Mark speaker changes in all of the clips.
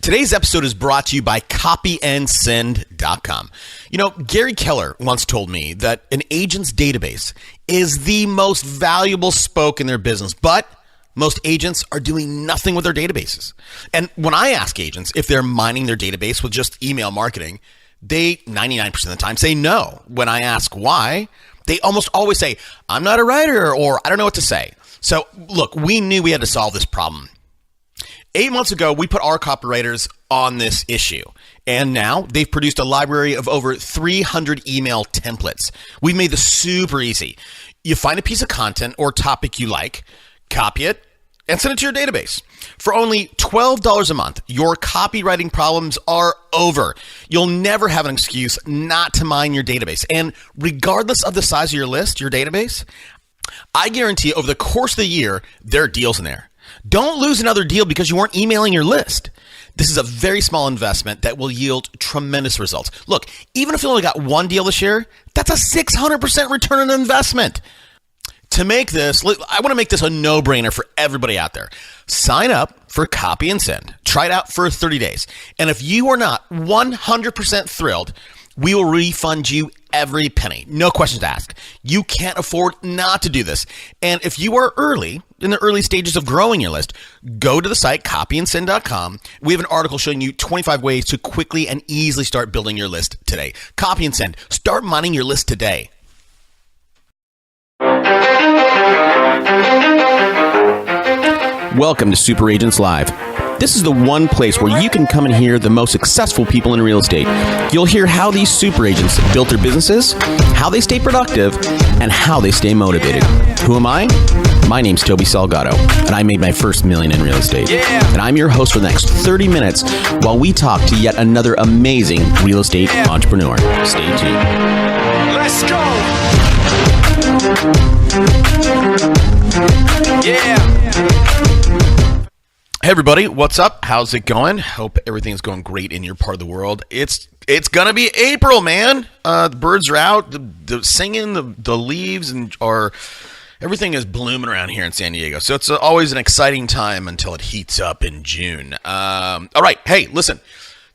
Speaker 1: Today's episode is brought to you by copyandsend.com. You know, Gary Keller once told me that an agent's database is the most valuable spoke in their business, but most agents are doing nothing with their databases. And when I ask agents if they're mining their database with just email marketing, they 99% of the time say no. When I ask why, they almost always say, I'm not a writer, or I don't know what to say. So look, we knew we had to solve this problem. 8 months ago, we put our copywriters on this issue, and now they've produced a library of over 300 email templates. We've made this super easy. You find a piece of content or topic you like, copy it, and send it to your database. For only $12 a month, your copywriting problems are over. You'll never have an excuse not to mine your database. And regardless of the size of your list, your database, I guarantee over the course of the year, there are deals in there. Don't lose another deal because you weren't emailing your list. This is a very small investment that will yield tremendous results. Look, even if you only got one deal this year, that's a 600% return on investment. To make this, I want to make this a no-brainer for everybody out there. Sign up for Copy and Send. Try it out for 30 days. And if you are not 100% thrilled, we will refund you every penny. No questions asked. You can't afford not to do this. And if you are in the early stages of growing your list, go to the site copyandsend.com. We have an article showing you 25 ways to quickly and easily start building your list today. Copy and Send. Start mining your list today. Welcome to Super Agents Live. This is the one place where you can come and hear the most successful people in real estate. You'll hear how these super agents built their businesses, how they stay productive, and how they stay motivated. Who am I? My name's Toby Salgado, and I made my first $1 million in real estate. And I'm your host for the next 30 minutes while we talk to yet another amazing real estate entrepreneur. Stay tuned.
Speaker 2: Let's go! Yeah!
Speaker 1: Hey everybody, what's up? How's it going? Hope everything's going great in your part of the world. It's gonna be April, man. The birds are out, the singing, the leaves everything is blooming around here in San Diego. So it's always an exciting time until it heats up in June. All right, hey, listen.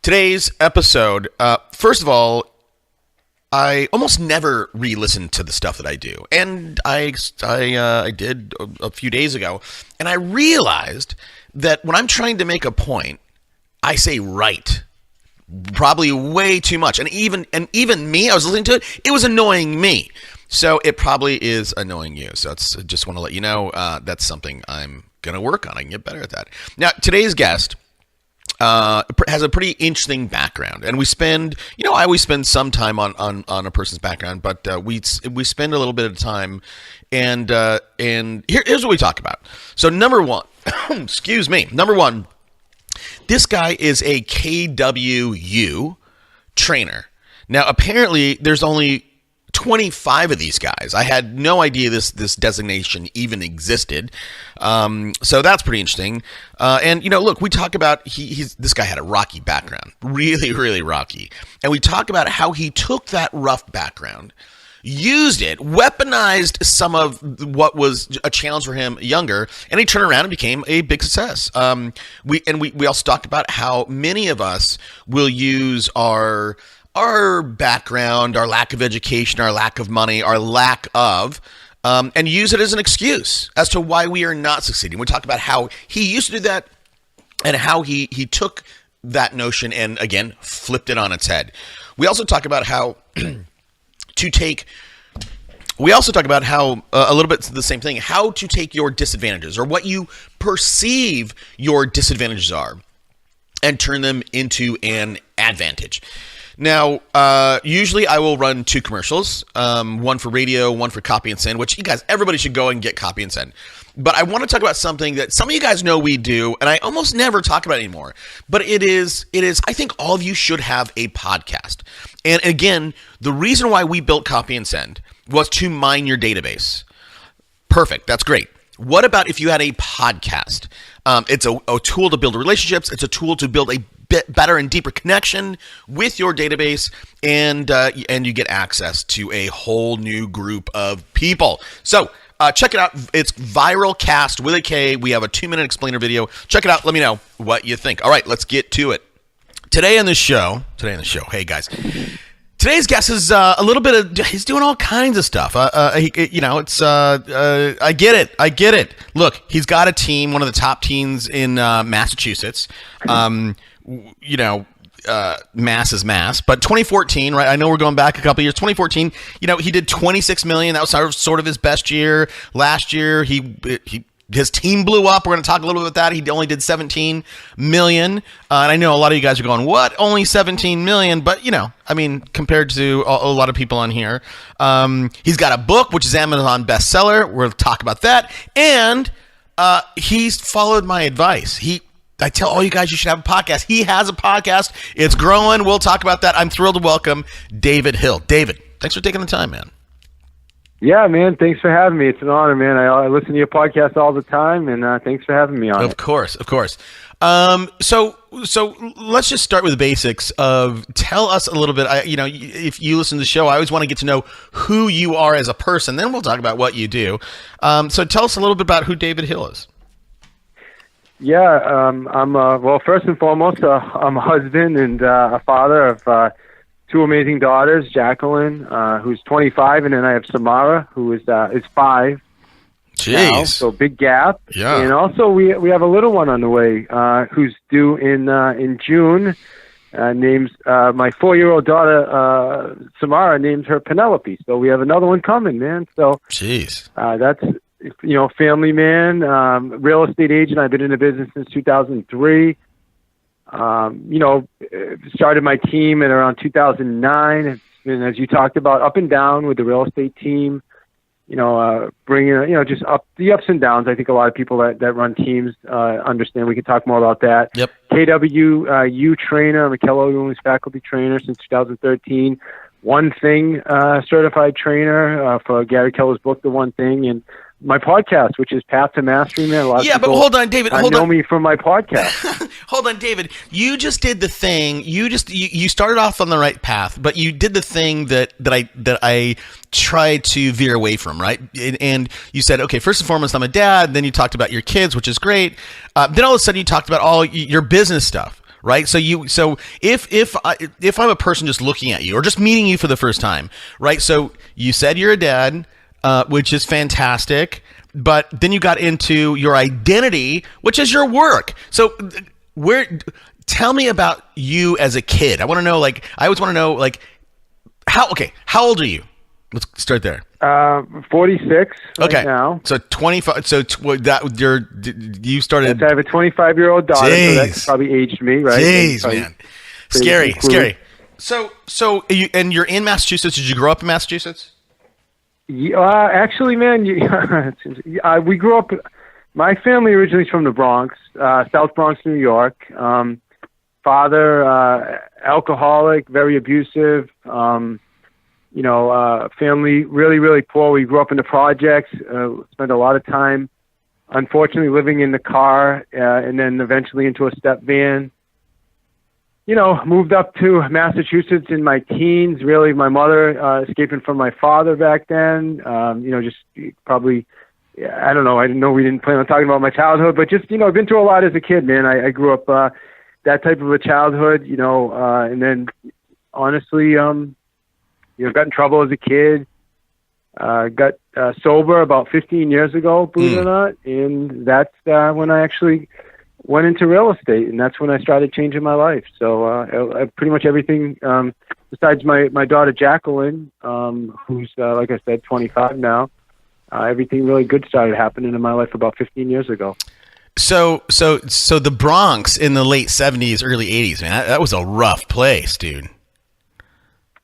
Speaker 1: Today's episode. First of all, I almost never re-listen to the stuff that I do, and I did a few days ago, and I realized that when I'm trying to make a point, I say right, probably way too much, and even me, I was listening to it, it was annoying me. So it probably is annoying you. So I just want to let you know that's something I'm gonna work on. I can get better at that. Now today's guest has a pretty interesting background, and I always spend some time on a person's background, but we spend a little bit of time, and here's what we talk about. So number one, number one, this guy is a KWU trainer. Now apparently there's only 25 of these guys. I had no idea this designation even existed. So that's pretty interesting. And look, we talk about this guy had a rocky background, really, really rocky. And we talk about how he took that rough background, used it, weaponized some of what was a challenge for him younger, and he turned around and became a big success. We also talked about how many of us will use our background, our lack of education, our lack of money, our lack of, and use it as an excuse as to why we are not succeeding. We talk about how he used to do that and how he took that notion and, again, flipped it on its head. We also talk about how a little bit the same thing, how to take your disadvantages or what you perceive your disadvantages are and turn them into an advantage. Now, usually I will run two commercials, one for radio, one for Copy and Send, which you guys, everybody should go and get Copy and Send. But I want to talk about something that some of you guys know we do, and I almost never talk about it anymore. But it is, I think all of you should have a podcast. And again, the reason why we built Copy and Send was to mine your database. Perfect. That's great. What about if you had a podcast? It's a tool to build relationships. It's a tool to build a bit better and deeper connection with your database, and you get access to a whole new group of people. So check it out. It's Viral Cast with a K. We have a 2-minute explainer video. Check it out. Let me know what you think. All right, let's get to it. Today on the show, hey guys. Today's guest is a little bit of, he's doing all kinds of stuff. I get it. Look, he's got a team, one of the top teams in Massachusetts. Mass is mass, but 2014, right? I know we're going back a couple years. 2014, he did 26 million. That was sort of his best year. Last year, his team blew up. We're going to talk a little bit about that. He only did 17 million. And I know a lot of you guys are going, what? Only 17 million? But, compared to a lot of people on here. He's got a book, which is Amazon bestseller. We'll talk about that. And he's followed my advice. I tell all you guys you should have a podcast. He has a podcast. It's growing. We'll talk about that. I'm thrilled to welcome David Hill. David, thanks for taking the time, man.
Speaker 3: Yeah, man. Thanks for having me. It's an honor, man. I listen to your podcast all the time, and thanks for having me on.
Speaker 1: Of course. So let's just start with the basics of tell us a little bit. If you listen to the show, I always want to get to know who you are as a person. Then we'll talk about what you do. So tell us a little bit about who David Hill is.
Speaker 3: Yeah, I'm first and foremost, I'm a husband and a father of two amazing daughters, Jacqueline, who's 25, and then I have Samara, who is 5.
Speaker 1: Jeez.
Speaker 3: Now, so big gap.
Speaker 1: Yeah.
Speaker 3: And also we have a little one on the way who's due in June. Names my 4-year-old daughter Samara named her Penelope. So we have another one coming, man. So
Speaker 1: jeez.
Speaker 3: That's family man, real estate agent. I've been in the business since 2003. Started my team at around 2009. It's been, as you talked about, up and down with the real estate team. Bringing, just up the ups and downs. I think a lot of people that run teams understand. We can talk more about that.
Speaker 1: Yep.
Speaker 3: KW trainer, Michaela Owens faculty trainer since 2013. One Thing certified trainer for Gary Keller's book, The One Thing, and my podcast, which is Path to Mastery, man. A lot of people,
Speaker 1: but hold on, David.
Speaker 3: know me from my podcast.
Speaker 1: Hold on, David. You just did the thing. You started off on the right path, but you did the thing that I tried to veer away from, right? And you said, okay, first and foremost, I'm a dad. Then you talked about your kids, which is great. Then all of a sudden, you talked about all your business stuff. Right. So if I'm a person just looking at you or just meeting you for the first time. Right. So you said you're a dad, which is fantastic. But then you got into your identity, which is your work. So tell me about you as a kid. I want to know, I always want to know, how old are you? Let's start there.
Speaker 3: 46
Speaker 1: okay.
Speaker 3: right now.
Speaker 1: So 25. So you started.
Speaker 3: I have a 25-year-old daughter,
Speaker 1: Jeez.
Speaker 3: so that's probably aged me, right?
Speaker 1: Jeez, man. Scary. So you're in Massachusetts. Did you grow up in Massachusetts?
Speaker 3: Actually, man, we grew up. My family originally is from the Bronx, South Bronx, New York. Father, alcoholic, very abusive. Family really, really poor. We grew up in the projects, spent a lot of time, unfortunately, living in the car, and then eventually into a step van. Moved up to Massachusetts in my teens, really my mother escaping from my father back then. Just probably, I don't know. I didn't know we didn't plan on talking about my childhood, but just, I've been through a lot as a kid, man. I grew up that type of a childhood, and then honestly, got in trouble as a kid, got sober about 15 years ago, believe it or not. And that's when I actually went into real estate, and that's when I started changing my life. So pretty much everything, besides my daughter Jacqueline, who's, like I said, 25 now, everything really good started happening in my life about 15 years ago.
Speaker 1: So the Bronx in the late 70s, early 80s, man, that was a rough place, dude.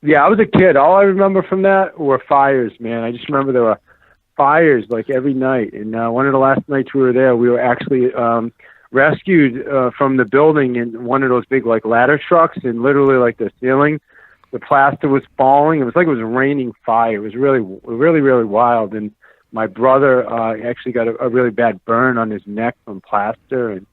Speaker 3: Yeah, I was a kid. All I remember from that were fires, man. I just remember there were fires every night. And one of the last nights we were there, we were actually rescued from the building in one of those big ladder trucks, and literally the ceiling, the plaster was falling. It was like it was raining fire. It was really, really, really wild. And my brother actually got a really bad burn on his neck from plaster, and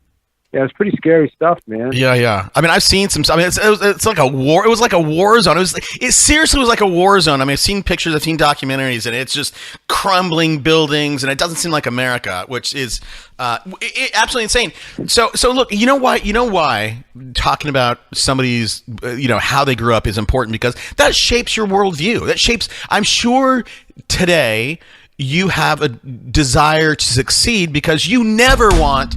Speaker 3: Yeah, it's pretty scary stuff, man.
Speaker 1: Yeah. I mean, I've seen some. I mean, it's like a war. It was like a war zone. It seriously was like a war zone. I mean, I've seen pictures, I've seen documentaries, and it's just crumbling buildings, and it doesn't seem like America, which is absolutely insane. So look, you know why talking about somebody's how they grew up is important, because that shapes your worldview. That shapes. I'm sure today you have a desire to succeed because you never want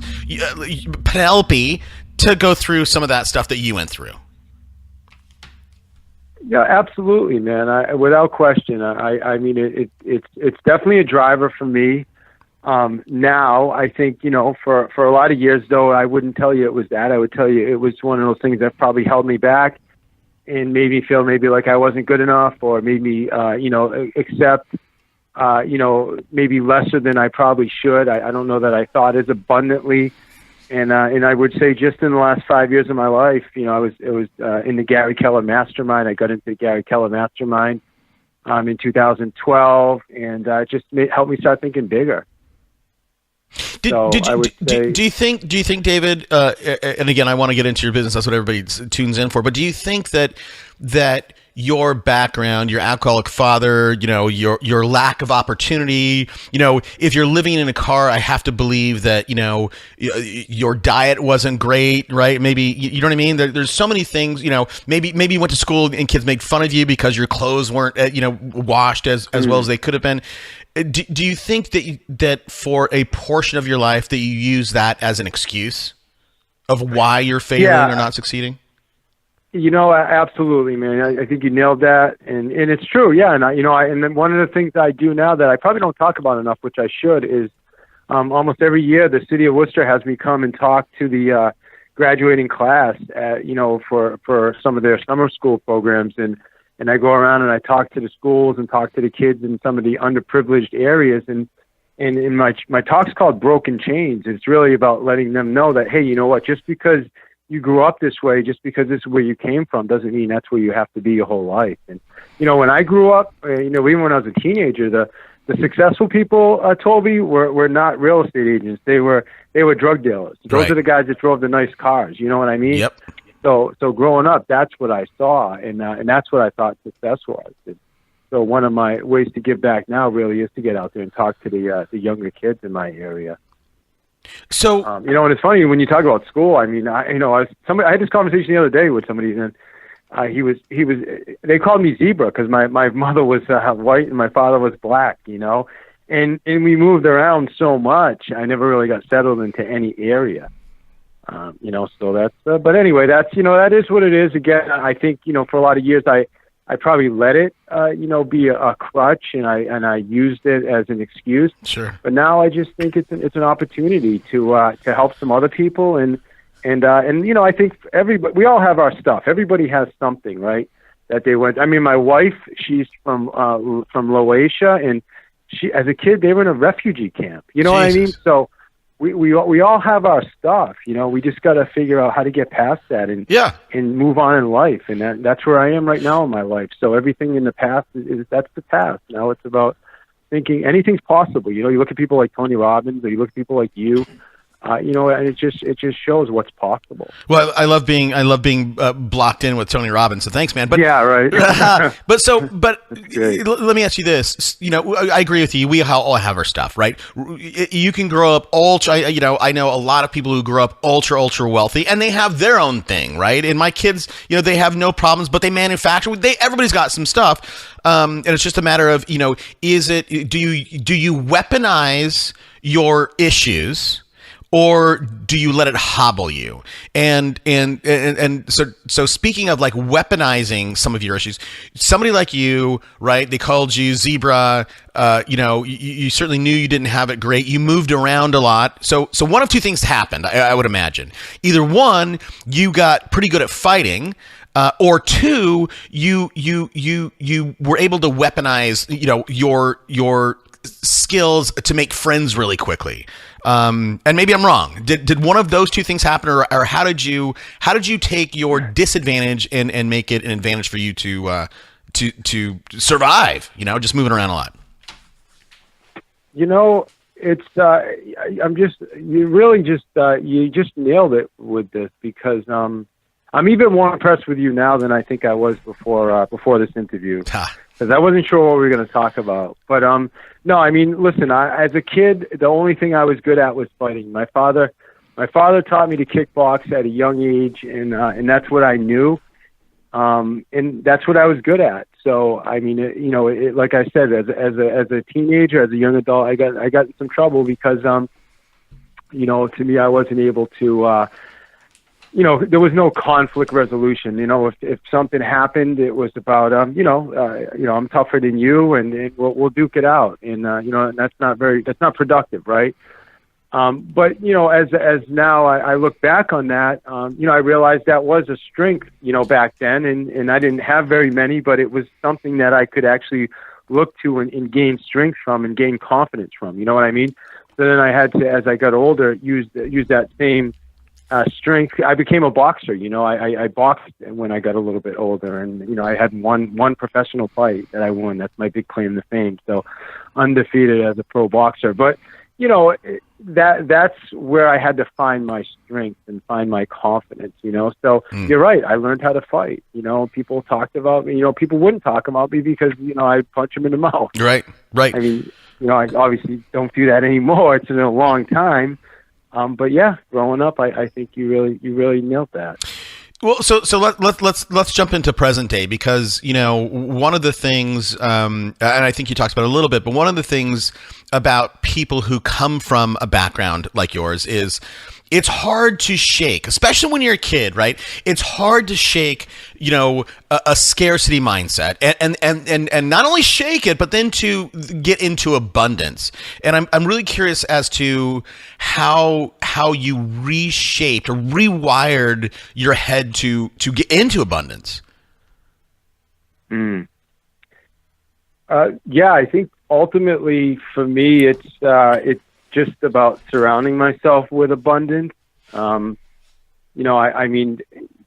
Speaker 1: Penelope to go through some of that stuff that you went through.
Speaker 3: Yeah, absolutely, man. Without question. I mean, it's definitely a driver for me. Now, I think, for a lot of years, though, I wouldn't tell you it was that. I would tell you it was one of those things that probably held me back and made me feel maybe like I wasn't good enough, or made me, accept maybe lesser than I probably should. I don't know that I thought as abundantly. And I would say just in the last 5 years of my life, it was in the Gary Keller Mastermind. I got into the Gary Keller Mastermind in 2012, and just helped me start thinking bigger. Do
Speaker 1: you think, David, and again, I want to get into your business, that's what everybody tunes in for, but do you think that your background, your alcoholic father, your lack of opportunity, if you're living in a car, I have to believe that, your diet wasn't great, right? Maybe, you know what I mean? There's so many things, maybe you went to school and kids made fun of you because your clothes weren't, washed as well as they could have been. Do you think that for a portion of your life that you use that as an excuse of why you're failing or not succeeding?
Speaker 3: Absolutely, man. I think you nailed that, and it's true. Yeah, and and then one of the things I do now that I probably don't talk about enough, which I should, is almost every year the city of Worcester has me come and talk to the graduating class for some of their summer school programs, and I go around and I talk to the schools and talk to the kids in some of the underprivileged areas, and in my talk's called Broken Chains. It's really about letting them know that, hey, you know what, just because you grew up this way, just because this is where you came from, doesn't mean that's where you have to be your whole life. And when I grew up, even when I was a teenager, the successful people, Toby, were not real estate agents. They were drug dealers. Those are the guys that drove the nice cars. You know what I mean?
Speaker 1: Yep.
Speaker 3: So growing up, that's what I saw, and that's what I thought success was. And so one of my ways to give back now really is to get out there and talk to the younger kids in my area.
Speaker 1: So
Speaker 3: and it's funny when you talk about school. I mean, I had this conversation the other day with somebody, and he was. They called me Zebra because my mother was white and my father was black. And we moved around so much, I never really got settled into any area. So that's. But anyway, that is what it is. Again, I think for a lot of years I probably let it, be a crutch, and I used it as an excuse.
Speaker 1: Sure.
Speaker 3: But now I just think it's an opportunity to help some other people, and I think we all have our stuff. Everybody has something, right? That they went. I mean, my wife, she's from Laotia, and she, as a kid, they were in a refugee camp. You know what I mean? So. We all have our stuff, we just got to figure out how to get past that and move on in life. And that's where I am right now in my life. So everything in the past that's the past. Now it's about thinking anything's possible. You look at people like Tony Robbins, or you look at people like you, and it just shows what's possible.
Speaker 1: Well, I love being blocked in with Tony Robbins. So thanks, man. But
Speaker 3: yeah, right.
Speaker 1: but let me ask you this. I agree with you. We all have our stuff, right? You can grow up ultra. I know a lot of people who grow up ultra wealthy, and they have their own thing, right? And my kids, they have no problems, but they manufacture. Everybody's got some stuff, and it's just a matter of, do you weaponize your issues? Or do you let it hobble you? And so speaking of like weaponizing some of your issues, somebody like you, right? They called you Zebra. You certainly knew you didn't have it great. You moved around a lot. So one of two things happened, I would imagine. Either one, you got pretty good at fighting. Or two, you were able to weaponize, your skills to make friends really quickly. And maybe I'm wrong. Did one of those two things happen, or how did you take your disadvantage and make it an advantage for you to survive? Just moving around a lot.
Speaker 3: you just nailed it with this, because I'm even more impressed with you now than I think I was before this interview, because I wasn't sure what we were going to talk about. But no, I mean, listen, as a kid, the only thing I was good at was fighting. My father taught me to kickbox at a young age, and that's what I knew, and that's what I was good at. So I mean, like I said, as a teenager, as a young adult, I got in some trouble because to me, I wasn't able to. There was no conflict resolution. If something happened, it was about, I'm tougher than you, and we'll duke it out. And and that's not productive, right? But as now I look back on that, I realized that was a strength, back then, and I didn't have very many, but it was something that I could actually look to and gain strength from and gain confidence from. You know what I mean? So then I had to, as I got older, use that same strength. I became a boxer. I boxed when I got a little bit older, and I had one professional fight that I won. That's my big claim to fame. So undefeated as a pro boxer. But that's where I had to find my strength and find my confidence. So you're right. I learned how to fight. People talked about me. People wouldn't talk about me because I'd punch them in the mouth.
Speaker 1: Right.
Speaker 3: I mean, I obviously don't do that anymore. It's been a long time. But yeah, growing up, I think you really nailed that.
Speaker 1: Well, so let's jump into present day, because one of the things, and I think you talked about it a little bit, but one of the things about people who come from a background like yours is it's hard to shake, especially when you're a kid, right? It's hard to shake, a scarcity mindset, and not only shake it, but then to get into abundance. And I'm really curious as to how you reshaped or rewired your head to get into abundance.
Speaker 3: Yeah, I think ultimately for me, it's just about surrounding myself with abundance. I mean,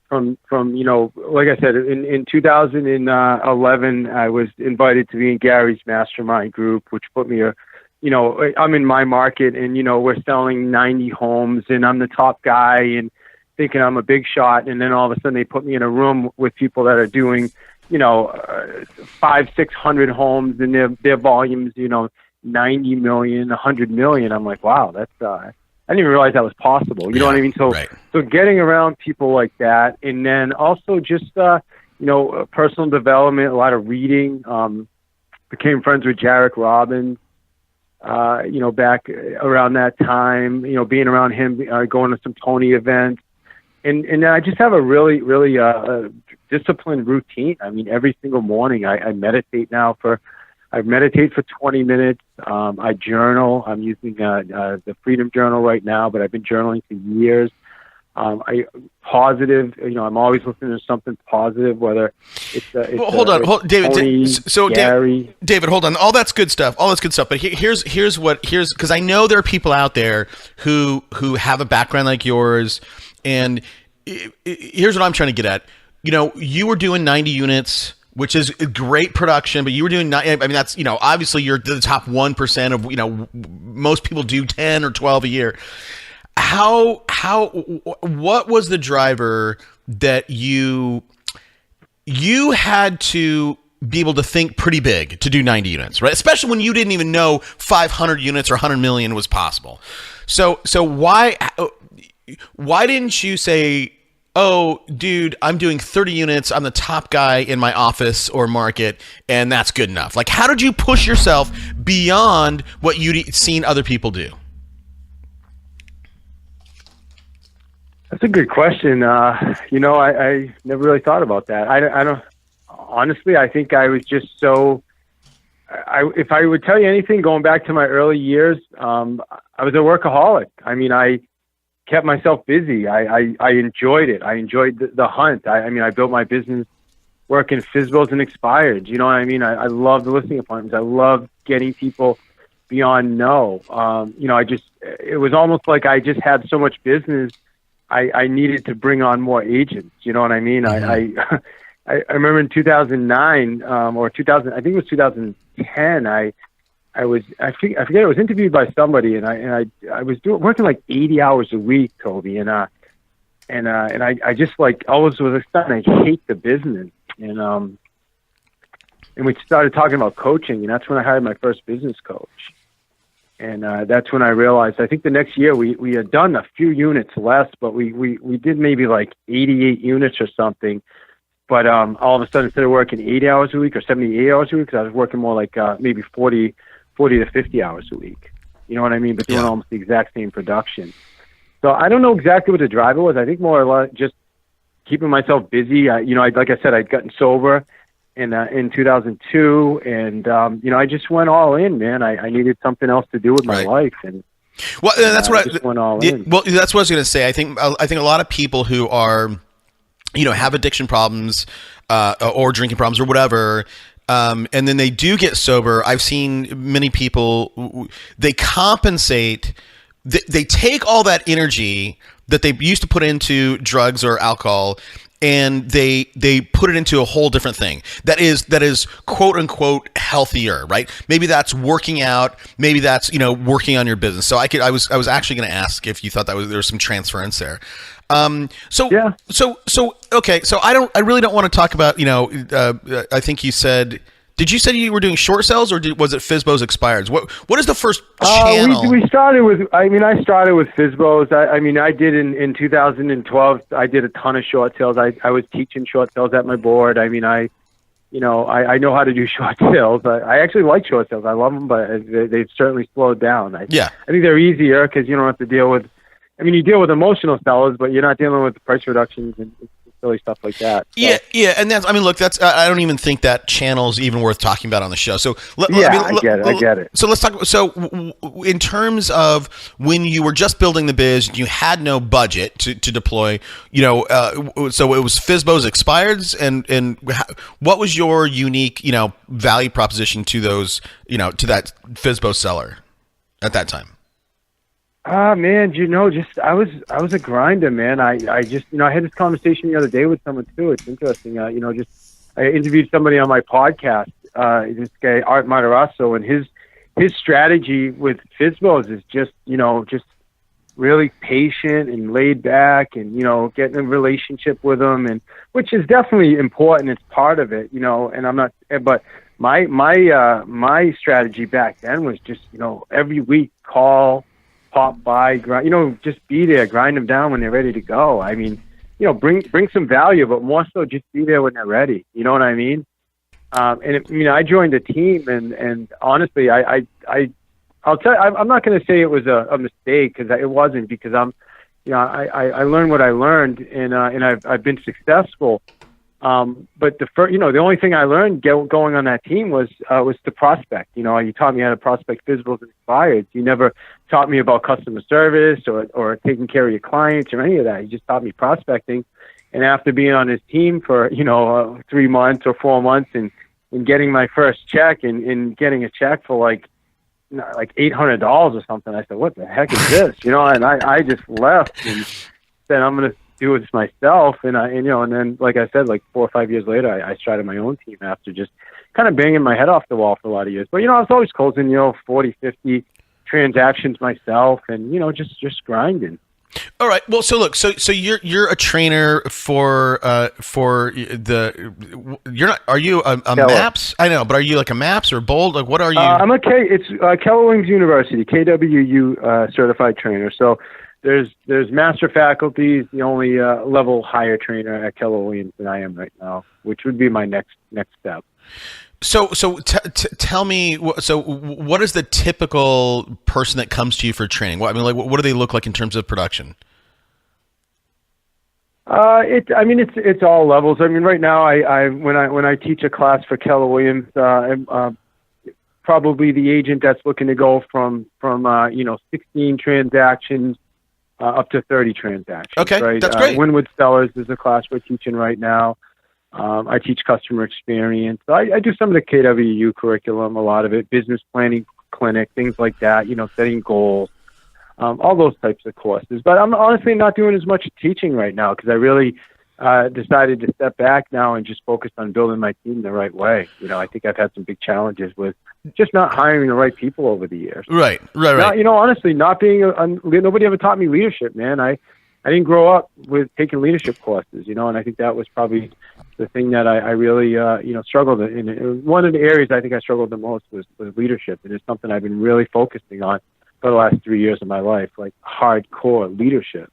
Speaker 3: from like I said, in 2011, I was invited to be in Gary's mastermind group, which put me I'm in my market, and we're selling 90 homes, and I'm the top guy, and thinking I'm a big shot. And then all of a sudden they put me in a room with people that are doing 500-600 homes, and their volumes 90 million, 100 million. I'm like, wow, that's I didn't even realize that was possible. You know what I mean? So
Speaker 1: right.
Speaker 3: So getting around people like that, and then also just personal development, a lot of reading. Became friends with Jarek Robbins. Back around that time, being around him, going to some Tony events, and I just have a really disciplined routine. I mean, every single morning I meditate now I meditate for 20 minutes. I journal. I'm using the Freedom Journal right now, but I've been journaling for years. Positive. I'm always listening to something positive, whether it's
Speaker 1: hold on, David.
Speaker 3: Tony, Gary.
Speaker 1: David, hold on. All that's good stuff. But here's because I know there are people out there who have a background like yours, and here's what I'm trying to get at. You were doing 90 units, which is great production, but you were doing, I mean, that's, obviously you're the top 1% of, most people do 10 or 12 a year. What was the driver that you had to be able to think pretty big to do 90 units, right? Especially when you didn't even know 500 units or 100 million was possible. So why didn't you say, oh, dude, I'm doing 30 units. I'm the top guy in my office or market, and that's good enough. Like, how did you push yourself beyond what you'd seen other people do?
Speaker 3: That's a good question. I never really thought about that. I don't, honestly, I think I was just so, if I would tell you anything, going back to my early years, I was a workaholic. I mean, I kept myself busy. I enjoyed it. I enjoyed the hunt. I built my business working FSBOs and expireds. You know what I mean? I loved the listing appointments. I loved getting people beyond no. It was almost like I just had so much business. I needed to bring on more agents. You know what I mean? Mm-hmm. I remember in 2009 or 2000, I think it was 2010, I I forget, I was interviewed by somebody, and I was working like 80 hours a week, Toby, and I just like always was starting to hate the business, and we started talking about coaching, and that's when I hired my first business coach. And that's when I realized, I think the next year we had done a few units less, but we did maybe like 88 units or something. But all of a sudden, instead of working 80 hours a week or 78 hours a week, because I was working more like maybe 40 to 50 hours a week. You know what I mean? But doing almost the exact same production. So I don't know exactly what the driver was. I think more or less just keeping myself busy. Like I said, I'd gotten sober in 2002, and I just went all in, man. I needed something else to do with my life, and
Speaker 1: that's what I
Speaker 3: just went all in.
Speaker 1: Well, that's what I was going to say. I think a lot of people who are, have addiction problems or drinking problems or whatever, and then they do get sober. I've seen many people, they compensate. They take all that energy that they used to put into drugs or alcohol, and they put it into a whole different thing that is quote unquote healthier, right? Maybe that's working out, maybe that's working on your business. So I was actually going to ask if you thought there was some transference there. Okay, so I really don't want to talk about I think you said. Did you say you were doing short sales, or was it FSBOs expireds? What is the first channel?
Speaker 3: We started with. I started with FSBOs. I did in 2012. I did a ton of short sales. I was teaching short sales at my board. I know how to do short sales. I actually like short sales. I love them, but they've certainly slowed down. I think they're easier because you don't have to deal with. You deal with emotional sellers, but you're not dealing with the price reductions and silly stuff like that. So.
Speaker 1: Yeah, and that's. That's. I don't even think that channel is even worth talking about on the show. So
Speaker 3: I get it.
Speaker 1: So let's talk. So in terms of when you were just building the biz, you had no budget to deploy. So it was FSBOs expireds, and what was your unique value proposition to those to that FSBO seller at that time?
Speaker 3: Man, I was a grinder, man. I just, I had this conversation the other day with someone too. It's interesting. I interviewed somebody on my podcast, this guy, Art Matarasso, and his strategy with FSBOs is just really patient and laid back and, getting a relationship with them, and which is definitely important. It's part of it, and I'm not, but my strategy back then was just, every week pop by, grind, just be there, grind them down when they're ready to go. Bring some value, but more so just be there when they're ready. You know what I mean? I joined a team, and honestly, I'll tell you, I'm not going to say it was a mistake, because it wasn't, because I learned what I learned, and I've been successful. But the only thing I learned going on that team was to prospect. You taught me how to prospect FSBOs and expireds. You never taught me about customer service or taking care of your clients or any of that. You just taught me prospecting. And after being on his team for 3 months or 4 months and getting my first check and getting a check for like $800 or something, I said, "What the heck is this?" And I just left and said, "I'm gonna do this myself," and then, like I said, like 4 or 5 years later, I started my own team after just kind of banging my head off the wall for a lot of years. But I was always closing 40, 50 transactions myself, and just grinding.
Speaker 1: All right. Well, so look, so you're a trainer for you're not. Are you a MAPS? I know, but are you like a MAPS or Bold? Like, what are you?
Speaker 3: I'm a It's Keller Williams University, KWU certified trainer. So. There's master faculties, the only level higher trainer at Keller Williams than I am right now, which would be my next step.
Speaker 1: So tell me, what is the typical person that comes to you for training? What do they look like in terms of production?
Speaker 3: It's all levels. Right now, when I teach a class for Keller Williams, I'm probably the agent that's looking to go from 16 transactions. Up to 30 transactions.
Speaker 1: Okay,
Speaker 3: right?
Speaker 1: That's great.
Speaker 3: Winwood Sellers is a class we're teaching right now. I teach customer experience. I do some of the KWU curriculum, a lot of it, business planning clinic, things like that, setting goals, all those types of courses. But I'm honestly not doing as much teaching right now, because I really decided to step back now and just focus on building my team the right way. I think I've had some big challenges with just not hiring the right people over the years.
Speaker 1: Right.
Speaker 3: Now, honestly, not being nobody ever taught me leadership, man. I didn't grow up with taking leadership courses, and I think that was probably the thing that I really, struggled in. One of the areas I think I struggled the most was leadership, and it's something I've been really focusing on for the last 3 years of my life, like hardcore leadership.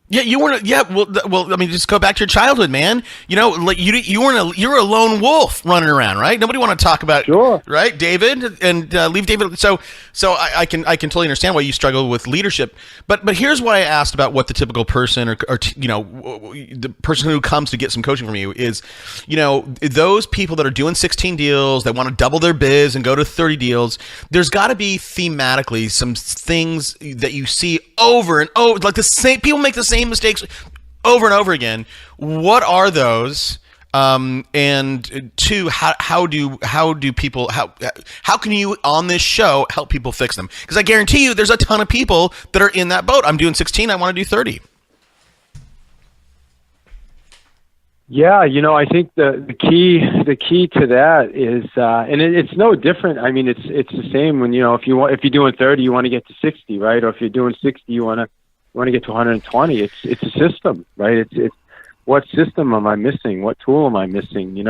Speaker 1: Yeah, you weren't. Yeah, well. I mean, just go back to your childhood, man. Like you're a lone wolf running around, right? Nobody want to talk about,
Speaker 3: sure,
Speaker 1: right, David, and leave David. So I can totally understand why you struggle with leadership. But here's why I asked about what the typical person or the person who comes to get some coaching from you is, those people that are doing 16 deals, that want to double their biz and go to 30 deals. There's got to be thematically some things that you see over and over, like the same people make the same mistakes over and over again. What are those? And two, how can you on this show help people fix them? Because I guarantee you, there's a ton of people that are in that boat. I'm doing 16. I want to do 30.
Speaker 3: Yeah, I think the key to that is, and it's no different. I mean, it's the same when if you're doing 30, you want to get to 60, right? Or if you're doing 60, you want to get to 120. It's a system, right? It's what system am I missing? What tool am I missing? And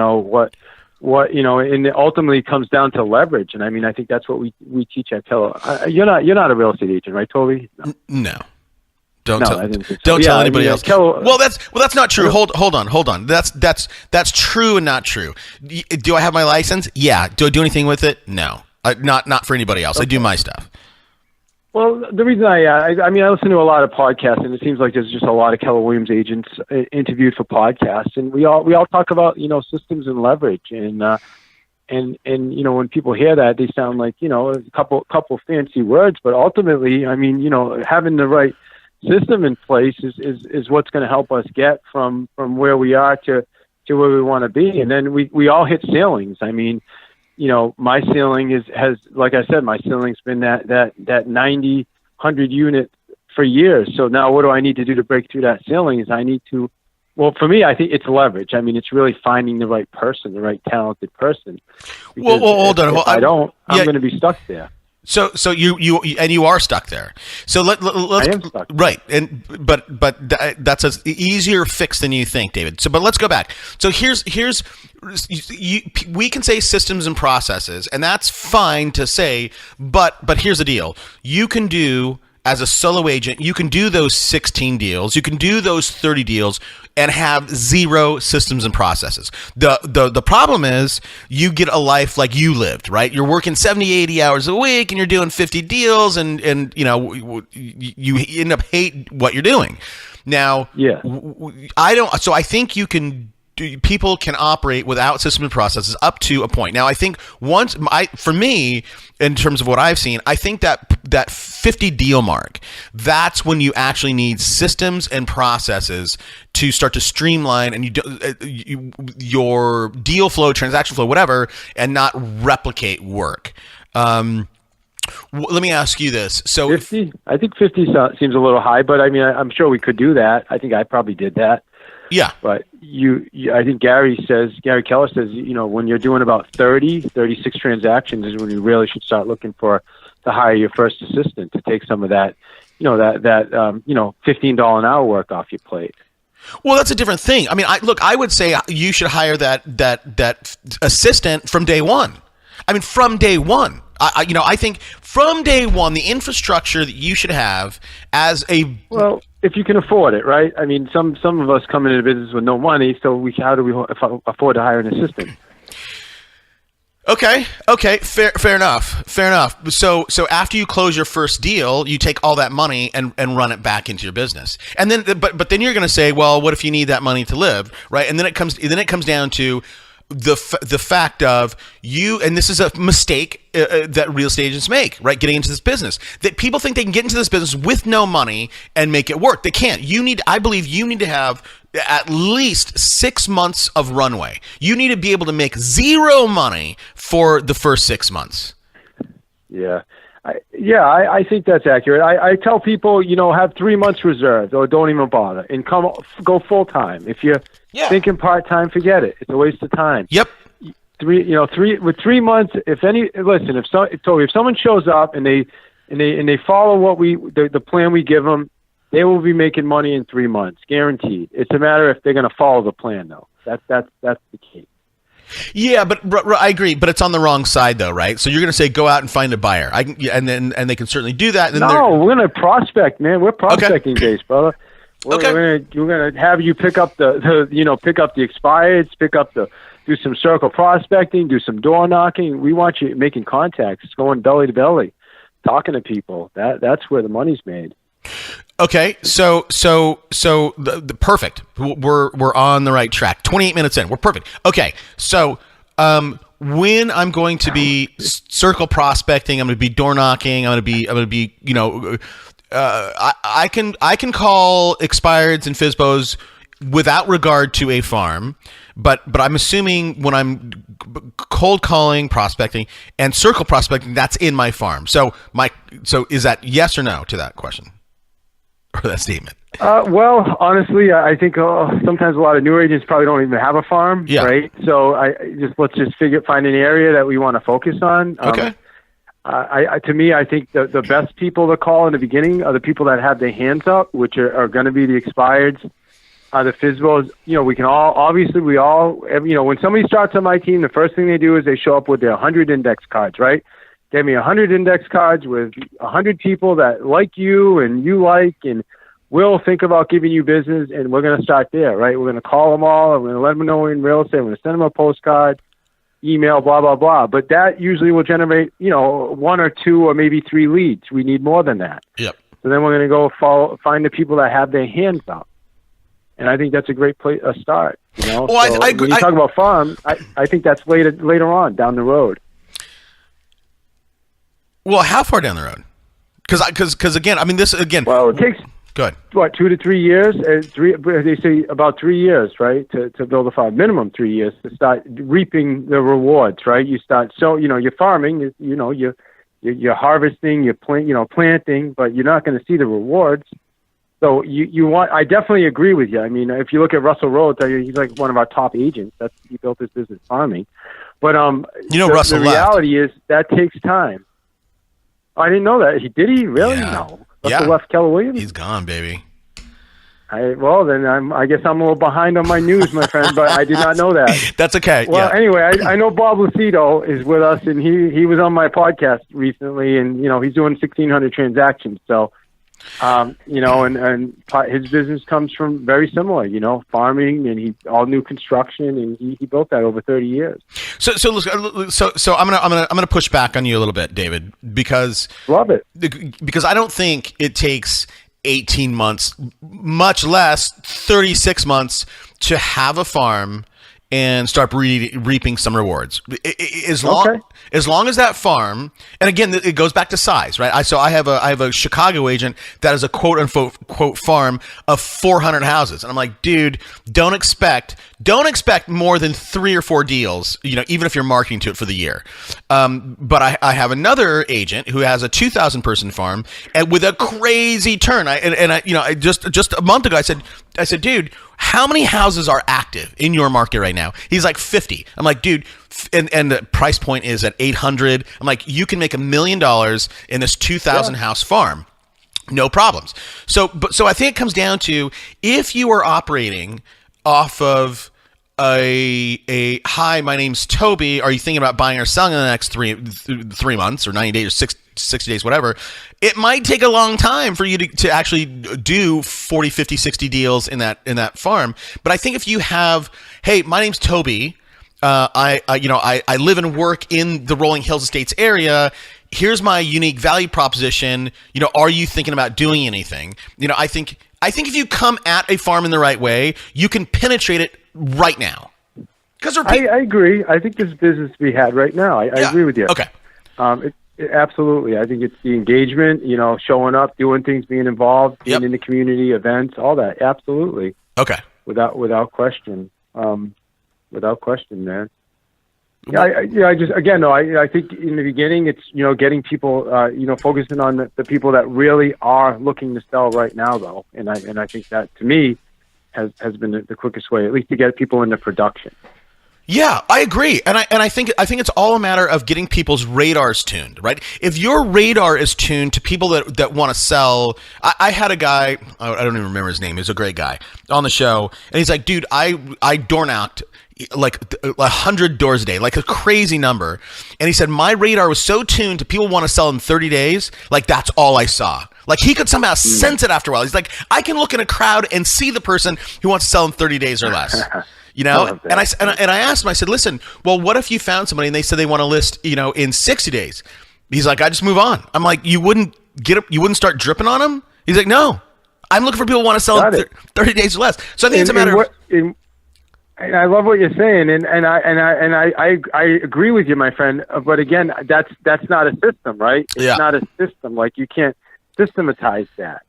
Speaker 3: it ultimately comes down to leverage. And I mean, I think that's what we teach at Keller. You're not a real estate agent, right, Toby?
Speaker 1: No. Don't
Speaker 3: tell
Speaker 1: anybody else. Well, that's not true. Hold on. That's true and not true. Do I have my license? Yeah. Do I do anything with it? No. Not for anybody else. Okay. I do my stuff.
Speaker 3: Well, the reason I listen to a lot of podcasts, and it seems like there's just a lot of Keller Williams agents interviewed for podcasts, and we all talk about systems and leverage, and when people hear that, they sound like a couple fancy words, but ultimately, I mean, having the right system in place is what's going to help us get from where we are to where we want to be, and then we all hit ceilings. I mean, my ceiling has like I said, my ceiling's been that 90, 100 unit for years. So now what do I need to do to break through that ceiling is for me, I think it's leverage. I mean, it's really finding the right person, the right talented person.
Speaker 1: Well, hold on.
Speaker 3: I'm going to be stuck there.
Speaker 1: So you are stuck there. So let's
Speaker 3: I am stuck.
Speaker 1: Right, but that's an easier fix than you think, David. So, but let's go back. So we can say systems and processes, and that's fine to say. But here's the deal: you can do. As a solo agent, you can do those 16 deals, you can do those 30 deals, and have zero systems and processes. The problem is you get a life like you lived, right? You're working 70, 80 hours a week, and you're doing 50 deals, and you end up hating what you're doing. Now,
Speaker 3: yeah,
Speaker 1: I think you can. People can operate without system and processes up to a point. Now, I think for me, in terms of what I've seen, I think that 50 deal mark, that's when you actually need systems and processes to start to streamline and your deal flow, transaction flow, whatever, and not replicate work. Let me ask you this. So
Speaker 3: 50, I think 50 seems a little high, but I mean, I'm sure we could do that. I think I probably did that.
Speaker 1: Yeah.
Speaker 3: But I think Gary Keller says, when you're doing about 36 transactions is when you really should start looking to hire your first assistant to take some of that, that $15 an hour work off your plate.
Speaker 1: Well, that's a different thing. I mean, I would say you should hire that assistant from day one. I mean, from day one. I think from day one, the infrastructure that you should have as a
Speaker 3: if you can afford it, right? I mean, some of us come into business with no money, so how do we afford to hire an assistant?
Speaker 1: Okay, fair enough. So after you close your first deal, you take all that money and run it back into your business, and then but then you're going to say, well, what if you need that money to live, right? And then it comes down to the fact of you, and this is a mistake that real estate agents make, right? Getting into this business, that people think they can get into this business with no money and make it work. They can't. I believe you need to have at least 6 months of runway. You need to be able to make zero money for the first 6 months.
Speaker 3: Yeah. I think that's accurate. I tell people, have 3 months reserved, or don't even bother, and go full time. If
Speaker 1: Yeah.
Speaker 3: Thinking part-time, forget it. It's a waste of time.
Speaker 1: Yep.
Speaker 3: 3 months. If someone shows up and they follow what the plan we give them, they will be making money in 3 months, guaranteed. It's a matter if they're going to follow the plan, though. That's the key.
Speaker 1: Yeah, but I agree. But it's on the wrong side, though, right? So you're going to say go out and find a buyer. And they can certainly do that. And
Speaker 3: no, we're going to prospect, man. We're prospecting based, brother. We're going to have you pick up the expireds, do some circle prospecting, do some door knocking. We want you making contacts, going belly to belly, talking to people. That's where the money's made.
Speaker 1: Okay, so the perfect. We're on the right track. 28 minutes in, we're perfect. Okay, so when I'm going to be circle prospecting, I'm going to be door knocking. I'm going to be I can call expireds and FSBOs without regard to a farm, but I'm assuming when I'm cold calling, prospecting, and circle prospecting, that's in my farm. So is that yes or no to that question? Or that statement?
Speaker 3: Well, honestly, I think sometimes a lot of new agents probably don't even have a farm, right? So let's find an area that we want to focus on.
Speaker 1: Okay.
Speaker 3: To me, I think the best people to call in the beginning are the people that have their hands up, which are going to be the expireds, the FSBOs. When somebody starts on my team, the first thing they do is they show up with their 100 index cards, right? Give me 100 index cards with 100 people that like you and you like, and we'll think about giving you business, and we're going to start there, right? We're going to call them all, and we're going to let them know we're in real estate, we're going to send them a postcard, email, blah, blah, blah. But that usually will generate, 1 or 2 or maybe 3 leads. We need more than that.
Speaker 1: Yep.
Speaker 3: So then we're going to go find the people that have their hands up. And I think that's a great place to start. Well, when you talk about farm, I think that's later on down the road.
Speaker 1: Well, how far down the road? Because again, I mean, this again.
Speaker 3: Well, it takes
Speaker 1: good.
Speaker 3: 2 to 3 years? They say about 3 years, right, to build a farm. Minimum 3 years to start reaping the rewards, right? You start you're farming, you're harvesting, you're planting, but you're not going to see the rewards. So you want. I definitely agree with you. I mean, if you look at Russell Rhodes, he's like one of our top agents. He built his business farming. But
Speaker 1: Russell
Speaker 3: the reality is that takes time. I didn't know that. Did he really?
Speaker 1: Yeah.
Speaker 3: No. Russell left Keller Williams?
Speaker 1: He's gone, baby.
Speaker 3: I guess I'm a little behind on my news, my friend, but I did not know that.
Speaker 1: That's okay.
Speaker 3: Well, anyway, I know Bob Lucido is with us, and he was on my podcast recently, and, he's doing 1,600 transactions. So, and his business comes from very similar, farming, and all new construction, and he built that over 30 years.
Speaker 1: So I'm gonna push back on you a little bit, David, because
Speaker 3: love it.
Speaker 1: Because I don't think it takes 18 months, much less 36 months, to have a farm and start reaping some rewards. As long as that farm, and again, it goes back to size, right? I have a Chicago agent that is a quote unquote farm of 400 houses, and I'm like, dude, don't expect more than 3 or 4 deals, even if you're marketing to it for the year. But I have another agent who has a 2,000 person farm and with a crazy turn. I just a month ago I said, dude, how many houses are active in your market right now? He's like 50. I'm like, dude, and the price point is at 800. I'm like, you can make $1 million in this 2,000 house farm. No problems. So I think it comes down to, if you are operating off of a hi, my name's Toby, are you thinking about buying or selling in the next 3 months or 90 days or 60 days, whatever, it might take a long time for you to actually do 40, 50, 60 deals in that farm. But I think if you have, hey, my name's Toby, I live and work in the Rolling Hills Estates area, here's my unique value proposition, are you thinking about doing anything? I think if you come at a farm in the right way, you can penetrate it right now.
Speaker 3: I agree. I think there's business to be had right now. I agree with you.
Speaker 1: Okay.
Speaker 3: Absolutely. I think it's the engagement, showing up, doing things, being involved, being in the community, events, all that. Absolutely.
Speaker 1: Okay.
Speaker 3: Without question. Without question, man. I think in the beginning it's, getting people, focusing on the people that really are looking to sell right now, though. And I think that, to me, has been the quickest way, at least to get people into production.
Speaker 1: Yeah, I agree, and I think it's all a matter of getting people's radars tuned, right? If your radar is tuned to people that want to sell, I had a guy, I don't even remember his name. He's a great guy on the show, and he's like, dude, I door knocked like 100 doors a day, like a crazy number, and he said my radar was so tuned to people want to sell in 30 days, like that's all I saw. Like he could somehow sense it after a while. He's like, I can look in a crowd and see the person who wants to sell in 30 days or less. You know, and I asked him, I said, listen, well, what if you found somebody and they said they want to list, in 60 days? He's like, I just move on. I'm like, you wouldn't start dripping on them? He's like, no, I'm looking for people who want to sell in 30 days or less. So I think it's a matter of.
Speaker 3: And I love what you're saying, and I agree with you, my friend. But again, that's not a system, right? It's not a system. Like you can't systematize that.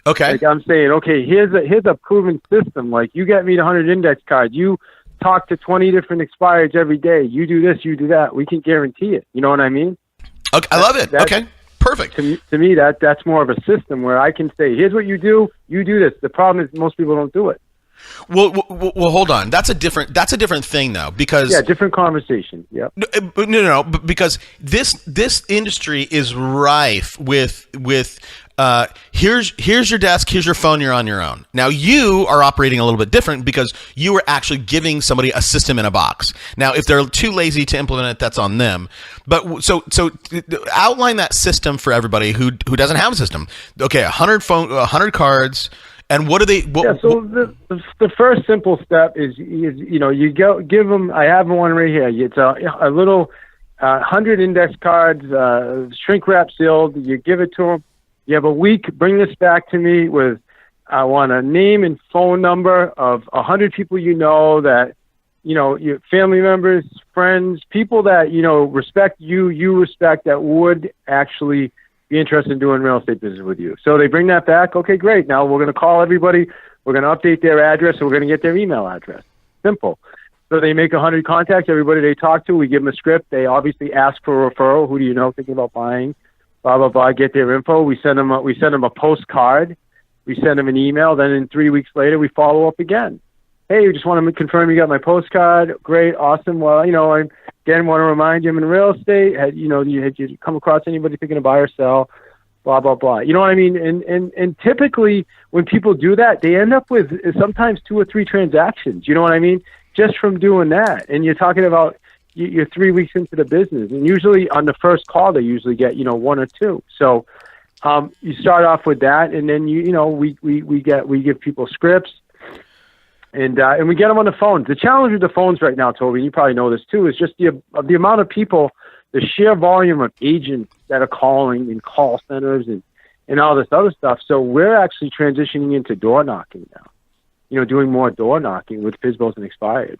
Speaker 1: Okay.
Speaker 3: Like I'm saying, okay, here's a proven system. Like you get me the 100 index cards. You talk to 20 different expireds every day. You do this, you do that. We can guarantee it. You know what I mean?
Speaker 1: Okay, I love it. Okay, perfect.
Speaker 3: To me, that's more of a system where I can say, here's what you do. You do this. The problem is most people don't do it.
Speaker 1: Well, hold on. That's a different thing, though, because
Speaker 3: different conversation. Yeah.
Speaker 1: No, because this industry is rife with here's your desk, here's your phone, you're on your own. Now you are operating a little bit different because you are actually giving somebody a system in a box. Now, if they're too lazy to implement it, that's on them. But so outline that system for everybody who doesn't have a system. Okay, 100 cards. And what do they?
Speaker 3: So the first simple step is you give them. I have one right here. It's a little 100 index cards, shrink wrap sealed. You give it to them. You have a week. Bring this back to me with. I want a name and phone number of 100 people that your family members, friends, people that respect you respect, that would actually be interested in doing real estate business with you. So they bring that back. Okay, great. Now we're going to call everybody. We're going to update their address. And we're going to get their email address. Simple. So they make 100 contacts. Everybody they talk to, we give them a script. They obviously ask for a referral. Who do you know thinking about buying? Blah, blah, blah. Get their info. We send them a postcard. We send them an email. Then in 3 weeks later, we follow up again. Hey, we just want to confirm you got my postcard. Great. Awesome. Well, I again want to remind you I'm in real estate. Had you come across anybody thinking to buy or sell? Blah, blah, blah. You know what I mean? And typically when people do that, they end up with sometimes 2 or 3 transactions. You know what I mean? Just from doing that. And you're talking about you're 3 weeks into the business. And usually on the first call, they usually get, 1 or 2. So you start off with that. And then, we give people scripts. And we get them on the phones. The challenge with the phones right now, Toby, you probably know this too, is just the amount of people, the sheer volume of agents that are calling in call centers and all this other stuff. So we're actually transitioning into door knocking now, doing more door knocking with FSBOs and expired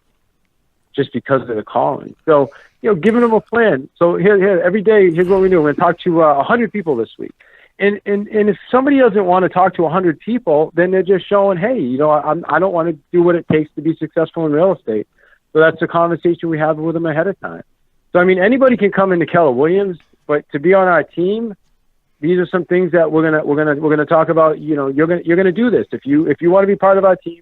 Speaker 3: just because of the calling. So, giving them a plan. So here, every day, here's what we do. We're going to talk to 100 people this week. And if somebody doesn't want to talk to 100 people, then they're just showing, hey, I don't want to do what it takes to be successful in real estate. So that's the conversation we have with them ahead of time. So, anybody can come into Keller Williams, but to be on our team, these are some things that we're gonna talk about. You're gonna do this. If you want to be part of our team,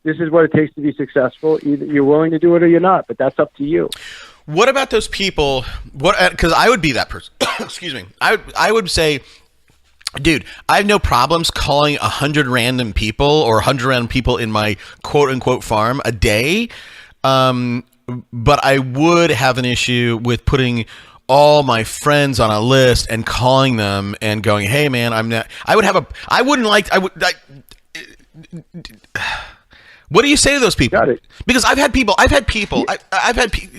Speaker 3: this is what it takes to be successful. Either you're willing to do it or you're not, but that's up to you.
Speaker 1: What about those people? Because I would be that person. Excuse me. I would say, dude, I have no problems calling 100 random people or 100 random people in my quote unquote farm a day. But I would have an issue with putting all my friends on a list and calling them and going, hey man, what do you say to those people?
Speaker 3: Got it.
Speaker 1: Because I've had people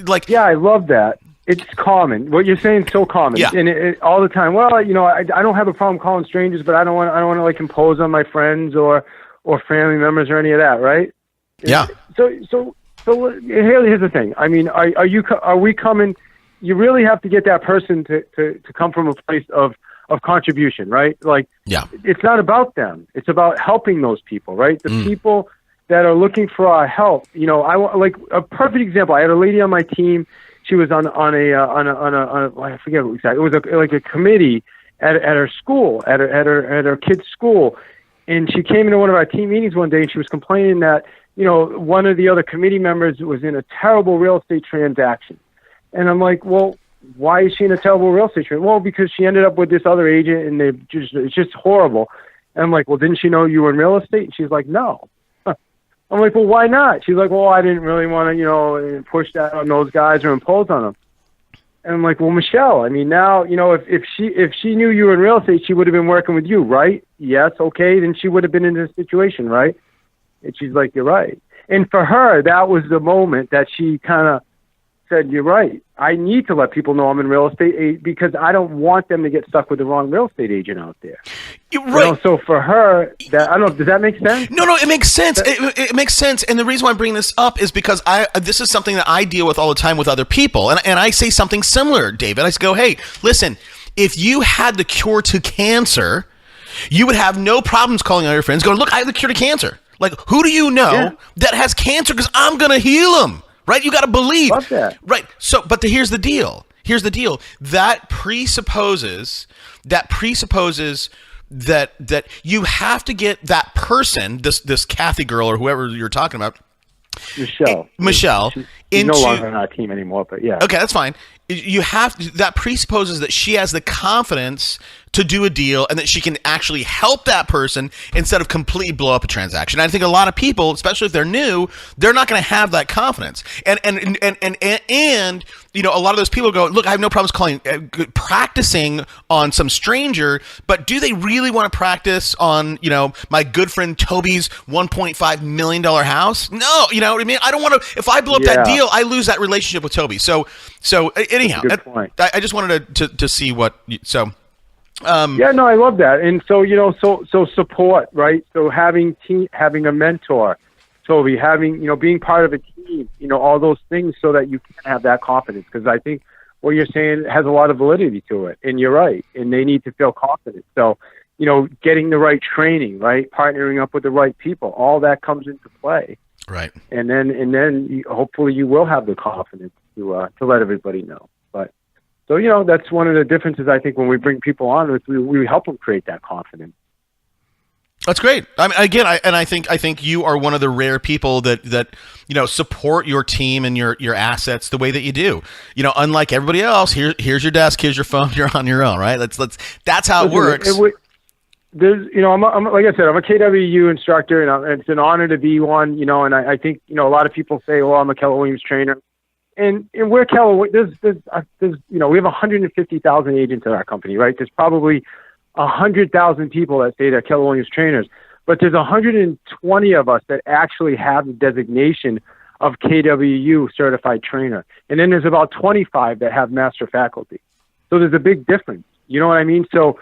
Speaker 1: like,
Speaker 3: yeah, I love that. It's common. What you're saying is so common.
Speaker 1: Yeah.
Speaker 3: And it all the time. Well, I don't have a problem calling strangers, but I don't want to like impose on my friends or family members or any of that, right?
Speaker 1: Yeah.
Speaker 3: So here's the thing. Are we coming? You really have to get that person to come from a place of contribution, right? Like,
Speaker 1: yeah.
Speaker 3: It's not about them. It's about helping those people, right? The people that are looking for our help. I want, like, a perfect example. I had a lady on my team. She was on a I forget what exactly. It was like a committee at her school, at her kid's school. And she came into one of our team meetings one day, and she was complaining that, one of the other committee members was in a terrible real estate transaction. And I'm like, well, why is she in a terrible real estate transaction? Well, because she ended up with this other agent, and it's just horrible. And I'm like, well, didn't she know you were in real estate? And she's like, no. I'm like, well, why not? She's like, well, I didn't really want to, push that on those guys or impose on them. And I'm like, well, Michelle, I mean, now, if she knew you were in real estate, she would have been working with you, right? Yes, okay, then she would have been in this situation, right? And she's like, you're right. And for her, that was the moment that she kind of said, you're right. I need to let people know I'm in real estate because I don't want them to get stuck with the wrong real estate agent out there.
Speaker 1: Right.
Speaker 3: So for her, I don't know, does that make sense?
Speaker 1: No, it makes sense. It makes sense. And the reason why I'm bringing this up is because this is something that I deal with all the time with other people. And I say something similar, David. I go, hey, listen, if you had the cure to cancer, you would have no problems calling all your friends going, look, I have the cure to cancer. Like, who do you know that has cancer? Because I'm going to heal them. Right? You got to believe.
Speaker 3: Love that.
Speaker 1: Right. So, but here's the deal. That presupposes that you have to get that person, this Kathy girl or whoever you're talking about, Michelle,
Speaker 3: she's no longer on our team anymore. But yeah.
Speaker 1: Okay, that's fine. That presupposes that she has the confidence to do a deal and that she can actually help that person instead of completely blow up a transaction. I think a lot of people, especially if they're new, they're not going to have that confidence. And a lot of those people go, look, I have no problems practicing on some stranger, but do they really want to practice on, my good friend Toby's $1.5 million house? No, you know what I mean? I don't want to, if I blow up that deal, I lose that relationship with Toby. So anyhow, I just wanted to see what,
Speaker 3: I love that. And so support, right? So having a mentor, Toby, being part of a team, all those things so that you can have that confidence. Because I think what you're saying has a lot of validity to it. And you're right. And they need to feel confident. So, getting the right training, right? Partnering up with the right people, all that comes into play.
Speaker 1: Right.
Speaker 3: And then hopefully you will have the confidence to let everybody know. But so, that's one of the differences, I think, when we bring people on, is we help them create that confidence.
Speaker 1: That's great. I mean, again, I think you are one of the rare people that support your team and your assets the way that you do. Unlike everybody else, here's your desk, here's your phone, you're on your own, right? That's how it works.
Speaker 3: There's, I'm like I said, I'm a KWU instructor, and it's an honor to be one. And I think a lot of people say, "Well, I'm a Keller Williams trainer," and we're Keller. There's we have 150,000 agents at our company, right? There's probably 100,000 people that say they're Keller Williams trainers, but there's 120 of us that actually have the designation of KWU certified trainer, and then there's about 25 that have master faculty. So there's a big difference. You know what I mean? So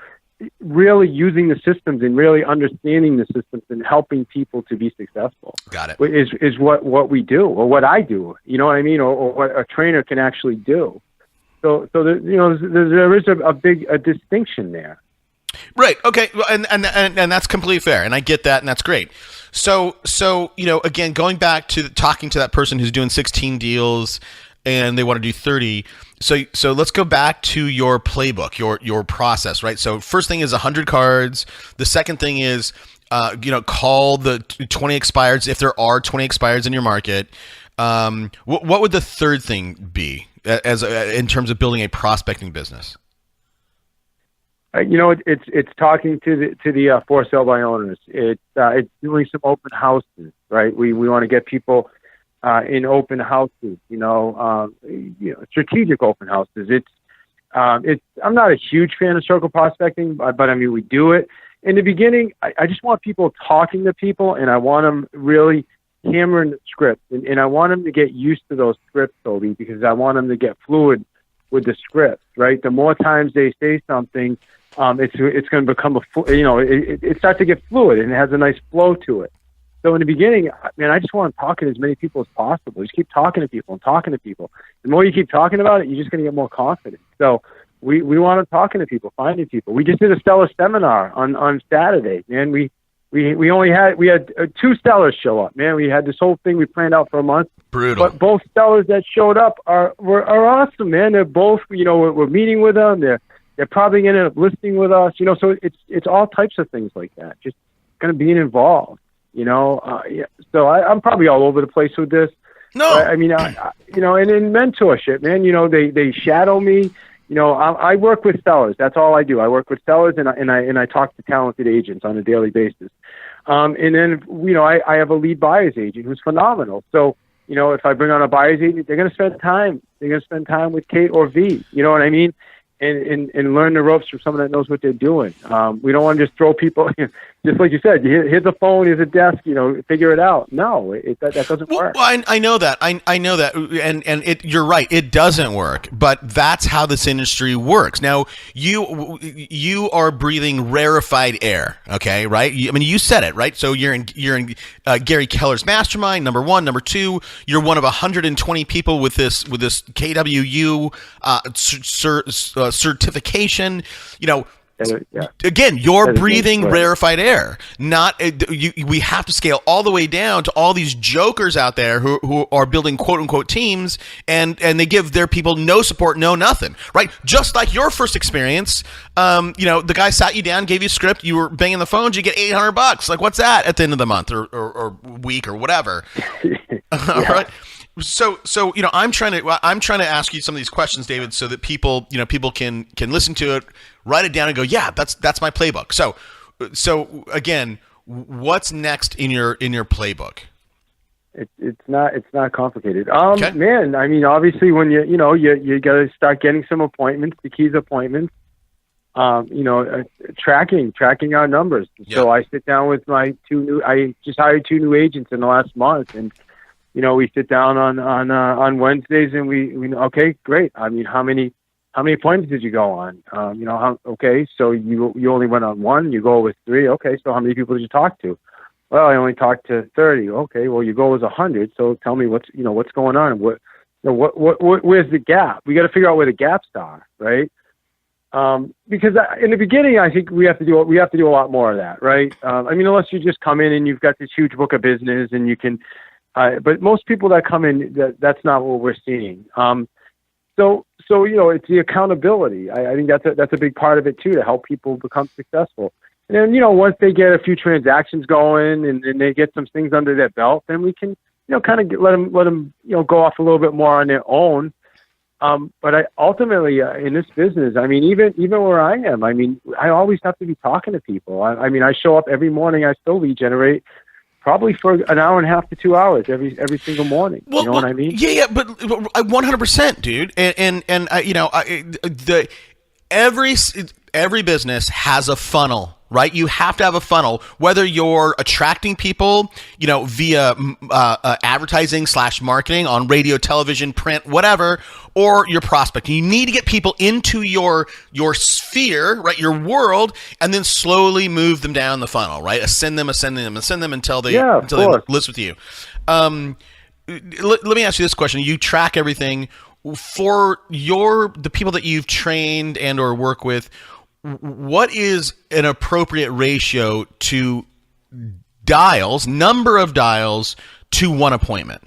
Speaker 3: really using the systems and really understanding the systems and helping people to be successful.
Speaker 1: Got it.
Speaker 3: Is what we do, or what I do. You know what I mean? Or what a trainer can actually do. So there is a distinction there.
Speaker 1: Right. Okay. And that's completely fair, and I get that, and that's great. So again, going back to talking to that person who's doing 16 deals and they want to do 30. So let's go back to your playbook, your process, right? So first thing is 100 cards. The second thing is, call the 20 expireds if there are 20 expireds in your market. What would the third thing be in terms of building a prospecting business?
Speaker 3: It's talking to the for sale by owners. It's doing some open houses, right? We want to get people in open houses, strategic open houses. I'm not a huge fan of circle prospecting, but I mean, we do it. In the beginning, I just want people talking to people, and I want them really hammering the script, and I want them to get used to those scripts, Toby, because I want them to get fluid with the script, right? The more times they say something, it's going to become it starts to get fluid, and it has a nice flow to it. So in the beginning, man, I just want to talk to as many people as possible. Just keep talking to people and talking to people. The more you keep talking about it, you're just going to get more confident. So we want to talking to people, finding people. We just did a stellar seminar on Saturday, man. We had 2 stellars show up, man. We had this whole thing we planned out for a month.
Speaker 1: Brutal.
Speaker 3: But both stellars that showed up were awesome, man. They're both, we're meeting with them. They're probably going to end up listing with us, So it's all types of things like that. Just kind of being involved, yeah. So I'm probably all over the place with this.
Speaker 1: No,
Speaker 3: I mean, and in mentorship, man, they shadow me. I work with sellers. That's all I do. I work with sellers, and I talk to talented agents on a daily basis. And then, I have a lead buyer's agent who's phenomenal. So, if I bring on a buyer's agent, they're going to spend time. They're going to spend time with Kate or V. You know what I mean? And learn the ropes from someone that knows what they're doing. We don't want to just throw people, just like you said, here's a phone, here's a desk, figure it out. No, that doesn't work.
Speaker 1: Well, I know that. I know that. And you're right. It doesn't work, but that's how this industry works. Now, you are breathing rarefied air. Okay. Right. You said it, right? So you're in Gary Keller's mastermind, number one. Number two, you're one of 120 people with this KWU, certification, Again, you're breathing rarefied air. We have to scale all the way down to all these jokers out there who are building quote unquote teams, and they give their people no support, no nothing, right? Just like your first experience, the guy sat you down, gave you a script, you were banging the phones, you get $800. Like, what's that at the end of the month or week or whatever? All right. So I'm trying to ask you some of these questions, David, so that people can listen to it, write it down, and go, yeah, that's my playbook. So again, what's next in your playbook?
Speaker 3: It's not complicated.
Speaker 1: Okay.
Speaker 3: Man, obviously when you got to start getting some appointments, the keys appointments. Tracking our numbers. Yep. So I sit down with I just hired 2 new agents in the last month, and we sit down on Wednesdays, and we okay, great. How many appointments did you go on? Okay, so you only went on 1. You go with 3. Okay, so how many people did you talk to? Well, I only talked to 30. Okay, well, your goal was 100. So tell me what's going on, and where's the gap? We got to figure out where the gaps are, right? Because in the beginning, I think we have to do a lot more of that, right? Unless you just come in and you've got this huge book of business and you can. But most people that come in, that's not what we're seeing. So it's the accountability. I think that's a big part of it too, to help people become successful. And then once they get a few transactions going and they get some things under their belt, then we can kind of let them go off a little bit more on their own. But ultimately in this business, even where I am, I always have to be talking to people. I show up every morning. I still lead generate. Probably for an hour and a half to 2 hours every single morning. Well, you know what I mean?
Speaker 1: Yeah, but 100%, dude. Every business has a funnel, right? You have to have a funnel, whether you're attracting people, via advertising / marketing on radio, television, print, whatever, or you're prospecting. You need to get people into your sphere, right? Your world, and then slowly move them down the funnel, right? Ascend them until they list with you. Let me ask you this question. You track everything for the people that you've trained and or work with. What is an appropriate ratio to number of dials to 1 appointment?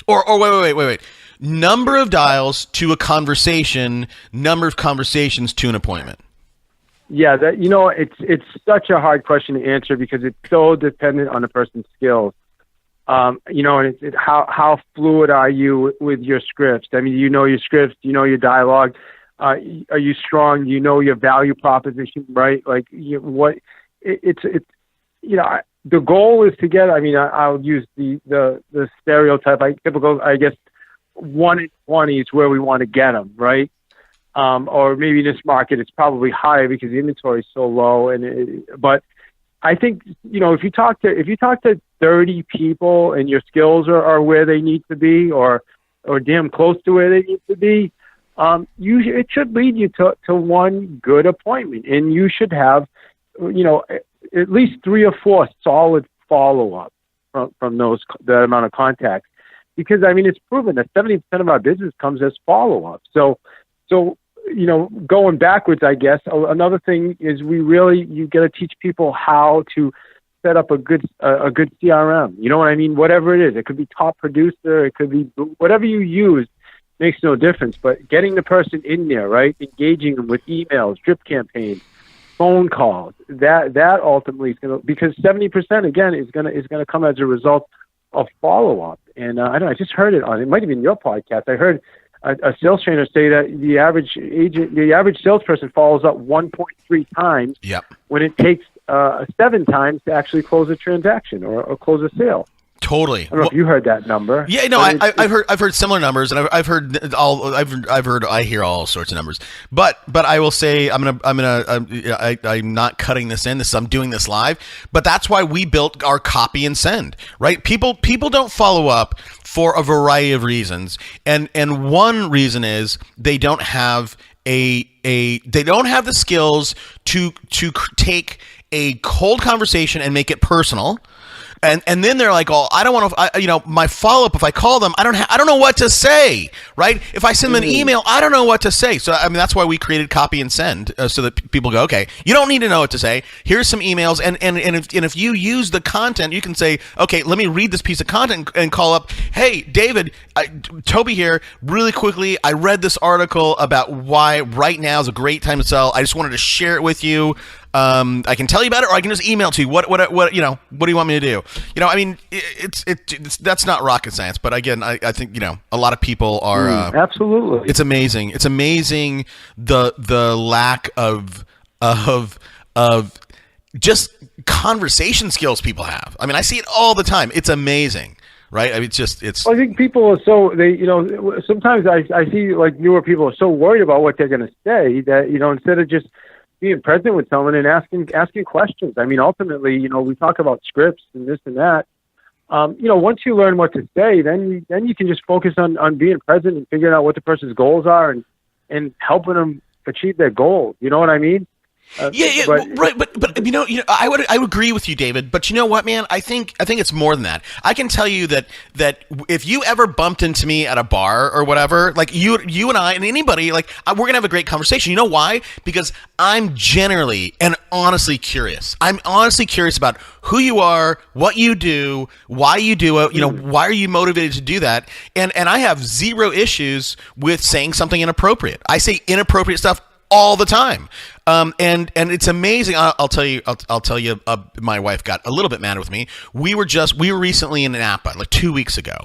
Speaker 1: Or wait. Number of dials to a conversation, number of conversations to an appointment.
Speaker 3: Yeah, it's such a hard question to answer because it's so dependent on a person's skills. And how fluid are you with your scripts? Your scripts, your dialogue. Are you strong? Your value proposition, right? Like the goal is to get. I'll use the stereotype. Typical, I guess, 1 in 20 is where we want to get them, right? Or maybe in this market it's probably higher because the inventory is so low. But I think if you talk to 30 people and your skills are where they need to be, or damn close to where they need to be. It should lead you to 1 good appointment, and you should have, at least 3 or 4 solid follow-up from that amount of contacts, because it's proven that 70% of our business comes as follow-up. So going backwards, I guess another thing is you got to teach people how to set up a good CRM. You know what I mean? Whatever it is, it could be Top Producer, it could be whatever you use. Makes no difference, but getting the person in there, right? Engaging them with emails, drip campaigns, phone calls. That ultimately is going to, because 70% again is going to come as a result of follow up. And I don't know, I just heard it might have been your podcast. I heard a sales trainer say that the average salesperson follows up 1.3 times.
Speaker 1: Yep.
Speaker 3: When it takes 7 times to actually close a transaction or close a sale.
Speaker 1: Totally.
Speaker 3: I don't know if you heard that number.
Speaker 1: Yeah, no, I've heard similar numbers, and I hear all sorts of numbers. But I will say I'm not cutting this in. I'm doing this live. But that's why we built our copy and send. Right? People don't follow up for a variety of reasons, and one reason is they don't have they don't have the skills to take a cold conversation and make it personal. And then they're like, oh, I don't want to, my follow-up, if I call them, I don't know what to say, right? If I send them an email, I don't know what to say. So, I mean, that's why we created copy and send, so that people go, okay, you don't need to know what to say. Here's some emails. And if you use the content, you can say, okay, let me read this piece of content and call up, hey, David, Toby here, really quickly, I read this article about why right now is a great time to sell. I just wanted to share it with you. I can tell you about it, or I can just email it to you. What do you want me to do? I mean, it's that's not rocket science, but again, I think a lot of people are
Speaker 3: absolutely.
Speaker 1: It's amazing. It's amazing the lack of just conversation skills people have. I mean, I see it all the time. It's amazing. Right? I mean, it's.
Speaker 3: I think people are so sometimes I see like newer people are so worried about what they're going to say that instead of just being present with someone and asking questions. I mean, ultimately, we talk about scripts and this and that. Once you learn what to say, then you can just focus on being present and figuring out what the person's goals are and helping them achieve their goals. You know what I mean?
Speaker 1: Right, but I would agree with you, David. But you know what, man? I think it's more than that. I can tell you that if you ever bumped into me at a bar or whatever, like you and I and anybody, like we're gonna have a great conversation. You know why? Because I'm generally and honestly curious. I'm honestly curious about who you are, what you do, why you do it. Why are you motivated to do that? And I have zero issues with saying something inappropriate. I say inappropriate stuff all the time. And it's amazing. I'll tell you, my wife got a little bit mad with me. We were recently in Napa like 2 weeks ago.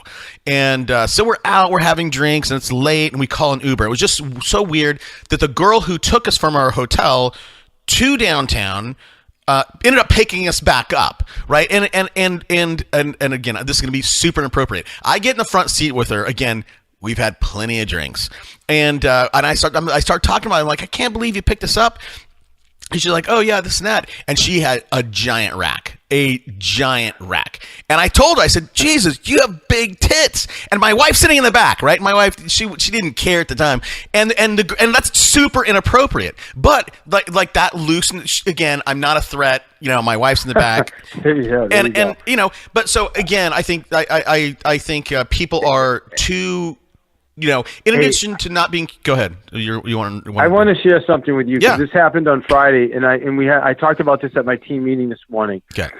Speaker 1: And, so we're out, we're having drinks and it's late and we call an Uber. It was just so weird that the girl who took us from our hotel to downtown, ended up picking us back up, right? And again, this is going to be super inappropriate. I get in the front seat with her again. We've had plenty of drinks, and I start talking about it. I'm like, I can't believe you picked us up. And she's like, oh yeah, this and that, and she had a giant rack. And I told her, I said, Jesus, you have big tits. And my wife's sitting in the back, right? My wife, she didn't care at the time, and that's super inappropriate. But like that loosened again. I'm not a threat. My wife's in the back, But so again, I think I think people are too. In addition to not being, go ahead. You want?
Speaker 3: I want to share something with you because
Speaker 1: Yeah.
Speaker 3: this happened on Friday, and I talked about this at my team meeting this morning.
Speaker 1: Okay.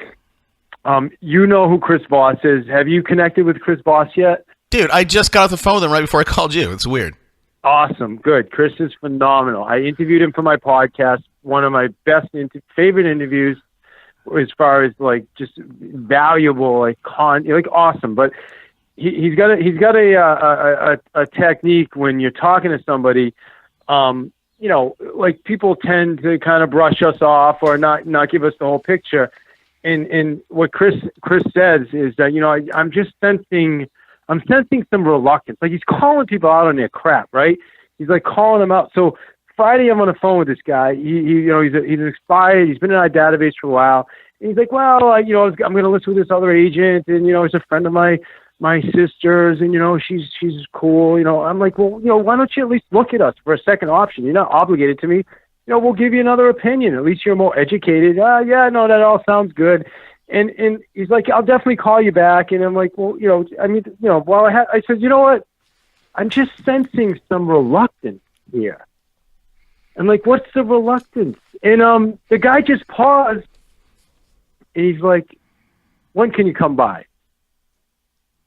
Speaker 3: You know who Chris Voss is? Have you connected with Chris Voss yet?
Speaker 1: Dude, I just got off the phone with him right before I called you. It's weird.
Speaker 3: Awesome, good. Chris is phenomenal. I interviewed him for my podcast. One of my best favorite interviews, as far as like just valuable, like awesome, but. He's got a technique when you're talking to somebody, like people tend to kind of brush us off or not give us the whole picture. And what Chris says is that, I'm sensing some reluctance. Like he's calling people out on their crap, right? He's like calling them out. So Friday I'm on the phone with this guy. He's expired. He's been in our database for a while. And he's like, well, I'm going to list with this other agent, and he's a friend of my sister's, and she's cool. I'm like, well, why don't you at least look at us for a second option? You're not obligated to me. We'll give you another opinion. At least you're more educated. Yeah, no, that all sounds good. And he's like, I'll definitely call you back. And I'm like, well, I said, you know what? I'm just sensing some reluctance here. I'm like, what's the reluctance? And the guy just paused, and he's like, when can you come by?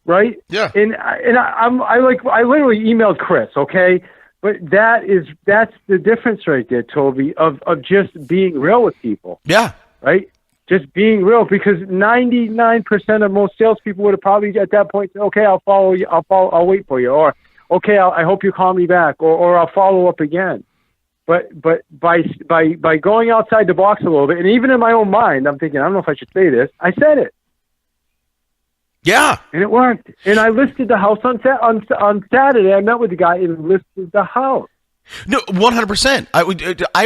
Speaker 3: Right?
Speaker 1: Yeah.
Speaker 3: And I literally emailed Chris, okay? that's the difference right there, Toby, of just being real with people.
Speaker 1: Yeah.
Speaker 3: Right? Just being real, because 99% of most salespeople would have probably at that point said, okay, I'll follow you. I'll wait for you. Or, okay, I hope you call me back, or I'll follow up again. But by going outside the box a little bit, and even in my own mind, I'm thinking, I don't know if I should say this. I said it.
Speaker 1: Yeah.
Speaker 3: And it worked. And I listed the house on Saturday. I met with the guy and listed the house.
Speaker 1: No, 100%. I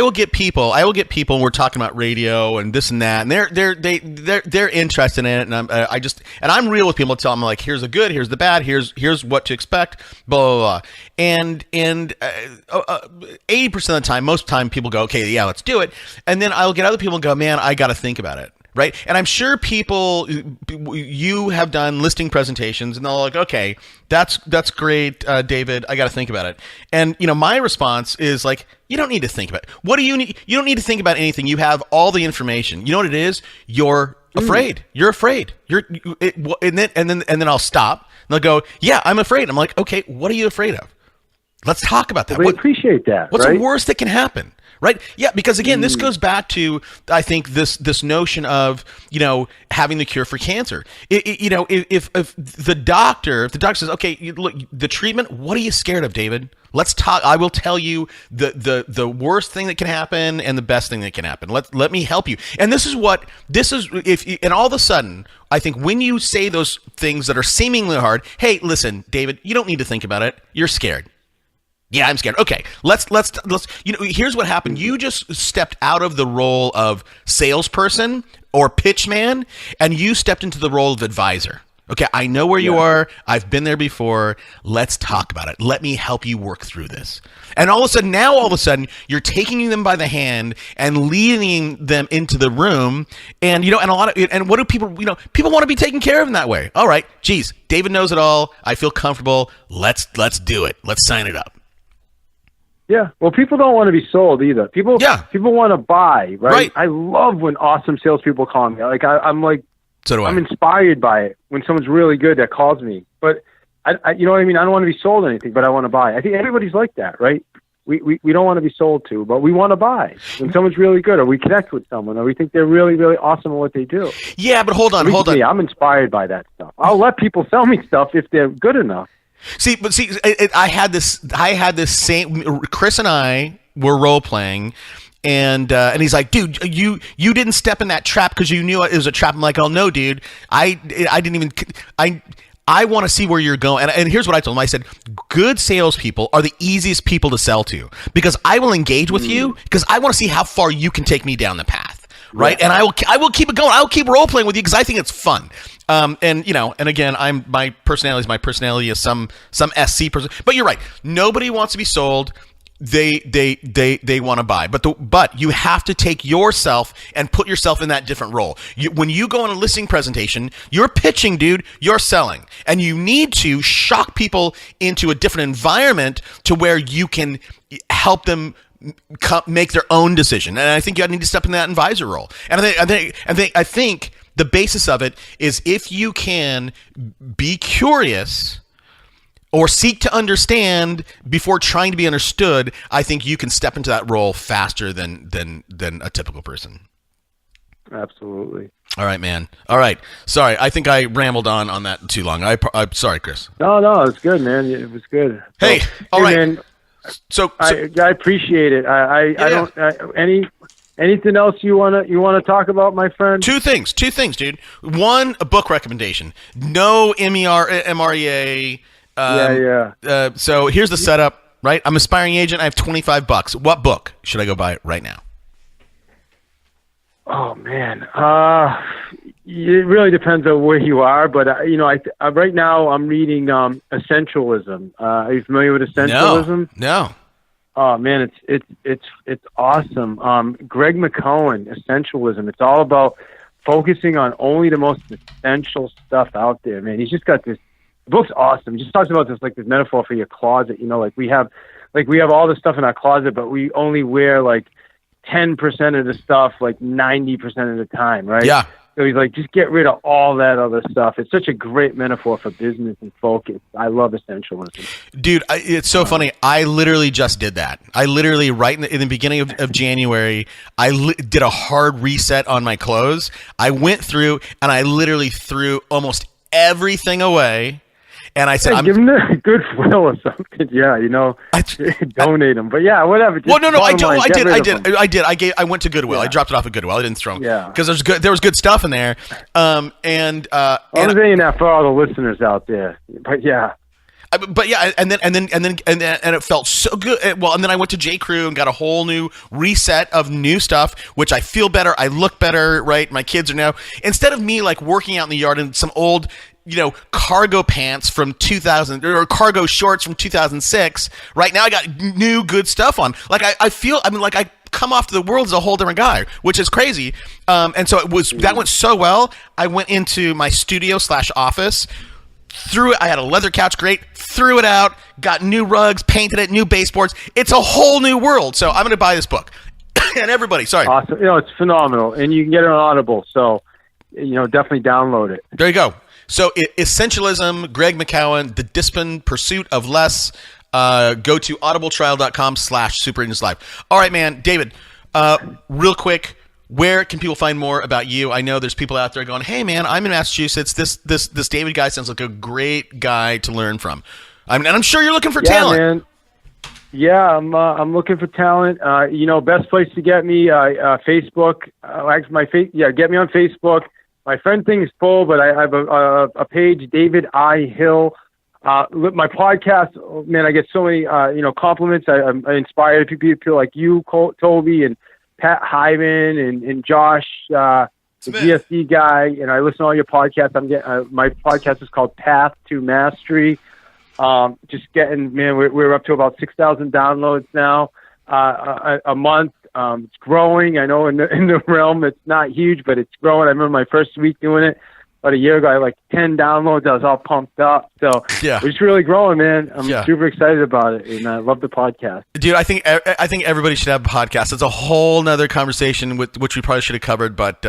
Speaker 1: will get people. And we're talking about radio and this and that, and they're interested in it. And I'm real with people. Tell them, like, here's the good, here's the bad, here's what to expect, blah blah blah. And 80% of the time, most of the time, people go, okay, yeah, let's do it. And then I'll get other people and go, man, I got to think about it. Right. And I'm sure you have done listing presentations and they're like, okay, that's great, David, I got to think about it. And, my response is like, you don't need to think about it. What do you need? You don't need to think about anything. You have all the information. You know what it is? You're afraid. You're afraid. And then I'll stop and they'll go, yeah, I'm afraid. I'm like, okay, what are you afraid of? Let's talk about that.
Speaker 3: I appreciate that.
Speaker 1: What's
Speaker 3: right?
Speaker 1: the worst that can happen? Right? Yeah, because again, this goes back to, I think, this notion of, having the cure for cancer. If the doctor says, okay, look, the treatment, what are you scared of, David? Let's talk. I will tell you the worst thing that can happen and the best thing that can happen. Let me help you. And and all of a sudden, I think when you say those things that are seemingly hard, hey, listen, David, you don't need to think about it. You're scared. Yeah, I'm scared. Okay, let's. Here's what happened. You just stepped out of the role of salesperson or pitchman, and you stepped into the role of advisor. Okay, I know where you are. I've been there before. Let's talk about it. Let me help you work through this. And all of a sudden, you're taking them by the hand and leading them into the room. And and what do people? People want to be taken care of in that way. All right, geez, David knows it all. I feel comfortable. Let's do it. Let's sign it up.
Speaker 3: Yeah. Well, people don't want to be sold either. People want to buy, right? I love when awesome salespeople call me. Like I'm like,
Speaker 1: so do I.
Speaker 3: I'm inspired by it when someone's really good that calls me. But I you know what I mean? I don't want to be sold anything, but I want to buy. I think everybody's like that, right? We don't want to be sold to, but we want to buy when someone's really good, or we connect with someone, or we think they're really, really awesome at what they do.
Speaker 1: Yeah, but hold on.
Speaker 3: I'm inspired by that stuff. I'll let people sell me stuff if they're good enough.
Speaker 1: I had this same. Chris and I were role playing, and he's like, dude, you didn't step in that trap because you knew it was a trap. I'm like, oh no, dude, I didn't even. I want to see where you're going. And here's what I told him. I said, good salespeople are the easiest people to sell to because I will engage with you because I want to see how far you can take me down the path. Right. Yeah. And I will keep it going. I'll keep role playing with you because I think it's fun. And again, my personality is some SC person, but you're right. Nobody wants to be sold. They want to buy, but you have to take yourself and put yourself in that different role. When you go on a listing presentation, you're pitching, dude, you're selling, and you need to shock people into a different environment to where you can help them make their own decision. And I think you need to step in that advisor role. And I think the basis of it is if you can be curious or seek to understand before trying to be understood, I think you can step into that role faster than a typical person.
Speaker 3: Absolutely.
Speaker 1: All right, man. All right. Sorry, I think I rambled on that too long. I'm sorry, Chris.
Speaker 3: No, it's good, man. It was good.
Speaker 1: Hey, all right.
Speaker 3: Man,
Speaker 1: so
Speaker 3: I appreciate it. I don't anything else you wanna talk about, my friend?
Speaker 1: Two things, dude. One, a book recommendation. No MREA. So here's the setup, right? I'm an aspiring agent. I have $25. What book should I go buy right now?
Speaker 3: Oh man, it really depends on where you are. But I right now I'm reading Essentialism. Are you familiar with Essentialism?
Speaker 1: No.
Speaker 3: Oh man, it's awesome. Greg McKeown, Essentialism. It's all about focusing on only the most essential stuff out there. Man, he's just got this. The book's awesome. He just talks about this metaphor for your closet. We have all this stuff in our closet, but we only wear 10% of the stuff 90% of the time, right?
Speaker 1: Yeah.
Speaker 3: So he's like, just get rid of all that other stuff. It's such a great metaphor for business and focus. I love essentialism.
Speaker 1: Dude, it's so funny. I literally just did that. I literally, right in the beginning of January, did a hard reset on my clothes. I went through and I literally threw almost everything away. And I said,
Speaker 3: give them a good will or something. Yeah, donate them. But yeah, whatever.
Speaker 1: Well, no, I did. I went to Goodwill. Yeah. I dropped it off at Goodwill. I didn't throw them. Yeah, because there was good stuff in there. I was
Speaker 3: saying that for all the listeners out there. But yeah.
Speaker 1: And it felt so good. Well, and then I went to J. Crew and got a whole new reset of new stuff, which I feel better. I look better, right? My kids are now, instead of me like working out in the yard in some old, cargo pants from 2000 or cargo shorts from 2006. Right now I got new good stuff on. Like I feel, like I come off to the world as a whole different guy, which is crazy. And so that went so well. I went into my studio/office, threw it. I had a leather couch, great. Threw it out, got new rugs, painted it, new baseboards. It's a whole new world. So I'm going to buy this book. And everybody, sorry.
Speaker 3: Awesome. It's phenomenal. And you can get it on Audible. So, definitely download it.
Speaker 1: There you go. So Essentialism, Greg McKeown, The Disciplined Pursuit of Less. Go to audibletrial.com/superagentslive. All right, man. David, real quick, where can people find more about you? I know there's people out there going, hey, man, I'm in Massachusetts. This David guy sounds like a great guy to learn from. And I'm sure you're looking for talent. Man.
Speaker 3: Yeah, I'm looking for talent. Best place to get me, Facebook. Get me on Facebook. My friend thing is full, but I have a page, David I. Hill. My podcast, man, I get so many, compliments. I inspire people like you, Toby, and Pat Hyman, and Josh, the GSD guy. And I listen to all your podcasts. My podcast is called Path to Mastery. Just getting, man, we're up to about 6,000 downloads now, a month. It's growing. I know in the realm, it's not huge, but it's growing. I remember my first week doing it about a year ago. I had like 10 downloads. I was all pumped up. So
Speaker 1: yeah,
Speaker 3: we're just really growing, man. I'm super excited about it, and I love the podcast.
Speaker 1: Dude, I think everybody should have a podcast. It's a whole nother conversation which we probably should have covered, but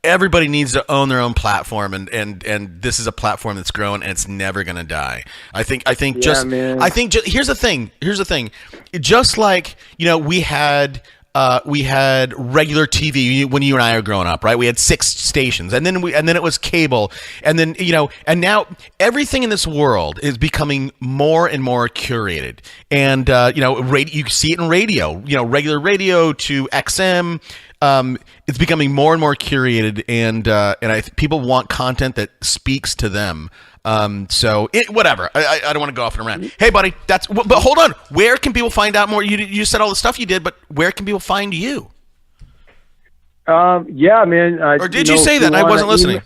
Speaker 1: everybody needs to own their own platform, and this is a platform that's growing, and it's never going to die. Here's the thing. Just like, we had regular TV when you and I were growing up, right? We had 6 stations, and then it was cable, and then and now everything in this world is becoming more and more curated. And you see it in radio, regular radio to XM. It's becoming more and more curated, and people want content that speaks to them. Whatever. I don't want to go off and around. Hey, buddy, but hold on. Where can people find out more? You said all the stuff you did, but where can people find you?
Speaker 3: Yeah, man.
Speaker 1: Or did you say that? I wasn't listening.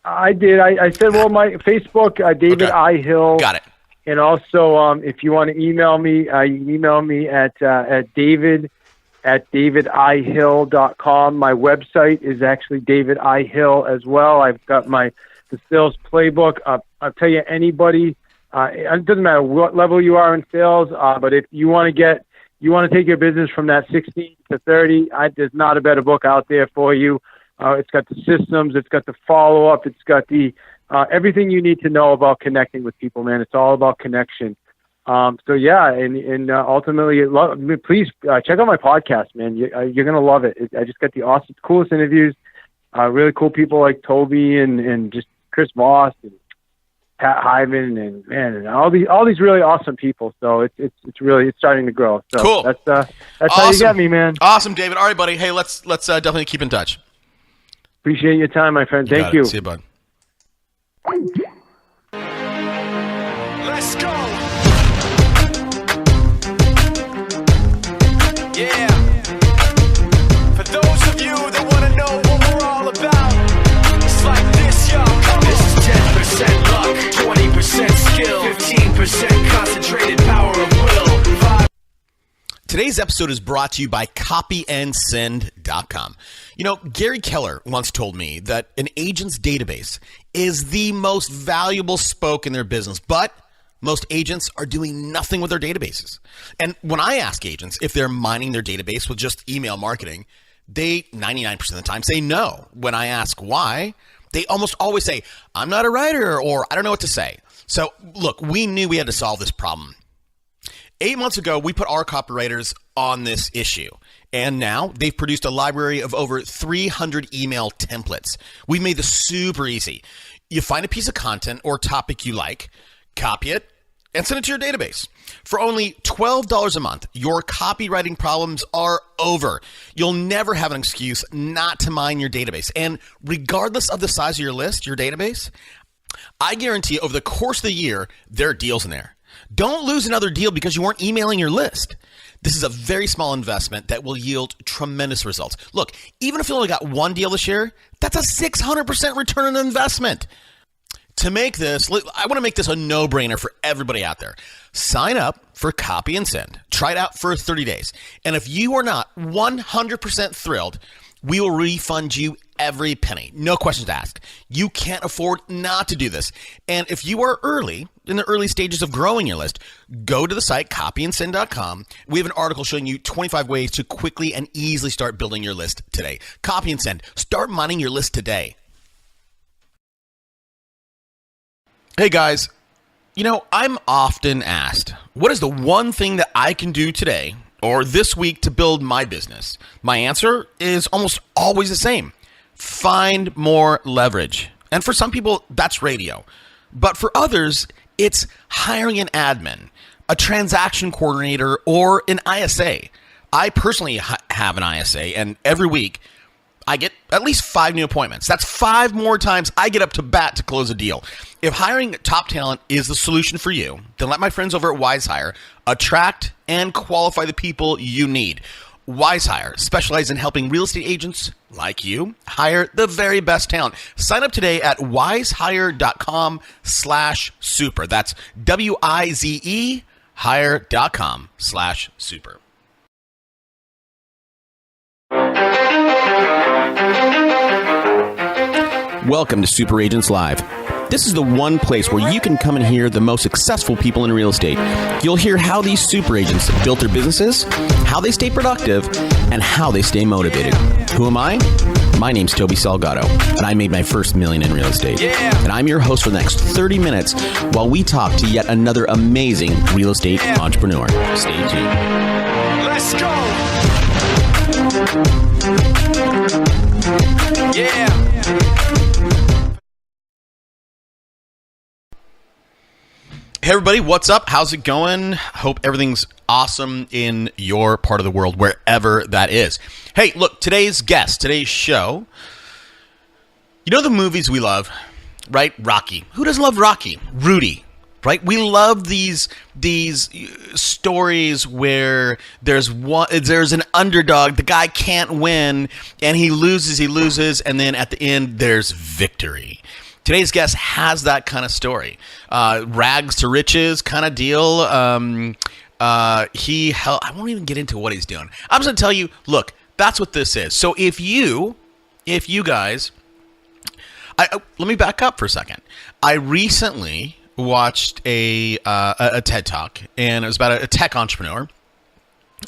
Speaker 3: I did. I said, well, my Facebook, David I. Hill.
Speaker 1: Got it.
Speaker 3: And also, if you want to email me, you can email me at david@davidihill.com. My website is actually David I. Hill as well. I've got the sales playbook. I'll tell you, anybody, it doesn't matter what level you are in sales, but if you want to take your business from that 16 to 30, there's not a better book out there for you. It's got the systems, it's got the follow-up, it's got the everything you need to know about connecting with people, man. It's all about connection. And ultimately, please check out my podcast, man. You're gonna love it. I just got the coolest interviews, really cool people like Toby and just Chris Voss and Pat Hyman and all these really awesome people. So it's really starting to grow. So
Speaker 1: cool.
Speaker 3: That's
Speaker 1: awesome.
Speaker 3: How you get me, man.
Speaker 1: Awesome, David. All right, buddy. Hey, let's definitely keep in touch.
Speaker 3: Appreciate your time, my friend. Thank you.
Speaker 1: See you, bud.
Speaker 2: Let's go. Yeah. For those of you that want to know what we're all about, it's like this, y'all. This is 10% luck, 20% skill, 15% concentrated power of will.
Speaker 1: Today's episode is brought to you by copyandsend.com. Gary Keller once told me that an agent's database is the most valuable spoke in their business, but most agents are doing nothing with their databases. And when I ask agents if they're mining their database with just email marketing, They 99% of the time say no. When I ask why, they almost always say, I'm not a writer, or I don't know what to say. So look, we knew we had to solve this problem. 8 months ago, we put our copywriters on this issue. And now they've produced a library of over 300 email templates. We've made this super easy. You find a piece of content or topic you like, copy it, and send it to your database. For only $12 a month, your copywriting problems are over. You'll never have an excuse not to mine your database. And regardless of the size of your list, your database, I guarantee over the course of the year, there are deals in there. Don't lose another deal because you weren't emailing your list. This is a very small investment that will yield tremendous results. Look, even if you only got one deal this year, that's a 600% return on investment. To make this, I want to make this a no-brainer for everybody out there. Sign up for Copy and Send. Try it out for 30 days. And if you are not 100% thrilled, we will refund you every penny. No questions asked. You can't afford not to do this. And if you are in the early stages of growing your list, go to the site copyandsend.com. We have an article showing you 25 ways to quickly and easily start building your list today. Copy and Send. Start mining your list today. Hey guys, I'm often asked, what is the one thing that I can do today or this week to build my business? My answer is almost always the same. Find more leverage. And for some people, that's radio. But for others, it's hiring an admin, a transaction coordinator, or an ISA. I personally have an ISA, and every week I get at least 5 new appointments. That's 5 more times I get up to bat to close a deal. If hiring top talent is the solution for you, then let my friends over at WiseHire attract and qualify the people you need. WiseHire specializes in helping real estate agents like you hire the very best talent. Sign up today at wisehire.com/super. That's WIZE hire.com/super. Welcome to Super Agents Live. This is the one place where you can come and hear the most successful people in real estate. You'll hear how these super agents built their businesses, how they stay productive, and how they stay motivated. Who am I? My name's Toby Salgado, and I made my first $1 million in real estate. And I'm your host for the next 30 minutes while we talk to yet another amazing real estate entrepreneur. Stay tuned.
Speaker 2: Let's go! Yeah!
Speaker 1: Hey everybody, what's up? How's it going? Hope everything's awesome in your part of the world, wherever that is. Hey, look, today's show, you know the movies we love, right? Rocky. Who doesn't love Rocky? Rudy, right? We love these stories where there's an underdog, the guy can't win, and he loses, and then at the end there's victory. Today's guest has that kind of story, rags to riches kind of deal. I won't even get into what he's doing. I'm just gonna tell you, look, that's what this is. So if you guys, let me back up for a second. I recently watched a TED Talk, and it was about a tech entrepreneur,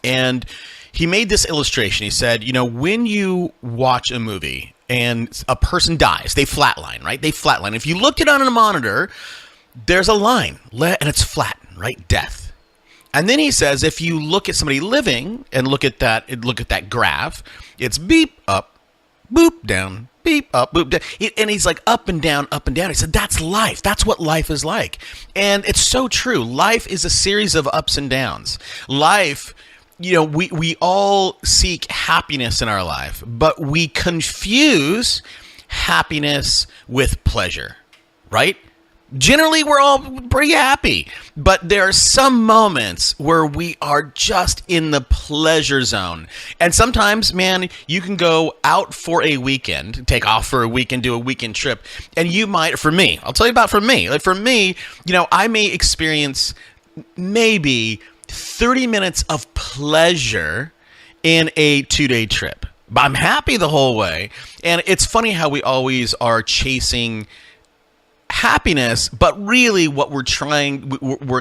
Speaker 1: and he made this illustration. He said, when you watch a movie and a person dies, they flatline, right? They flatline. If you looked it on a monitor, there's a line, and it's flat, right? Death. And then he says, if you look at somebody living and look at that graph, it's beep up, boop down, beep up, boop down. And he's like up and down, up and down. He said, that's life. That's what life is like. And it's so true. Life is a series of ups and downs. Life, we all seek happiness in our life, but we confuse happiness with pleasure, right? Generally, we're all pretty happy, but there are some moments where we are just in the pleasure zone. And sometimes, man, you can go out for a weekend, take off for a weekend, do a weekend trip, and you might, I'll tell you about for me. Like for me, I may experience maybe 30 minutes of pleasure in a 2-day trip, but I'm happy the whole way. And it's funny how we always are chasing happiness, but really what we're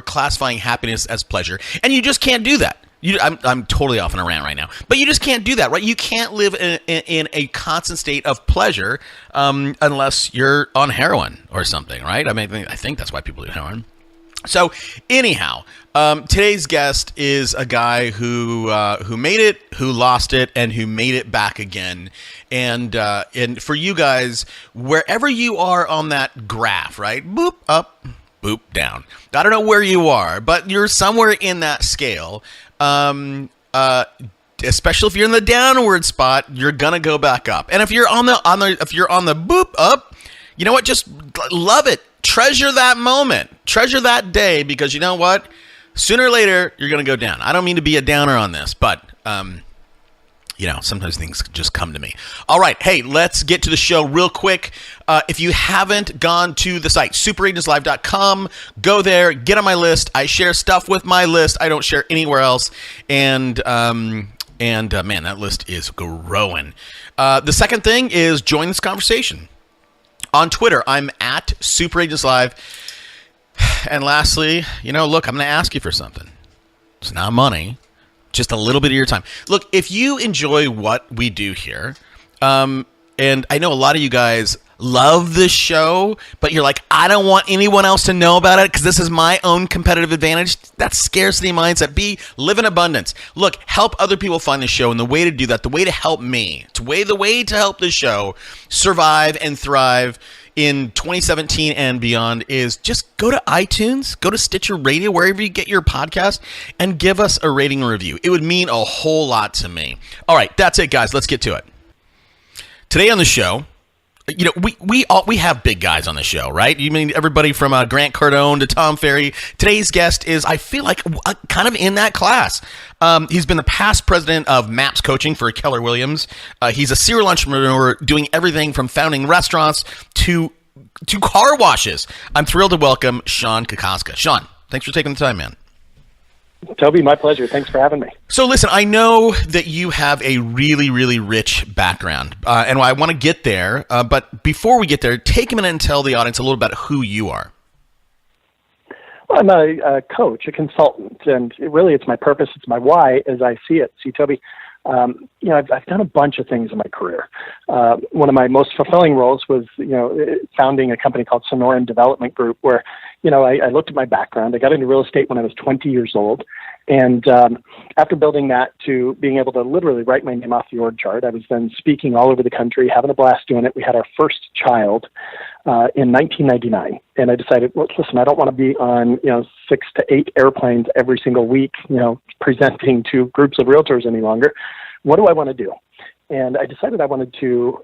Speaker 1: classifying happiness as pleasure. And you just can't do that. I'm totally off on a rant right now, but you just can't do that, right? You can't live in a constant state of pleasure unless you're on heroin or something, right? I mean, I think that's why people do heroin. So anyhow, today's guest is a guy who made it, who lost it, and who made it back again. And for you guys, wherever you are on that graph, right? Boop up, boop down. I don't know where you are, but you're somewhere in that scale. Especially if you're in the downward spot, you're gonna go back up. And if you're on the boop up, you know what? Just love it. Treasure that moment. Treasure that day, because you know what? Sooner or later, you're gonna go down. I don't mean to be a downer on this, but sometimes things just come to me. All right. Hey, let's get to the show real quick. If you haven't gone to the site, superagentslive.com, go there, get on my list. I share stuff with my list. I don't share anywhere else. And man, that list is growing. The second thing is join this conversation. On Twitter, I'm at superagentslive. And lastly, look, I'm going to ask you for something. It's not money. Just a little bit of your time. Look, if you enjoy what we do here, and I know a lot of you guys love this show, but you're like, I don't want anyone else to know about it because this is my own competitive advantage. That's scarcity mindset. B, live in abundance. Look, help other people find the show, and the way to do that, the way to help me, the way to help the show survive and thrive in 2017 and beyond is just go to iTunes, go to Stitcher Radio, wherever you get your podcast, and give us a rating and review. It would mean a whole lot to me. All right, that's it, guys. Let's get to it. Today on the show, we have big guys on the show, right? You mean everybody from Grant Cardone to Tom Ferry. Today's guest is, I feel like, kind of in that class. He's been the past president of MAPS Coaching for Keller Williams. He's a serial entrepreneur doing everything from founding restaurants to car washes. I'm thrilled to welcome Sean Kokoska. Sean, thanks for taking the time, man.
Speaker 4: Toby, my pleasure. Thanks for having me.
Speaker 1: So listen, I know that you have a really, really rich background, and I want to get there. But before we get there, take a minute and tell the audience a little about who you are.
Speaker 4: Well, I'm a coach, a consultant, and it's my purpose. It's my why as I see it. See, Toby, I've done a bunch of things in my career. One of my most fulfilling roles was, founding a company called Sonoran Development Group, where, I looked at my background. I got into real estate when I was 20 years old. And after building that to being able to literally write my name off the org chart, I was then speaking all over the country, having a blast doing it. We had our first child in 1999. And I decided, well, listen, I don't want to be on, 6 to 8 airplanes every single week, presenting to groups of realtors any longer. What do I want to do? And I decided I wanted to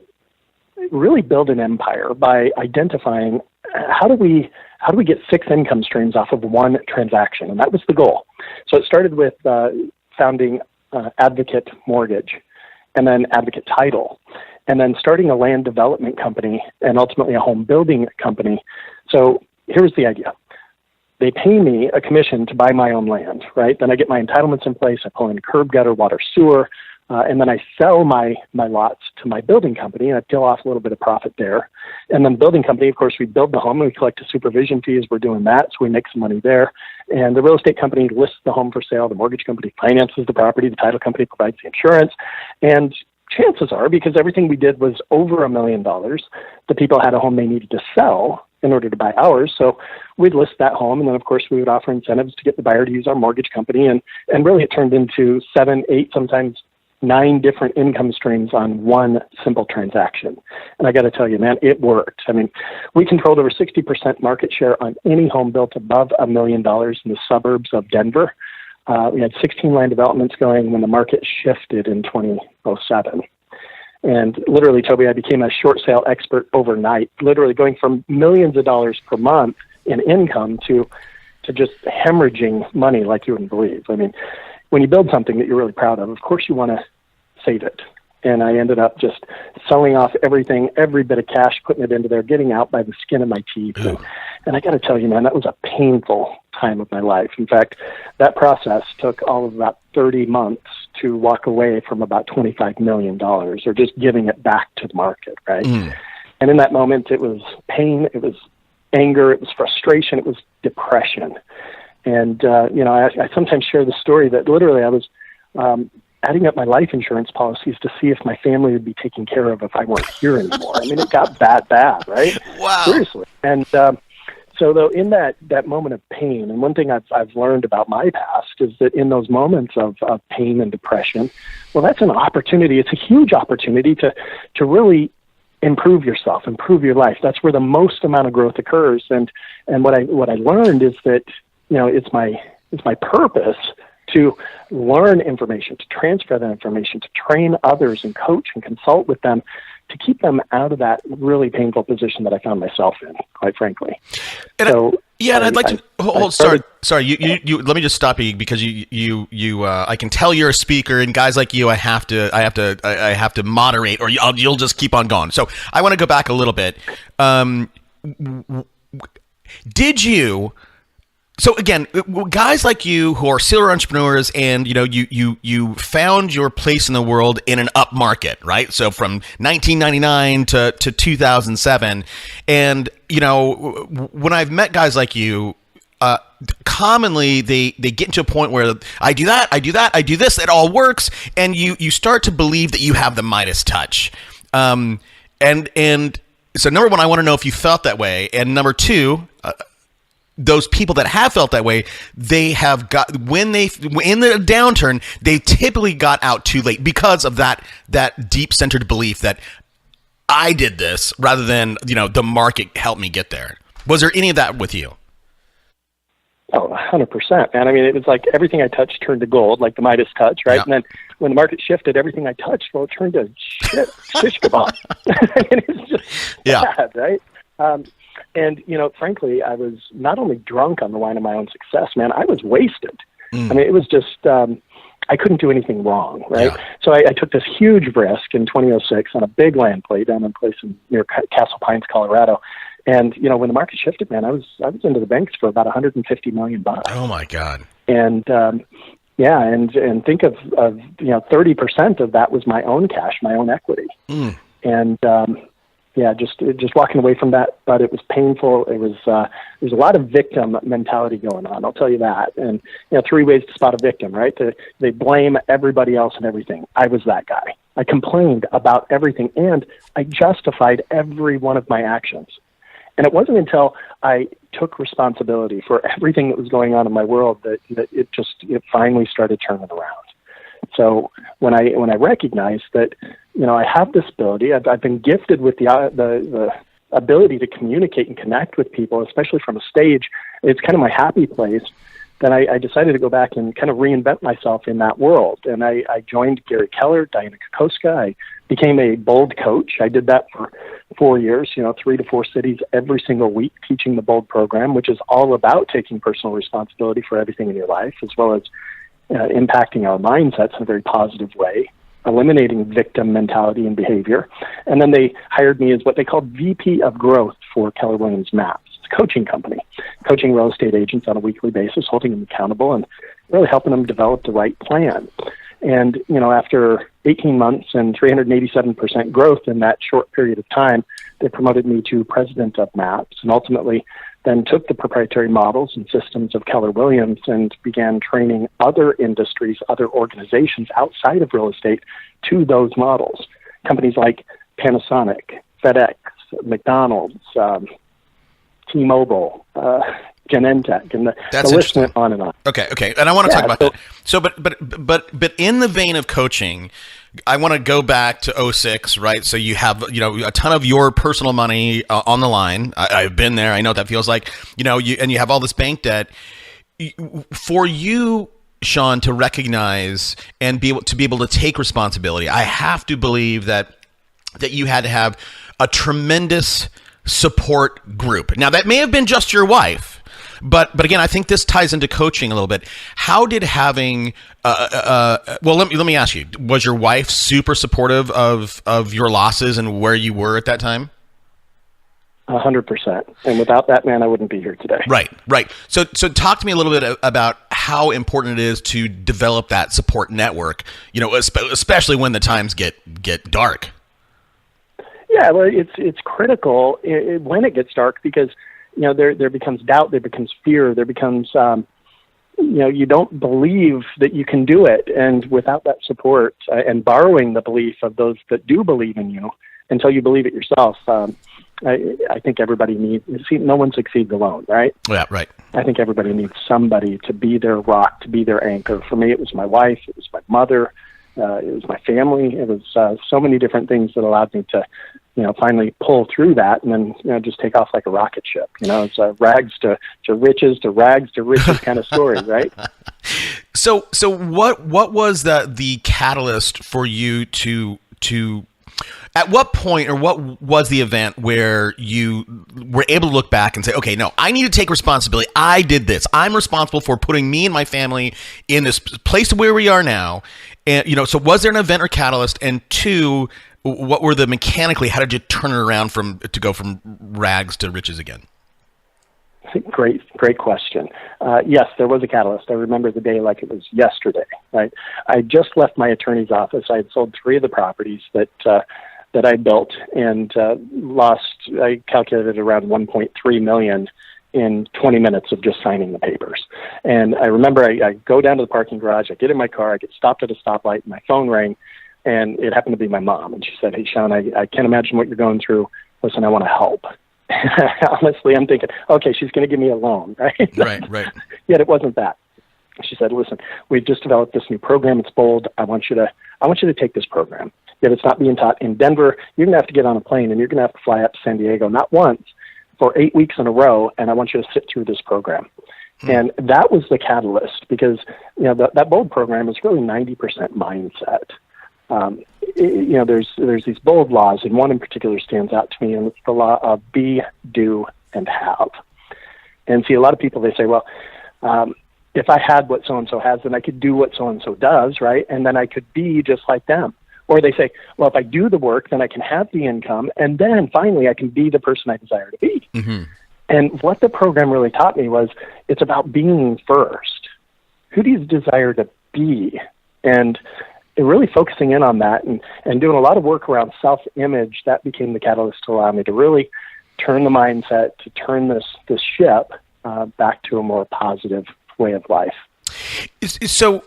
Speaker 4: really build an empire by identifying how do we get 6 income streams off of one transaction? And that was the goal. So it started with founding Advocate Mortgage, and then Advocate Title, and then starting a land development company, and ultimately a home building company. So here's the idea. They pay me a commission to buy my own land, right? Then I get my entitlements in place. I pull in curb, gutter, water, sewer, and then I sell my lots to my building company, and I peel off a little bit of profit there. And then building company, of course, we build the home, and we collect a supervision fee as we're doing that, so we make some money there. And the real estate company lists the home for sale. The mortgage company finances the property. The title company provides the insurance. And chances are, because everything we did was over $1 million, the people had a home they needed to sell in order to buy ours. So we'd list that home, and then, of course, we would offer incentives to get the buyer to use our mortgage company. And really it turned into 7, 8, sometimes 9 different income streams on one simple transaction. And I got to tell you, man, it worked. I mean, we controlled over 60% market share on any home built above $1 million in the suburbs of Denver. We had 16 land developments going when the market shifted in 2007. And literally, Toby, I became a short sale expert overnight, literally going from millions of dollars per month in income to just hemorrhaging money like you wouldn't believe. I mean, when you build something that you're really proud of course you want to save it. And I ended up just selling off everything, every bit of cash, putting it into there, getting out by the skin of my teeth. And I got to tell you, man, that was a painful time of my life. In fact, that process took all of about 30 months to walk away from about $25 million, or just giving it back to the market, right? And in that moment, it was pain, it was anger, it was frustration, it was depression. And, I sometimes share the story that literally I was adding up my life insurance policies to see if my family would be taken care of if I weren't here anymore. I mean, it got bad, right?
Speaker 1: Wow.
Speaker 4: Seriously. And so, though, in that moment of pain, and one thing I've learned about my past is that in those moments of pain and depression, well, that's an opportunity. It's a huge opportunity to really improve yourself, improve your life. That's where the most amount of growth occurs. And what I learned is that, it's my purpose to learn information, to transfer that information, to train others and coach and consult with them to keep them out of that really painful position that I found myself in, quite frankly.
Speaker 1: And I'd like to hold. Sorry. You. Let me just stop you because you. I can tell you're a speaker, and guys like you, I have to moderate, or you'll just keep on going. So I want to go back a little bit. Did you? So again, guys like you who are serial entrepreneurs, and you found your place in the world in an up market, right? So from 1999 to 2007, and when I've met guys like you, commonly they get into a point where I do this, it all works, and you start to believe that you have the Midas touch, and so number one, I want to know if you felt that way, and number two. Those people that have felt that way, they have got in the downturn, they typically got out too late because of that deep centered belief that I did this rather than the market helped me get there. Was there any of that with you?
Speaker 4: Oh, 100%, man. I mean, it was like everything I touched turned to gold, like the Midas touch, right? Yeah. And then when the market shifted, everything I touched, well, it turned to shish kebab. And it's just bad, right? And, frankly, I was not only drunk on the wine of my own success, man, I was wasted. I mean, it was just, I couldn't do anything wrong, right? Yeah. So I took this huge risk in 2006 on a big land play down in a place near Castle Pines, Colorado. And, when the market shifted, man, I was into the banks for about $150 million.
Speaker 1: Oh, my God.
Speaker 4: And, and think of 30% of that was my own cash, my own equity. And, just walking away from that, but it was painful. It was there's a lot of victim mentality going on. I'll tell you that. And 3 ways to spot a victim, right? They blame everybody else and everything. I was that guy. I complained about everything, and I justified every one of my actions. And it wasn't until I took responsibility for everything that was going on in my world that it finally started turning around. So when I recognized that, I have this ability, I've been gifted with the ability to communicate and connect with people, especially from a stage. It's kind of my happy place. Then I decided to go back and kind of reinvent myself in that world. And I joined Gary Keller, Diana Kokoska. I became a bold coach. I did that for 4 years, 3 to 4 cities every single week, teaching the bold program, which is all about taking personal responsibility for everything in your life, as well as impacting our mindsets in a very positive way, eliminating victim mentality and behavior. And then they hired me as what they called VP of Growth for Keller Williams Maps. It's a coaching company, coaching real estate agents on a weekly basis, holding them accountable and really helping them develop the right plan. And, after 18 months and 387% growth in that short period of time, they promoted me to president of Maps, and ultimately then took the proprietary models and systems of Keller Williams and began training other industries, other organizations outside of real estate to those models. Companies like Panasonic, FedEx, McDonald's, T-Mobile, Genentech, and the list went on and on.
Speaker 1: Okay, and I want to talk about that. So, but in the vein of coaching, I want to go back to 2006, right? So you have, a ton of your personal money on the line. I've been there. I know what that feels like. And you have all this bank debt. For you, Sean, to recognize and be able to take responsibility, I have to believe that you had to have a tremendous support group. Now, that may have been just your wife. But again, I think this ties into coaching a little bit. How did having let me ask you: was your wife super supportive of your losses and where you were at that time?
Speaker 4: 100%. And without that, man, I wouldn't be here today.
Speaker 1: Right. So talk to me a little bit about how important it is to develop that support network. Especially when the times get dark.
Speaker 4: Yeah, well, it's critical when it gets dark because. There becomes doubt, there becomes fear, there becomes, you don't believe that you can do it. And without that support and borrowing the belief of those that do believe in you until you believe it yourself, I think everybody needs, no one succeeds alone, right?
Speaker 1: Yeah, right.
Speaker 4: I think everybody needs somebody to be their rock, to be their anchor. For me, it was my wife, it was my mother, it was my family. It was so many different things that allowed me to, finally pull through that and then, just take off like a rocket ship. It's a rags to riches to rags to riches kind of story, right?
Speaker 1: So what was the catalyst for you to at what point, or what was the event where you were able to look back and say, okay, no, I need to take responsibility. I did this. I'm responsible for putting me and my family in this place where we are now. And, so was there an event or catalyst? And two, what were mechanically, how did you turn it around to go from rags to riches again?
Speaker 4: Great question. Yes, there was a catalyst. I remember the day like it was yesterday, right? I just left my attorney's office. I had sold 3 of the properties that I built and lost, I calculated around $1.3 million in 20 minutes of just signing the papers. And I remember I go down to the parking garage, I get in my car, I get stopped at a stoplight, and my phone rang, and it happened to be my mom. And she said, "Hey, Sean, I can't imagine what you're going through. Listen, I want to help." Honestly, I'm thinking, okay, she's going to give me a loan, right?
Speaker 1: Right.
Speaker 4: Yet it wasn't that. She said, "Listen, we've just developed this new program. It's bold. I want you to take this program. Yet it's not being taught in Denver. You're going to have to get on a plane and you're going to have to fly out to San Diego, not once, for 8 weeks in a row. And I want you to sit through this program." And that was the catalyst, because, that bold program is really 90% mindset. There's these bold laws, and one in particular stands out to me, and it's the law of be, do, and have. And see, a lot of people, they say, well, if I had what so-and-so has, then I could do what so-and-so does, right? And then I could be just like them. Or they say, well, if I do the work, then I can have the income, and then finally I can be the person I desire to be. Mm-hmm. And what the program really taught me was it's about being first. Who do you desire to be? And really focusing in on that and doing a lot of work around self-image, that became the catalyst to allow me to really turn the mindset, to turn this ship back to a more positive way of life.
Speaker 1: So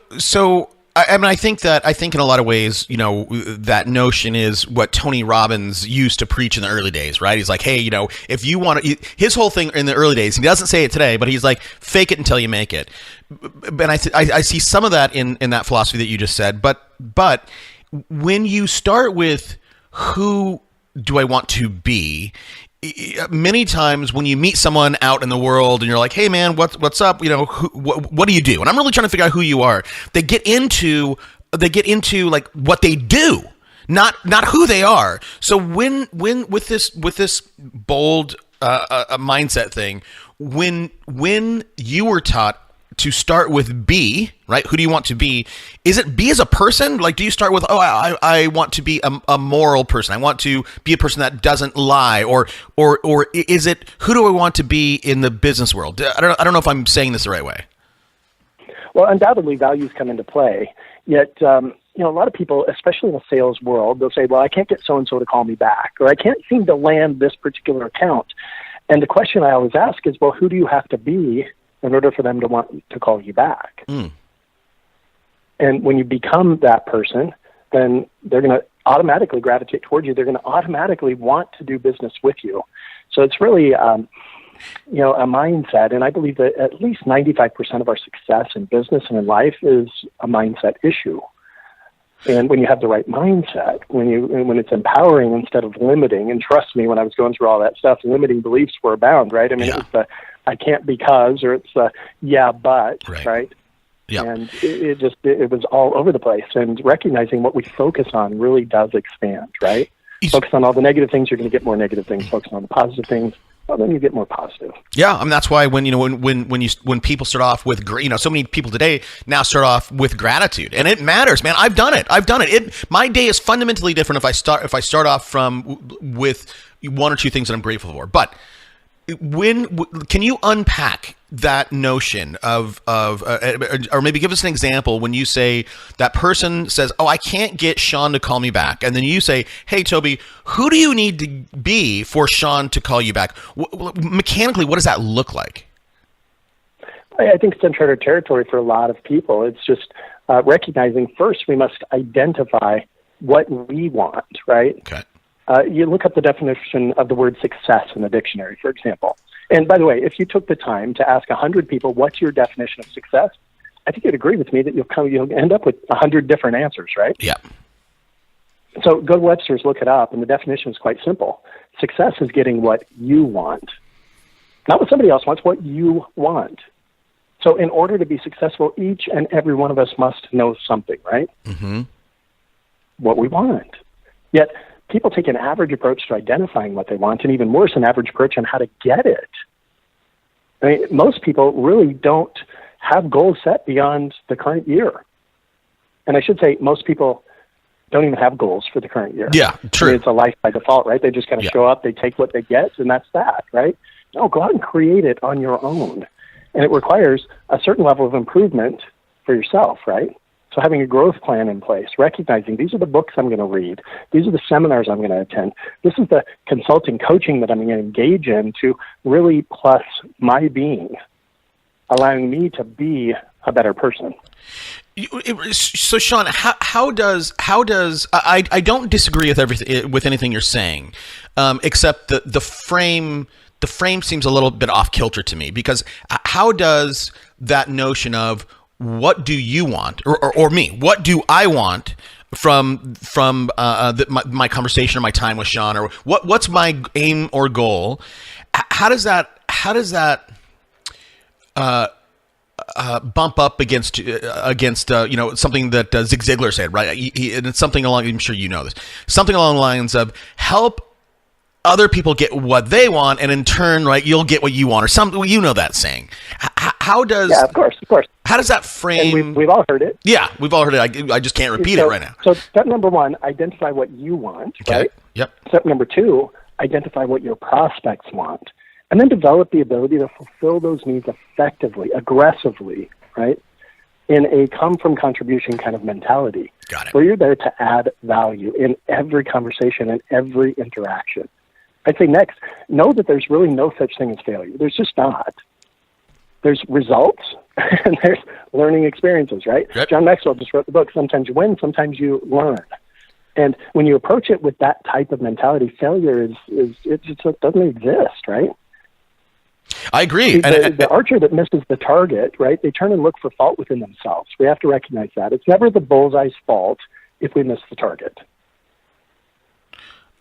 Speaker 1: I think in a lot of ways, that notion is what Tony Robbins used to preach in the early days, right? He's like, hey, if you want to, his whole thing in the early days, he doesn't say it today, but he's like, fake it until you make it. And I see some of that in that philosophy that you just said, but when you start with who do I want to be, many times when you meet someone out in the world and you're like, hey man, what's up? What do you do? And I'm really trying to figure out who you are. They get into like what they do, not who they are. So when with this bold mindset thing, when you were taught to start with be, right? Who do you want to be? Is it be as a person? Like, do you start with, I want to be a moral person. I want to be a person that doesn't lie, or is it, who do I want to be in the business world? I don't know if I'm saying this the right way.
Speaker 4: Well, undoubtedly values come into play. Yet, a lot of people, especially in the sales world, they'll say, well, I can't get so-and-so to call me back, or I can't seem to land this particular account. And the question I always ask is, well, who do you have to be in order for them to want to call you back? And when you become that person, then they're going to automatically gravitate towards you. They're going to automatically want to do business with you. So it's really, a mindset. And I believe that at least 95% of our success in business and in life is a mindset issue. And when you have the right mindset, when it's empowering instead of limiting, and trust me, when I was going through all that stuff, limiting beliefs were abound, right? I mean, It was the I can't because, or it's but, right? Yeah. And it was all over the place. And recognizing what we focus on really does expand, right? Focus on all the negative things, you're going to get more negative things. Focus on the positive things, well, then you get more positive. Yeah,
Speaker 1: I mean, that's why when people start off with, so many people today now start off with gratitude, and it matters, man. I've done it. My day is fundamentally different if I start off with one or two things that I'm grateful for, but. Can you unpack that notion of or maybe give us an example when you say that person says, I can't get Sean to call me back, and then you say, hey Toby, who do you need to be for Sean to call you back? Mechanically, what does that look like?
Speaker 4: I think it's uncharted territory for a lot of people. It's just recognizing first we must identify what we want, right?
Speaker 1: Okay.
Speaker 4: You look up the definition of the word success in the dictionary, for example. And by the way, if you took the time to ask 100 people, what's your definition of success? I think you'd agree with me that you'll end up with 100 different answers, right?
Speaker 1: Yeah.
Speaker 4: So go to Webster's, look it up, and the definition is quite simple. Success is getting what you want. Not what somebody else wants, what you want. So in order to be successful, each and every one of us must know something, right?
Speaker 1: Mm-hmm.
Speaker 4: What we want. Yet people take an average approach to identifying what they want, and even worse, an average approach on how to get it. I mean, most people really don't have goals set beyond the current year. And I should say most people don't even have goals for the current year.
Speaker 1: Yeah, true.
Speaker 4: I mean, it's a life by default, right? They just kind of show up, they take what they get, and that's that, right? No, go out and create it on your own. And it requires a certain level of improvement for yourself, right? So having a growth plan in place, recognizing these are the books I'm going to read, these are the seminars I'm going to attend, this is the consulting coaching that I'm going to engage in to really plus my being, allowing me to be a better person.
Speaker 1: So Sean, how does I don't disagree with anything you're saying, except the frame seems a little bit off kilter to me, because how does that notion of what do you want, or me, what do I want from my conversation or my time with Sean, or what's my aim or goal? How does that bump up against something that Zig Ziglar said, right? And it's something along, I'm sure you know this, something along the lines of help other people get what they want, and in turn, right, you'll get what you want, or something. You know that saying. How does? Yeah,
Speaker 4: of course.
Speaker 1: How does that frame?
Speaker 4: And we've all heard it.
Speaker 1: Yeah, we've all heard it. I just can't repeat it right now.
Speaker 4: So step number one, identify what you want.
Speaker 1: Okay.
Speaker 4: Right?
Speaker 1: Yep.
Speaker 4: Step number two, identify what your prospects want, and then develop the ability to fulfill those needs effectively, aggressively, right? In a come from contribution kind of mentality.
Speaker 1: Got it.
Speaker 4: Where you're there to add value in every conversation and every interaction. I'd say next, know that there's really no such thing as failure. There's just not. There's results and there's learning experiences, right? Yep. John Maxwell just wrote the book, Sometimes You Win, Sometimes You Learn. And when you approach it with that type of mentality, failure it doesn't exist, right?
Speaker 1: I agree.
Speaker 4: The archer that misses the target, right, they turn and look for fault within themselves. We have to recognize that. It's never the bullseye's fault if we miss the target.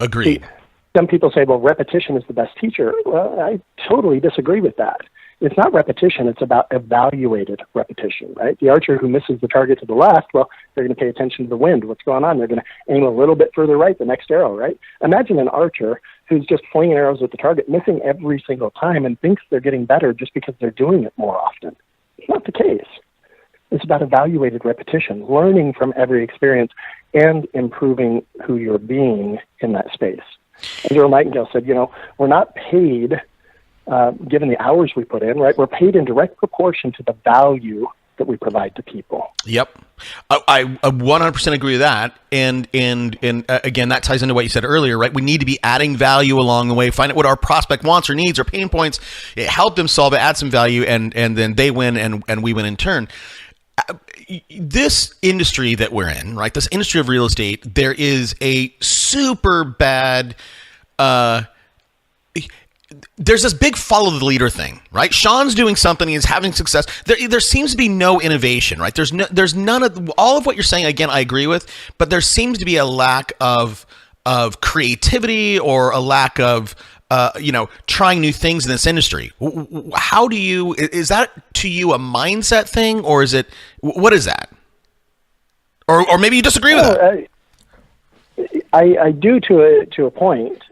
Speaker 1: Agreed.
Speaker 4: See, some people say, well, repetition is the best teacher. Well, I totally disagree with that. It's not repetition. It's about evaluated repetition, right? The archer who misses the target to the left, well, they're going to pay attention to the wind. What's going on? They're going to aim a little bit further right, the next arrow, right? Imagine an archer who's just flinging arrows at the target, missing every single time, and thinks they're getting better just because they're doing it more often. It's not the case. It's about evaluated repetition, learning from every experience, and improving who you're being in that space. As Earl Nightingale said, we're not paid given the hours we put in, right? We're paid in direct proportion to the value that we provide to people.
Speaker 1: Yep. I 100% agree with that. And again, that ties into what you said earlier, right? We need to be adding value along the way, find out what our prospect wants or needs or pain points, help them solve it, add some value, and then they win and we win in turn. This industry that we're in, right? This industry of real estate, there is a super bad, there's this big follow the leader thing, right? Sean's doing something, he's having success. There seems to be no innovation, right? There's none of all of what you're saying. Again, I agree with, but there seems to be a lack of creativity or a lack of trying new things in this industry. How do you? Is that to you a mindset thing, or is it? What is that? Or maybe you disagree with that.
Speaker 4: I do to a point.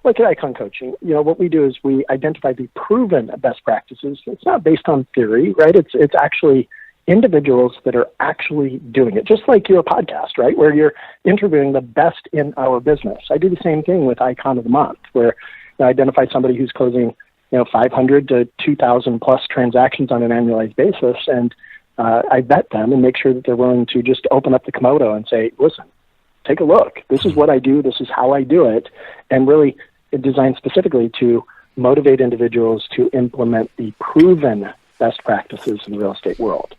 Speaker 4: Like at Icon Coaching, what we do is we identify the proven best practices. It's not based on theory, right? It's actually individuals that are actually doing it, just like your podcast, right? Where you're interviewing the best in our business. I do the same thing with Icon of the Month, where I identify somebody who's closing 500 to 2,000 plus transactions on an annualized basis, and I vet them and make sure that they're willing to just open up the Komodo and say, listen, take a look. This is what I do. This is how I do it. And really designed specifically to motivate individuals to implement the proven best practices in the real estate world.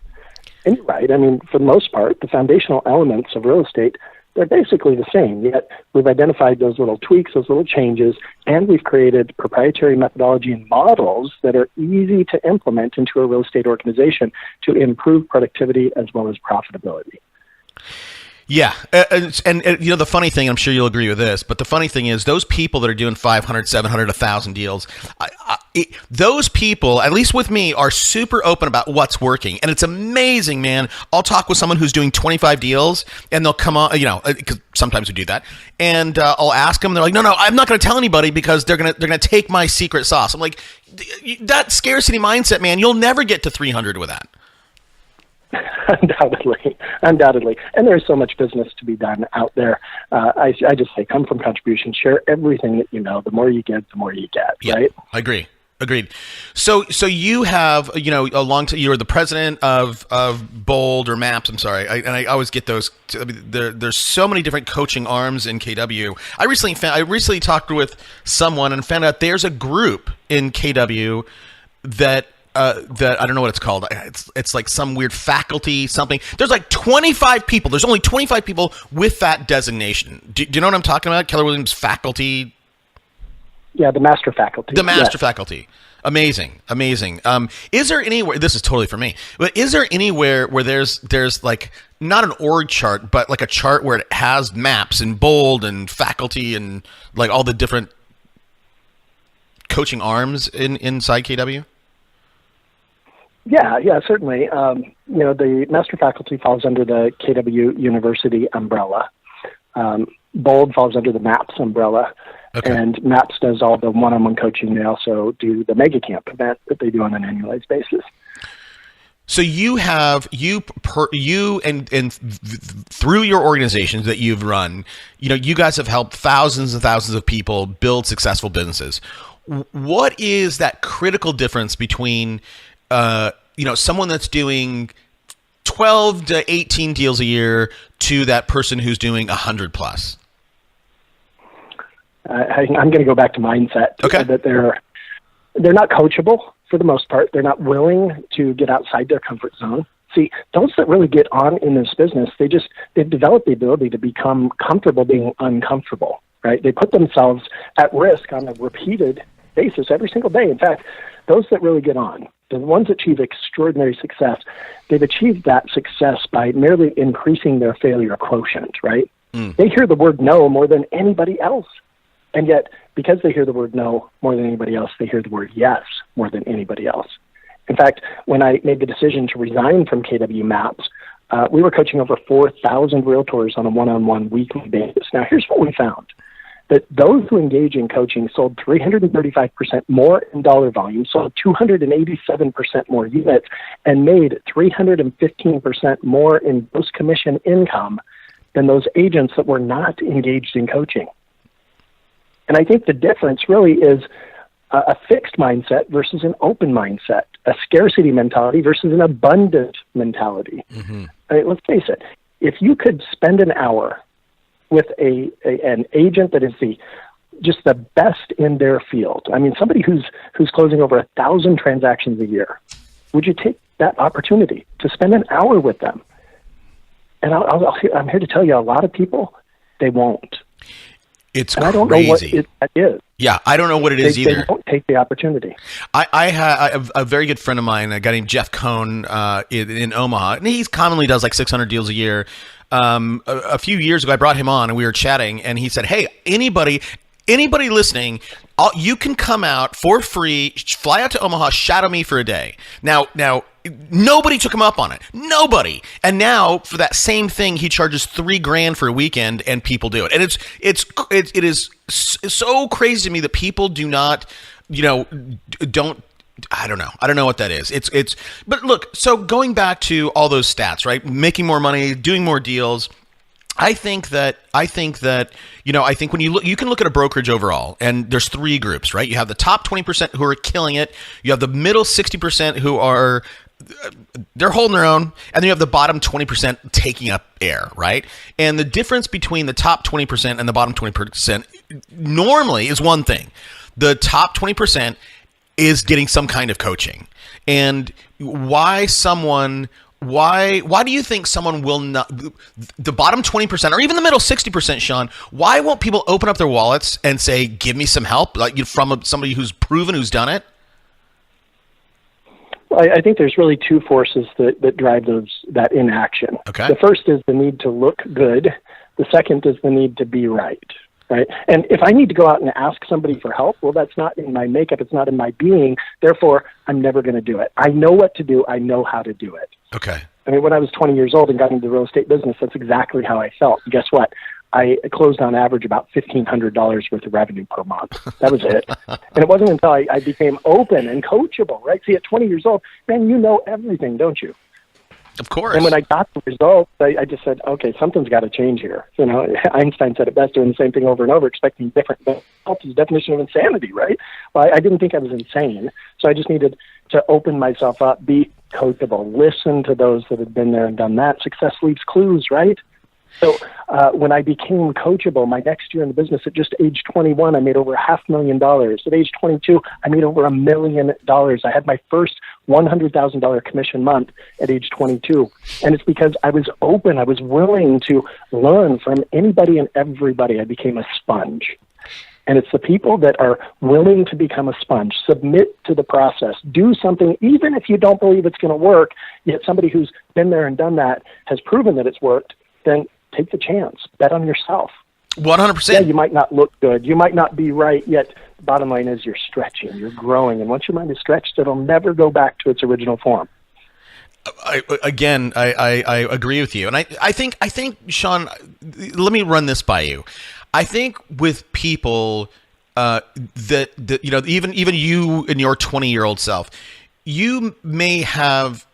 Speaker 4: And you're right. I mean, for the most part, the foundational elements of real estate, they're basically the same, yet we've identified those little tweaks, those little changes, and we've created proprietary methodology and models that are easy to implement into a real estate organization to improve productivity as well as profitability.
Speaker 1: Yeah, and you know, the funny thing, I'm sure you'll agree with this, but the funny thing is those people that are doing 500, 700, 1,000 deals, those people, at least with me, are super open about what's working. And it's amazing, man. I'll talk with someone who's doing 25 deals, and they'll come on, you know, because sometimes we do that, and I'll ask them, they're like, no, I'm not going to tell anybody because they're gonna take my secret sauce. I'm like, that scarcity mindset, man, you'll never get to 300 with that. Undoubtedly. And there's so much business to be done out there. I just say, come from contribution, share everything that you know. The more you get, the more you get, yeah,
Speaker 4: right?
Speaker 1: Agreed. So you have, you know, you were the president of Bold or Maps. I'm sorry. I always get those. There's so many different coaching arms in KW. I recently talked with someone and found out there's a group in KW that I don't know what it's called. It's like some weird faculty something. There's like 25 people. There's only 25 people with that designation. Do you know what I'm talking about? Keller Williams faculty.
Speaker 4: Yeah, the master faculty.
Speaker 1: The master faculty. Amazing. Is there anywhere? This is totally for me. But is there anywhere where there's like not an org chart, but like a chart where it has maps and Bold and faculty and like all the different coaching arms inside KW?
Speaker 4: Yeah, certainly. You know, the master faculty falls under the KW University umbrella. Bold falls under the MAPS umbrella. Okay. And MAPS does all the one-on-one coaching. They also do the mega camp event that they do on an annualized basis.
Speaker 1: So you have and through your organizations that you've run, you know, you guys have helped thousands and thousands of people build successful businesses. What is that critical difference between you know, someone that's doing 12 to 18 deals a year to that person who's doing 100 plus?
Speaker 4: I'm going to go back to mindset.
Speaker 1: Okay.
Speaker 4: That they're not coachable for the most part. They're not willing to get outside their comfort zone. See, those that really get on in this business, they've developed the ability to become comfortable being uncomfortable, right? They put themselves at risk on a repeated basis every single day. In fact, those that really get on, the ones that achieve extraordinary success, they've achieved that success by merely increasing their failure quotient, right? They hear the word no more than anybody else. And yet, because they hear the word no more than anybody else, they hear the word yes more than anybody else. In fact, when I made the decision to resign from KW Maps, we were coaching over 4,000 realtors on a one-on-one weekly basis. Now, here's what we found. That those who engage in coaching sold 335% more in dollar volume, sold 287% more units, and made 315% more in gross commission income than those agents that were not engaged in coaching. And I think the difference really is a fixed mindset versus an open mindset, a scarcity mentality versus an abundant mentality. Mm-hmm. I mean, let's face it, if you could spend an hour with an agent that is just the best in their field, I mean, somebody who's closing over 1,000 transactions a year, would you take that opportunity to spend an hour with them? And I'm here to tell you, a lot of people, they won't.
Speaker 1: It's
Speaker 4: and
Speaker 1: crazy.
Speaker 4: I don't know what that is.
Speaker 1: Yeah, I don't know what it is either.
Speaker 4: They won't take the opportunity.
Speaker 1: I have a very good friend of mine, a guy named Jeff Cohn in Omaha, and he commonly does like 600 deals a year. A few years ago, I brought him on, and we were chatting, and he said, hey, anybody listening, you can come out for free, fly out to Omaha, shadow me for a day. Now, nobody took him up on it. Nobody. And now for that same thing, he charges $3,000 for a weekend, and people do it. And it is so crazy to me that people do not, don't. I don't know. I don't know what that is. But look, so going back to all those stats, right? Making more money, doing more deals. I think that when you can look at a brokerage overall, and there's three groups, right? You have the top 20% who are killing it. You have the middle 60% who are, they're holding their own, and then you have the bottom 20% taking up air, right? And the difference between the top 20% and the bottom 20% normally is one thing. The top 20% is getting some kind of coaching. And why do you think someone will not, the bottom 20% or even the middle 60%, Sean, why won't people open up their wallets and say, give me some help, like from somebody who's proven, who's done it?
Speaker 4: Well, I think there's really two forces that drive that inaction.
Speaker 1: Okay.
Speaker 4: The first is the need to look good. The second is the need to be right. Right. And if I need to go out and ask somebody for help, well, that's not in my makeup. It's not in my being. Therefore, I'm never going to do it. I know what to do. I know how to do it.
Speaker 1: Okay.
Speaker 4: I mean, when I was 20 years old and got into the real estate business, that's exactly how I felt. And guess what? I closed on average about $1,500 worth of revenue per month. That was it. And it wasn't until I became open and coachable, right? See, at 20 years old, man, you know everything, don't you?
Speaker 1: Of course.
Speaker 4: And when I got the results, I just said, okay, something's got to change here. You know, Einstein said it best, doing the same thing over and over, expecting different results is the definition of insanity, right? Well, I didn't think I was insane. So I just needed to open myself up, be coachable, listen to those that had been there and done that. Success leaves clues, right? So when I became coachable, my next year in the business, at just age 21, I made over $500,000. At age 22, I made over $1 million. I had my first $100,000 commission month at age 22. And it's because I was open. I was willing to learn from anybody and everybody. I became a sponge. And it's the people that are willing to become a sponge, submit to the process, do something, even if you don't believe it's going to work, yet somebody who's been there and done that has proven that it's worked, then take the chance. Bet on yourself.
Speaker 1: 100%.
Speaker 4: Yeah, you might not look good. You might not be right, yet the bottom line is you're stretching, you're growing. And once your mind is stretched, it'll never go back to its original form.
Speaker 1: I agree with you. And I think, Sean, let me run this by you. I think with people that you know, even you and your 20-year-old self, you may have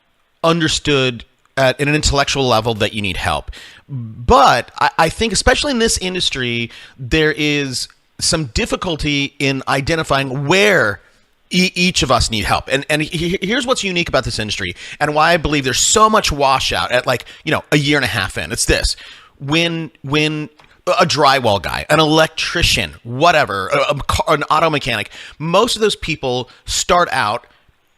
Speaker 1: understood at an intellectual level that you need help. But I think, especially in this industry, there is some difficulty in identifying where each of us need help. And here's what's unique about this industry and why I believe there's so much washout at, like, you know, a year and a half in. It's this. When a drywall guy, an electrician, whatever, an auto mechanic, most of those people start out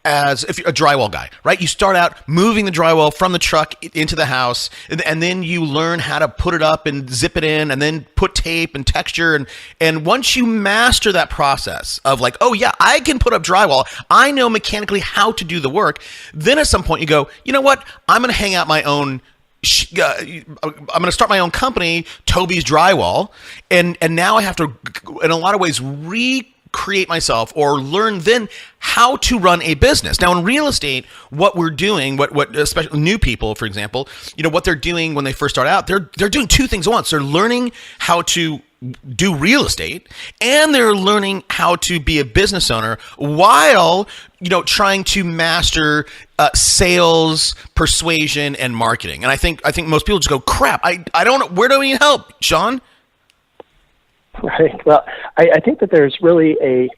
Speaker 1: as if you're a drywall guy, right? You start out moving the drywall from the truck into the house, and then you learn how to put it up and zip it in, and then put tape and texture. And once you master that process of, like, oh yeah, I can put up drywall, I know mechanically how to do the work, then at some point you go, you know what? I'm going to hang out my own I'm going to start my own company, Toby's Drywall, and now I have to, in a lot of ways, recreate myself or learn then how to run a business. Now, in real estate, what we're doing, what especially new people, for example, you know, what they're doing when they first start out, they're doing two things at once. They're learning how to do real estate, and they're learning how to be a business owner while, you know, trying to master sales, persuasion, and marketing. And I think most people just go, crap, I don't know, where do we need help, Sean?
Speaker 4: Right. Well, I think that there's really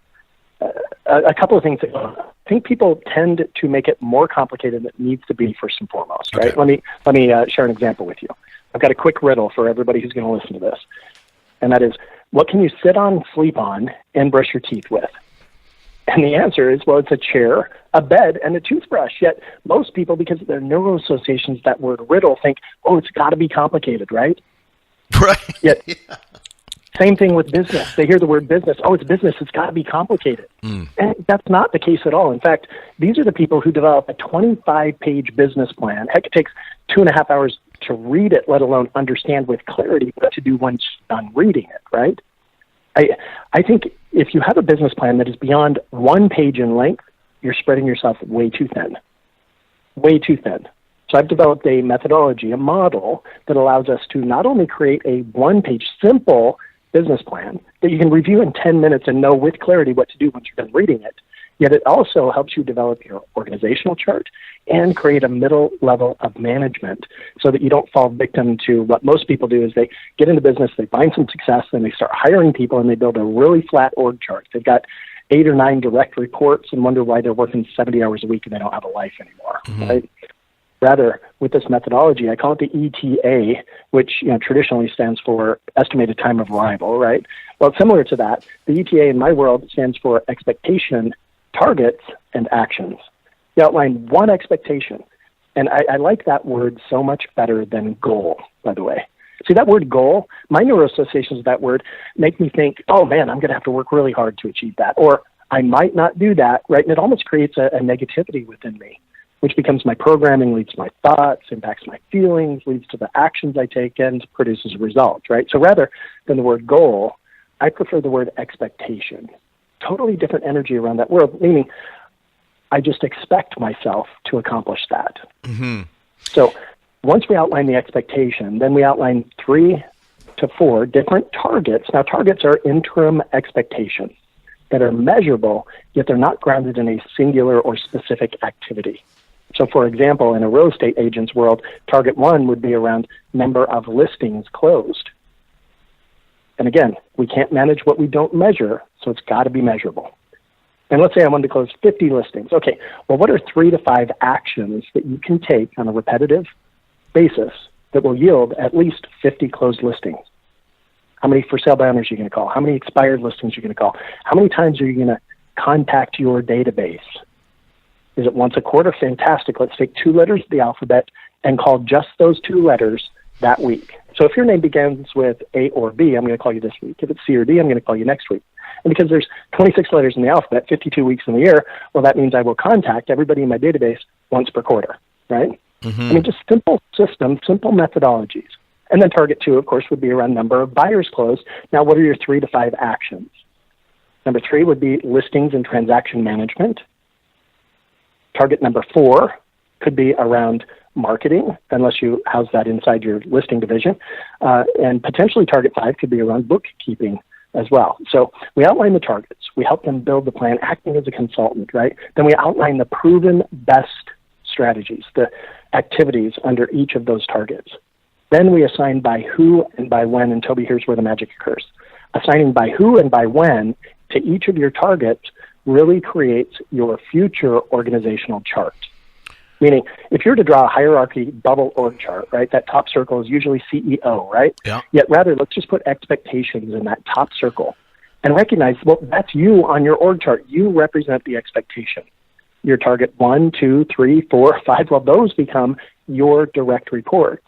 Speaker 4: a couple of things. I think people tend to make it more complicated than it needs to be, first and foremost. Right.
Speaker 1: Okay.
Speaker 4: Let me share an example with you. I've got a quick riddle for everybody who's going to listen to this. And that is, what can you sit on, sleep on, and brush your teeth with? And the answer is, well, it's a chair, a bed, and a toothbrush. Yet most people, because of their neuro associations, that word riddle, think, oh, it's got to be complicated, right?
Speaker 1: Right.
Speaker 4: Yet, same thing with business. They hear the word business. Oh, it's business. It's got to be complicated. And that's not the case at all. In fact, these are the people who develop a 25-page business plan. Heck, it takes 2.5 hours to read it, let alone understand with clarity what to do once you're done reading it, right? I think if you have a business plan that is beyond 1 page in length, you're spreading yourself way too thin. Way too thin. So I've developed a methodology, a model that allows us to not only create a 1-page simple business plan that you can review in 10 minutes and know with clarity what to do once you're done reading it, yet it also helps you develop your organizational chart and create a middle level of management so that you don't fall victim to what most people do is they get into business, they find some success, then they start hiring people and they build a really flat org chart. They've got 8 or 9 direct reports and wonder why they're working 70 hours a week and they don't have a life anymore, right? Rather, with this methodology, I call it the ETA, which traditionally stands for estimated time of arrival, right? Well, similar to that, the ETA in my world stands for expectation, targets, and actions. You outline one expectation. And I like that word so much better than goal, by the way. See, that word goal, my neuroassociations with that word make me think, oh man, I'm going to have to work really hard to achieve that. Or I might not do that, right? And it almost creates a negativity within me, which becomes my programming, leads to my thoughts, impacts my feelings, leads to the actions I take, and produces a result, right? So rather than the word goal, I prefer the word expectation. Totally different energy around that word, meaning I just expect myself to accomplish that. Mm-hmm. So once we outline the expectation, then we outline 3 to 4 different targets. Now, targets are interim expectations that are measurable, yet they're not grounded in a singular or specific activity. So, for example, in a real estate agent's world, target 1 would be around number of listings closed. And again, we can't manage what we don't measure, so it's got to be measurable. And let's say I wanted to close 50 listings. Okay, well, what are 3 to 5 actions that you can take on a repetitive basis that will yield at least 50 closed listings? How many for sale by owners are you going to call? How many expired listings are you going to call? How many times are you going to contact your database? Is it once a quarter? Fantastic. Let's take 2 letters of the alphabet and call just those 2 letters that week. So if your name begins with A or B, I'm going to call you this week. If it's C or D, I'm going to call you next week. And because there's 26 letters in the alphabet, 52 weeks in the year, well, that means I will contact everybody in my database once per quarter, right? Mm-hmm. I mean, just simple systems, simple methodologies. And then target 2, of course, would be around number of buyers closed. Now, what are your 3 to 5 actions? Number 3 would be listings and transaction management. Target number 4 could be around marketing, unless you house that inside your listing division. And potentially target 5 could be around bookkeeping as well. So we outline the targets. We help them build the plan, acting as a consultant, right? Then we outline the proven best strategies, the activities under each of those targets. Then we assign by who and by when, and Toby, here's where the magic occurs. Assigning by who and by when to each of your targets really creates your future organizational chart. Meaning, if you're to draw a hierarchy bubble org chart, right, that top circle is usually CEO, right? Yeah. Yet rather, let's just put expectations in that top circle and recognize, well, that's you on your org chart. You represent the expectation. Your target 1, 2, 3, 4, 5, well, those become your direct reports.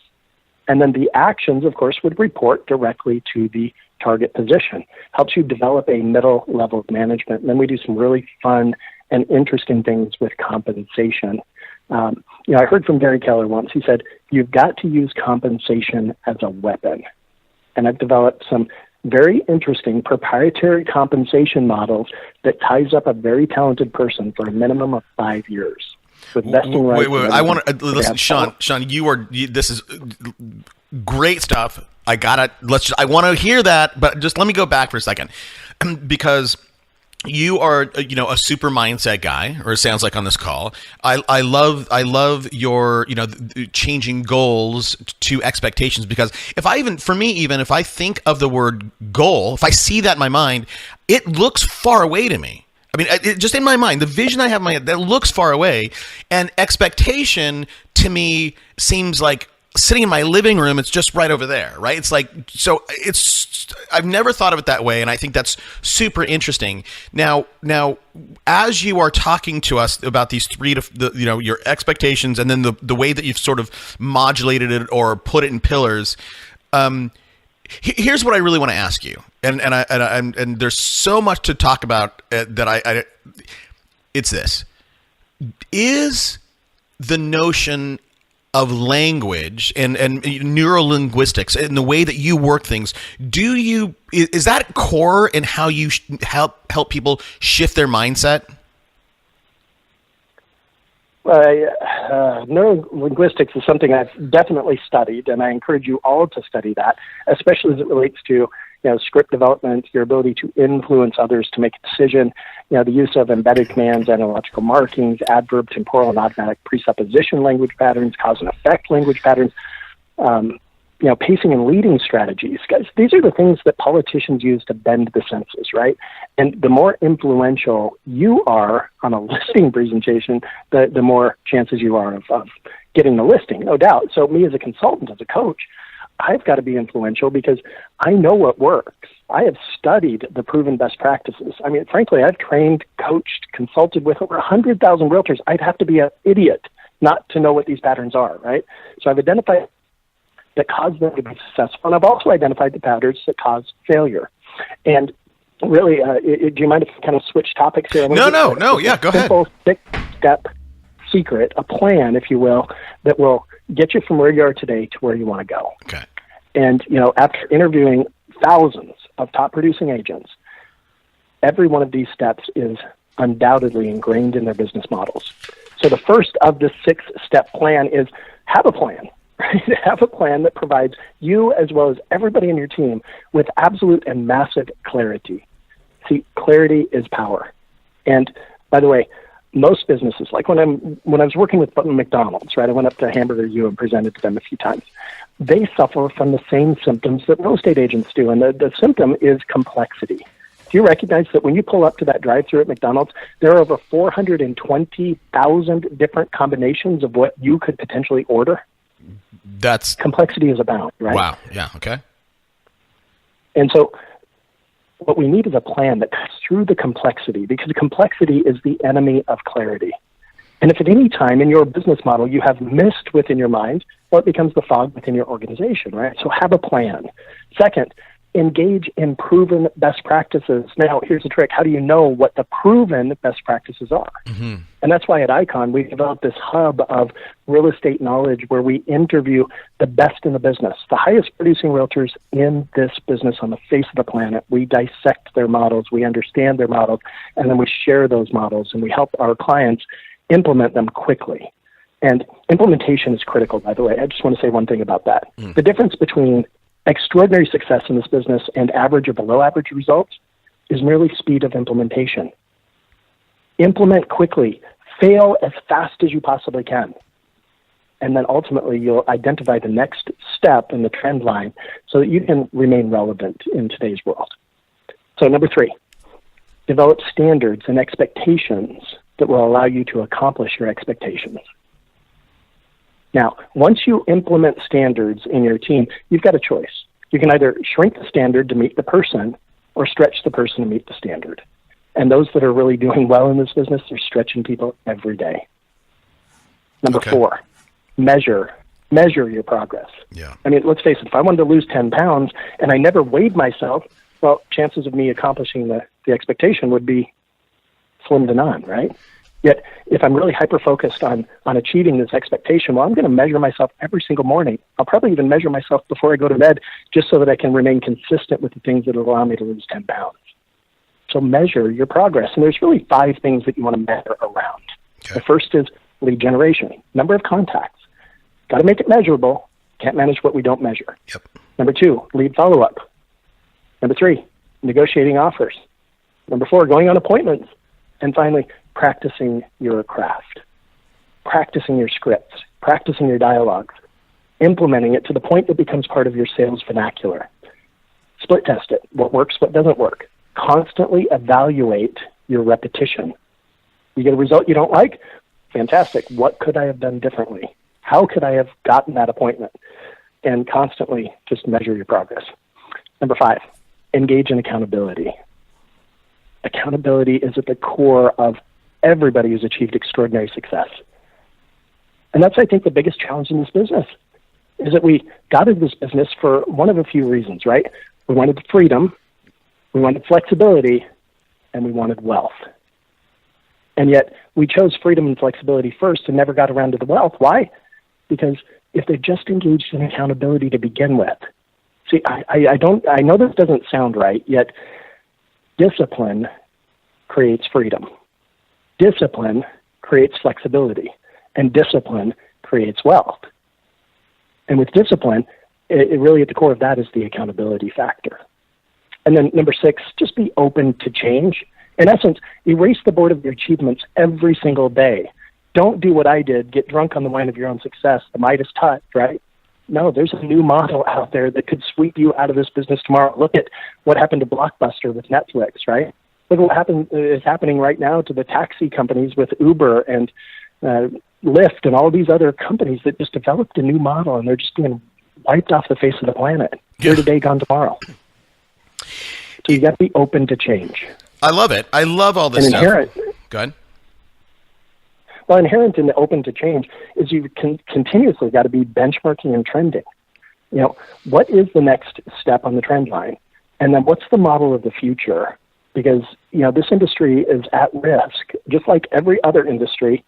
Speaker 4: And then the actions, of course, would report directly to the target position. Helps you develop a middle level of management. And then we do some really fun and interesting things with compensation. I heard from Gary Keller once. He said, you've got to use compensation as a weapon. And I've developed some very interesting proprietary compensation models that ties up a very talented person for a minimum of 5 years. With vesting rights.
Speaker 1: Wait. I want to listen, Sean. This is great stuff. I want to hear that, but just let me go back for a second, because you are, a super mindset guy, or it sounds like on this call. I love your, changing goals to expectations, because if I think of the word goal, if I see that in my mind, it looks far away to me. I mean, just in my mind, the vision I have in my head, that looks far away, and expectation to me seems like sitting in my living room. It's just right over there, right? It's like, so I've never thought of it that way, and I think that's super interesting. Now, as you are talking to us about these 3 to your expectations, and then the way that you've sort of modulated it or put it in pillars. Here's what I really want to ask you, and there's so much to talk about that it's this: is the notion of language and neurolinguistics and the way that you work things, is that core in how you help people shift their mindset?
Speaker 4: Neurolinguistics is something I've definitely studied, and I encourage you all to study that, especially as it relates to script development, your ability to influence others to make a decision, the use of embedded commands, analogical markings, adverb, temporal, and automatic presupposition language patterns, cause and effect language patterns, pacing and leading strategies. Guys, these are the things that politicians use to bend the senses, right? And the more influential you are on a listing presentation, the more chances you are of getting the listing, no doubt. So me as a consultant, as a coach, I've got to be influential because I know what works. I have studied the proven best practices. I mean, frankly, I've trained, coached, consulted with over 100,000 realtors. I'd have to be an idiot not to know what these patterns are, right? So I've identified that cause them to be successful, and I've also identified the patterns that cause failure. And really, do you mind if I kind of switch topics here?
Speaker 1: No, yeah, go ahead.
Speaker 4: Simple six-step secret, a plan, if you will, that will get you from where you are today to where you want to go.
Speaker 1: Okay.
Speaker 4: And, after interviewing thousands of top producing agents, every one of these steps is undoubtedly ingrained in their business models. So the first of the 6-step plan is have a plan, right? Have a plan that provides you as well as everybody in your team with absolute and massive clarity. See, clarity is power. And by the way, most businesses, like when I was working with McDonald's, right? I went up to Hamburger U and presented to them a few times. They suffer from the same symptoms that real estate agents do, and the symptom is complexity. Do you recognize that when you pull up to that drive-thru at McDonald's, there are over 420,000 different combinations of what you could potentially order?
Speaker 1: That's
Speaker 4: complexity is abound, right?
Speaker 1: Wow. Yeah. Okay.
Speaker 4: And so what we need is a plan that cuts through the complexity, because complexity is the enemy of clarity. And if at any time in your business model you have mist within your mind, well, it becomes the fog within your organization, right? So have a plan. Second, engage in proven best practices. Now, here's the trick. How do you know what the proven best practices are? Mm-hmm. And that's why at Icon, we developed this hub of real estate knowledge where we interview the best in the business, the highest producing realtors in this business on the face of the planet. We dissect their models, we understand their models, and then we share those models, and we help our clients implement them quickly. And implementation is critical, by the way. I just want to say one thing about that. The difference between extraordinary success in this business and average or below average results is merely speed of implementation. Implement quickly. Fail as fast as you possibly can. And then ultimately you'll identify the next step in the trend line so that you can remain relevant in today's world. So number 3, develop standards and expectations that will allow you to accomplish your expectations. Now, once you implement standards in your team, you've got a choice. You can either shrink the standard to meet the person or stretch the person to meet the standard. And those that are really doing well in this business, they're stretching people every day. Number 4, measure your progress.
Speaker 1: Yeah.
Speaker 4: I mean, let's face it, if I wanted to lose 10 pounds and I never weighed myself, well, chances of me accomplishing the expectation would be slim to none, right? Yet, if I'm really hyper-focused on achieving this expectation, well, I'm going to measure myself every single morning. I'll probably even measure myself before I go to bed just so that I can remain consistent with the things that will allow me to lose 10 pounds. So measure your progress. And there's really 5 things that you want to measure around. Okay. The first is lead generation, number of contacts. Got to make it measurable. Can't manage what we don't measure.
Speaker 1: Yep.
Speaker 4: Number 2, lead follow-up. Number 3, negotiating offers. Number 4, going on appointments. And finally, practicing your craft, practicing your scripts, practicing your dialogues, implementing it to the point that becomes part of your sales vernacular. Split test it. What works, what doesn't work. Constantly evaluate your repetition. You get a result you don't like? Fantastic. What could I have done differently? How could I have gotten that appointment? And constantly just measure your progress. Number 5, engage in accountability. Accountability is at the core of everybody who's achieved extraordinary success. And that's, I think, the biggest challenge in this business, is that we got into this business for one of a few reasons, right? We wanted freedom, we wanted flexibility, and we wanted wealth. And yet we chose freedom and flexibility first and never got around to the wealth. Why? Because if they just engaged in accountability to begin with, see, I know this doesn't sound right, yet discipline creates freedom. Discipline creates flexibility, and discipline creates wealth. And with discipline, it really at the core of that is the accountability factor. And then number 6, just be open to change. In essence, erase the board of your achievements every single day. Don't do what I did, get drunk on the wine of your own success, the Midas touch, right? No, there's a new model out there that could sweep you out of this business tomorrow. Look at what happened to Blockbuster with Netflix, right? Look at what is happening right now to the taxi companies with Uber and Lyft and all these other companies that just developed a new model, and they're just being wiped off the face of the planet. Here today, gone tomorrow. So you got to be open to change.
Speaker 1: I love it. I love all this
Speaker 4: and
Speaker 1: stuff. Go ahead.
Speaker 4: Well, inherent in the open to change is you continuously got to be benchmarking and trending. What is the next step on the trend line? And then what's the model of the future? Because, this industry is at risk, just like every other industry,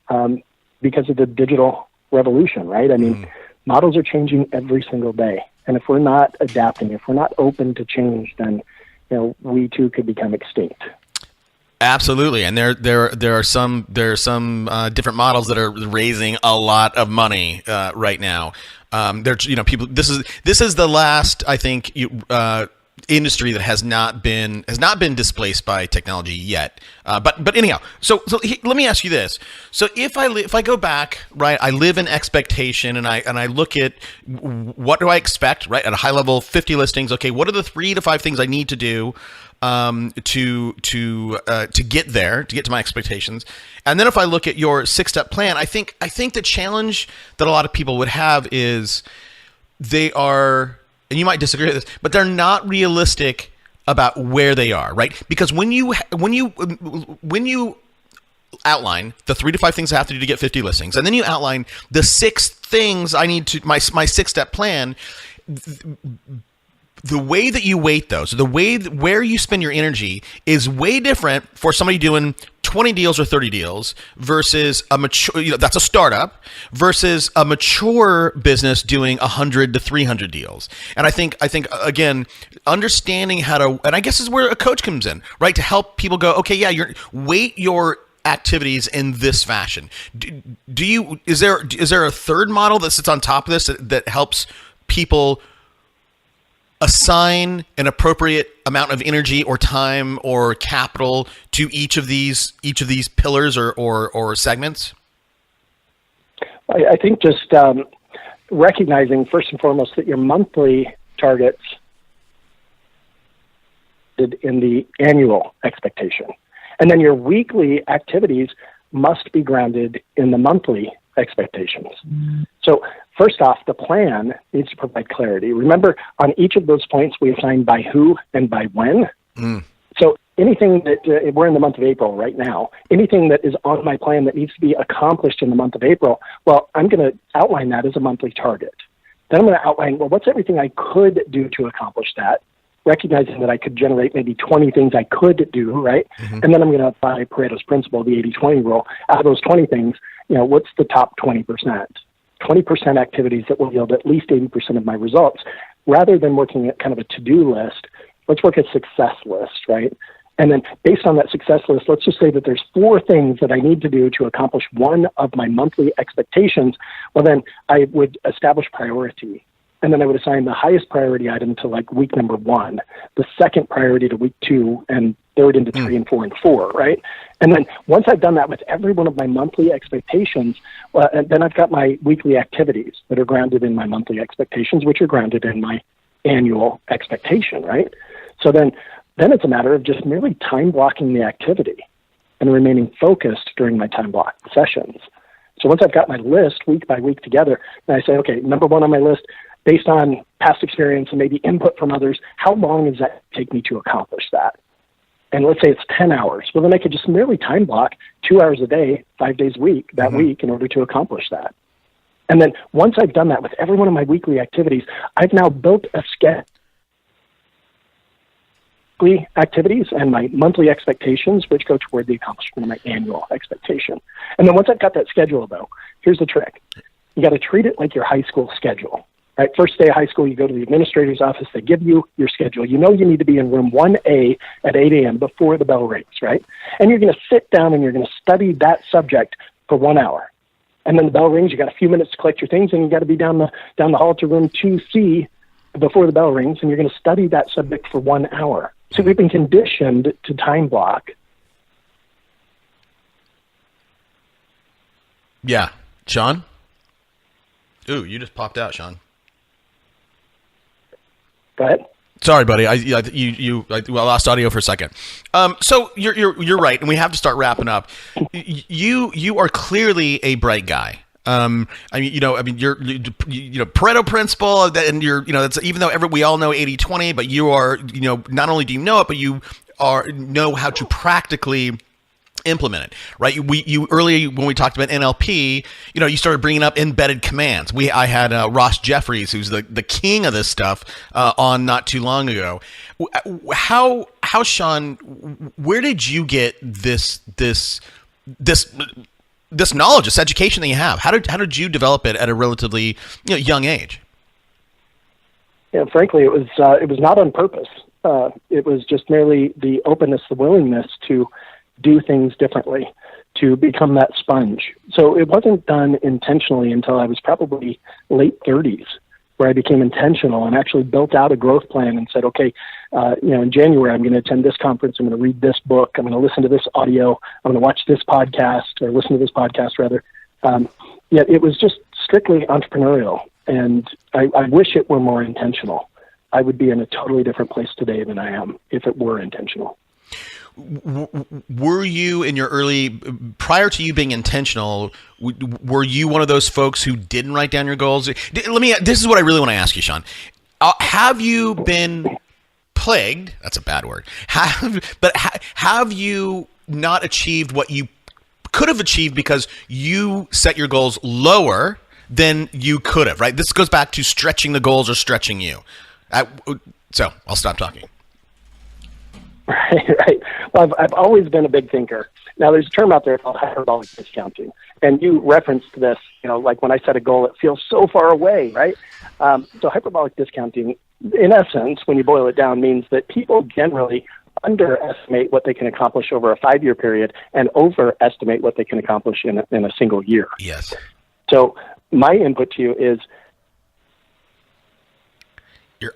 Speaker 4: because of the digital revolution, right? I mean, models are changing every single day. And if we're not adapting, if we're not open to change, then, we too could become extinct.
Speaker 1: Absolutely, and there are some different models that are raising a lot of money right now. People. This is the last, I think, industry that has not been displaced by technology yet. But anyhow, so let me ask you this. So if I go back, right, I live in expectation, and I look at what do I expect, right, at a high level, 50 listings. Okay, what are the 3 to 5 things I need to do to get there, to get to my expectations? And then if I look at your 6-step plan, I think the challenge that a lot of people would have is they are, and you might disagree with this, but they're not realistic about where they are, right? Because when you outline the 3 to 5 things I have to do to get 50 listings, and then you outline the 6 things I need to my 6-step plan, the way that you weight those, where you spend your energy is way different for somebody doing 20 deals or 30 deals versus a mature, that's a startup, versus a mature business doing 100 to 300 deals. And I think again, understanding how to, and I guess is where a coach comes in, right? To help people go, okay, yeah, weight your activities in this fashion. Is there a third model that sits on top of this that helps people assign an appropriate amount of energy or time or capital to each of these pillars or segments?
Speaker 4: I think just recognizing first and foremost that your monthly targets in the annual expectation, and then your weekly activities must be grounded in the monthly expectations. So first off, the plan needs to provide clarity. Remember, on each of those points, we assign by who and by when. So anything that, we're in the month of April right now, anything that is on my plan that needs to be accomplished in the month of April, well, I'm going to outline that as a monthly target. Then I'm going to outline, well, what's everything I could do to accomplish that, recognizing that I could generate maybe 20 things I could do, right? And then I'm going to apply Pareto's principle, the 80-20 rule. Out of those 20 things, what's the top 20%? 20% activities that will yield at least 80% of my results. Rather than working at kind of a to-do list, let's work a success list, right? And then based on that success list, let's just say that there's 4 things that I need to do to accomplish one of my monthly expectations. Well, then I would establish priority. And then I would assign the highest priority item to like week number 1, the second priority to week 2, and third into 3 and 4 and 4, right? And then once I've done that with every one of my monthly expectations, then I've got my weekly activities that are grounded in my monthly expectations, which are grounded in my annual expectation, right? So then it's a matter of just merely time blocking the activity and remaining focused during my time block sessions. So once I've got my list week by week together, then I say, okay, number 1 on my list, based on past experience and maybe input from others, how long does that take me to accomplish that? And let's say it's 10 hours. Well, then I could just merely time block 2 hours a day, 5 days a week, that week in order to accomplish that. And then once I've done that with every one of my weekly activities, I've now built a schedule. Activities and my monthly expectations, which go toward the accomplishment of my annual expectation. And then once I've got that schedule, though, here's the trick. You got to treat it like your high school schedule. Right? First day of high school, you go to the administrator's office. They give you your schedule. You know you need to be in room 1A at 8 a.m. before the bell rings, right? And you're going to sit down and you're going to study that subject for 1 hour. And then the bell rings. You got a few minutes to collect your things, and you got to be down the hall to room 2C before the bell rings, and you're going to study that subject for 1 hour. So we've been conditioned to time block.
Speaker 1: Yeah. Sean? Ooh, you just popped out, Sean.
Speaker 4: Go ahead.
Speaker 1: Sorry, buddy. I lost audio for a second. So you're right, and we have to start wrapping up. You are clearly a bright guy. You're Pareto principle, and that's even though we all know 80-20, but you are, not only do you know it, but you know how to practically implement it, right? You early when we talked about NLP, you started bringing up embedded commands. I had Ross Jeffries, who's the king of this stuff, on not too long ago. How Sean, where did you get this knowledge, this education that you have? How did you develop it at a relatively young age?
Speaker 4: Yeah, frankly, it was not on purpose. It was just merely the openness, the willingness to do things differently, to become that sponge. So it wasn't done intentionally until I was probably late 30s, where I became intentional and actually built out a growth plan and said, okay, in January, I'm going to attend this conference. I'm going to read this book. I'm going to listen to this audio. I'm going to watch this podcast, or listen to this podcast rather. Yet it was just strictly entrepreneurial. And I wish it were more intentional. I would be in a totally different place today than I am if it were intentional.
Speaker 1: Were you prior to you being intentional, were you one of those folks who didn't write down your goals? This is what I really want to ask you, Sean. Have you been plagued? That's a bad word. Have you not achieved what you could have achieved because you set your goals lower than you could have, right? This goes back to stretching the goals or stretching you. So I'll stop talking.
Speaker 4: Right. Well, I've always been a big thinker. Now, there's a term out there called hyperbolic discounting, and you referenced this. Like when I set a goal, it feels so far away, right? So hyperbolic discounting, in essence, when you boil it down, means that people generally underestimate what they can accomplish over a 5-year period and overestimate what they can accomplish in a single year.
Speaker 1: Yes.
Speaker 4: So my input to you is
Speaker 1: your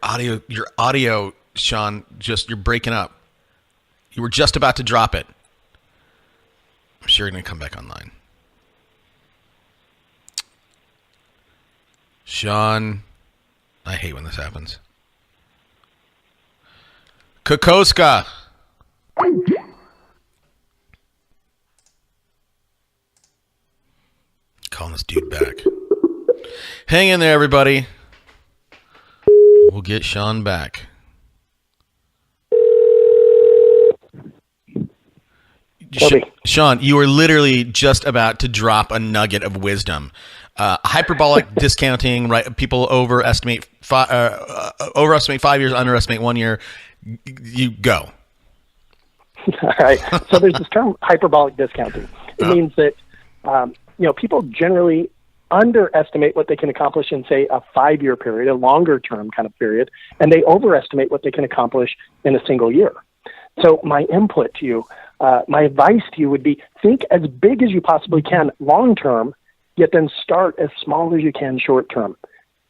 Speaker 1: audio, Sean. You're breaking up. You were just about to drop it. I'm sure you're going to come back online. Sean, I hate when this happens. Kokoska. Calling this dude back. Hang in there, everybody. We'll get Sean back. Sean, you were literally just about to drop a nugget of wisdom. Hyperbolic discounting, right? People overestimate 5 years, underestimate 1 year. You go.
Speaker 4: All right. So there's this term hyperbolic discounting. It means that people generally underestimate what they can accomplish in, say, a 5-year period, a longer term kind of period, and they overestimate what they can accomplish in a single year. So my input to you, my advice to you would be think as big as you possibly can long term, yet then start as small as you can short term.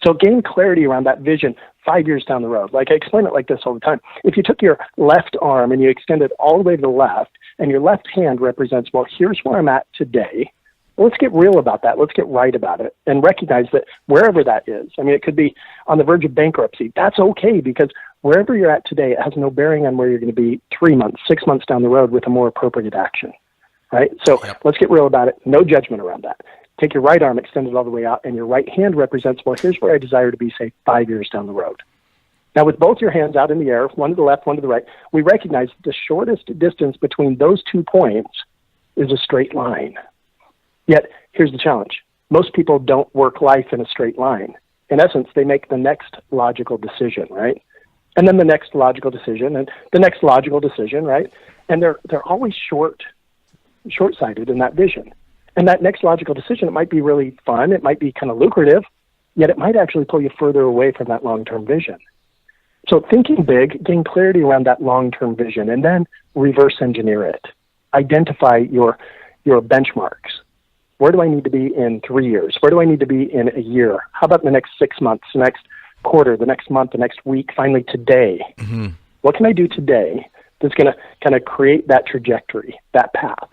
Speaker 4: So gain clarity around that vision 5 years down the road. Like I explain it like this all the time. If you took your left arm and you extend it all the way to the left, and your left hand represents, well, here's where I'm at today. Let's get real about that. Let's get right about it and recognize that wherever that is, I mean, it could be on the verge of bankruptcy. That's okay, because wherever you're at today, it has no bearing on where you're going to be 3 months, 6 months down the road with a more appropriate action, right? So Let's get real about it. No judgment around that. Take your right arm, extend it all the way out, and your right hand represents, well, here's where I desire to be, say, 5 years down the road. Now, with both your hands out in the air, one to the left, one to the right, we recognize that the shortest distance between those 2 points is a straight line. Yet, here's the challenge. Most people don't work life in a straight line. In essence, they make the next logical decision, right? And then the next logical decision, and the next logical decision, right? And they're always short-sighted in that vision. And that next logical decision, it might be really fun, it might be kind of lucrative, yet it might actually pull you further away from that long-term vision. So thinking big, gain clarity around that long-term vision, and then reverse engineer it. Identify your benchmarks. Where do I need to be in 3 years? Where do I need to be in a year? How about the next 6 months, the next quarter, the next month, the next week, finally today? Mm-hmm. What can I do today that's going to kind of create that trajectory, that path?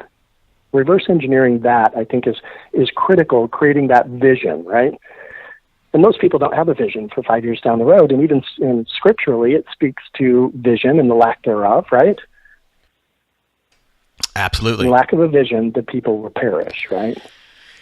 Speaker 4: Reverse engineering that, I think, is critical, creating that vision, right? And most people don't have a vision for 5 years down the road. And even scripturally, it speaks to vision and the lack thereof, right?
Speaker 1: Absolutely.
Speaker 4: The lack of a vision, the people will perish, right?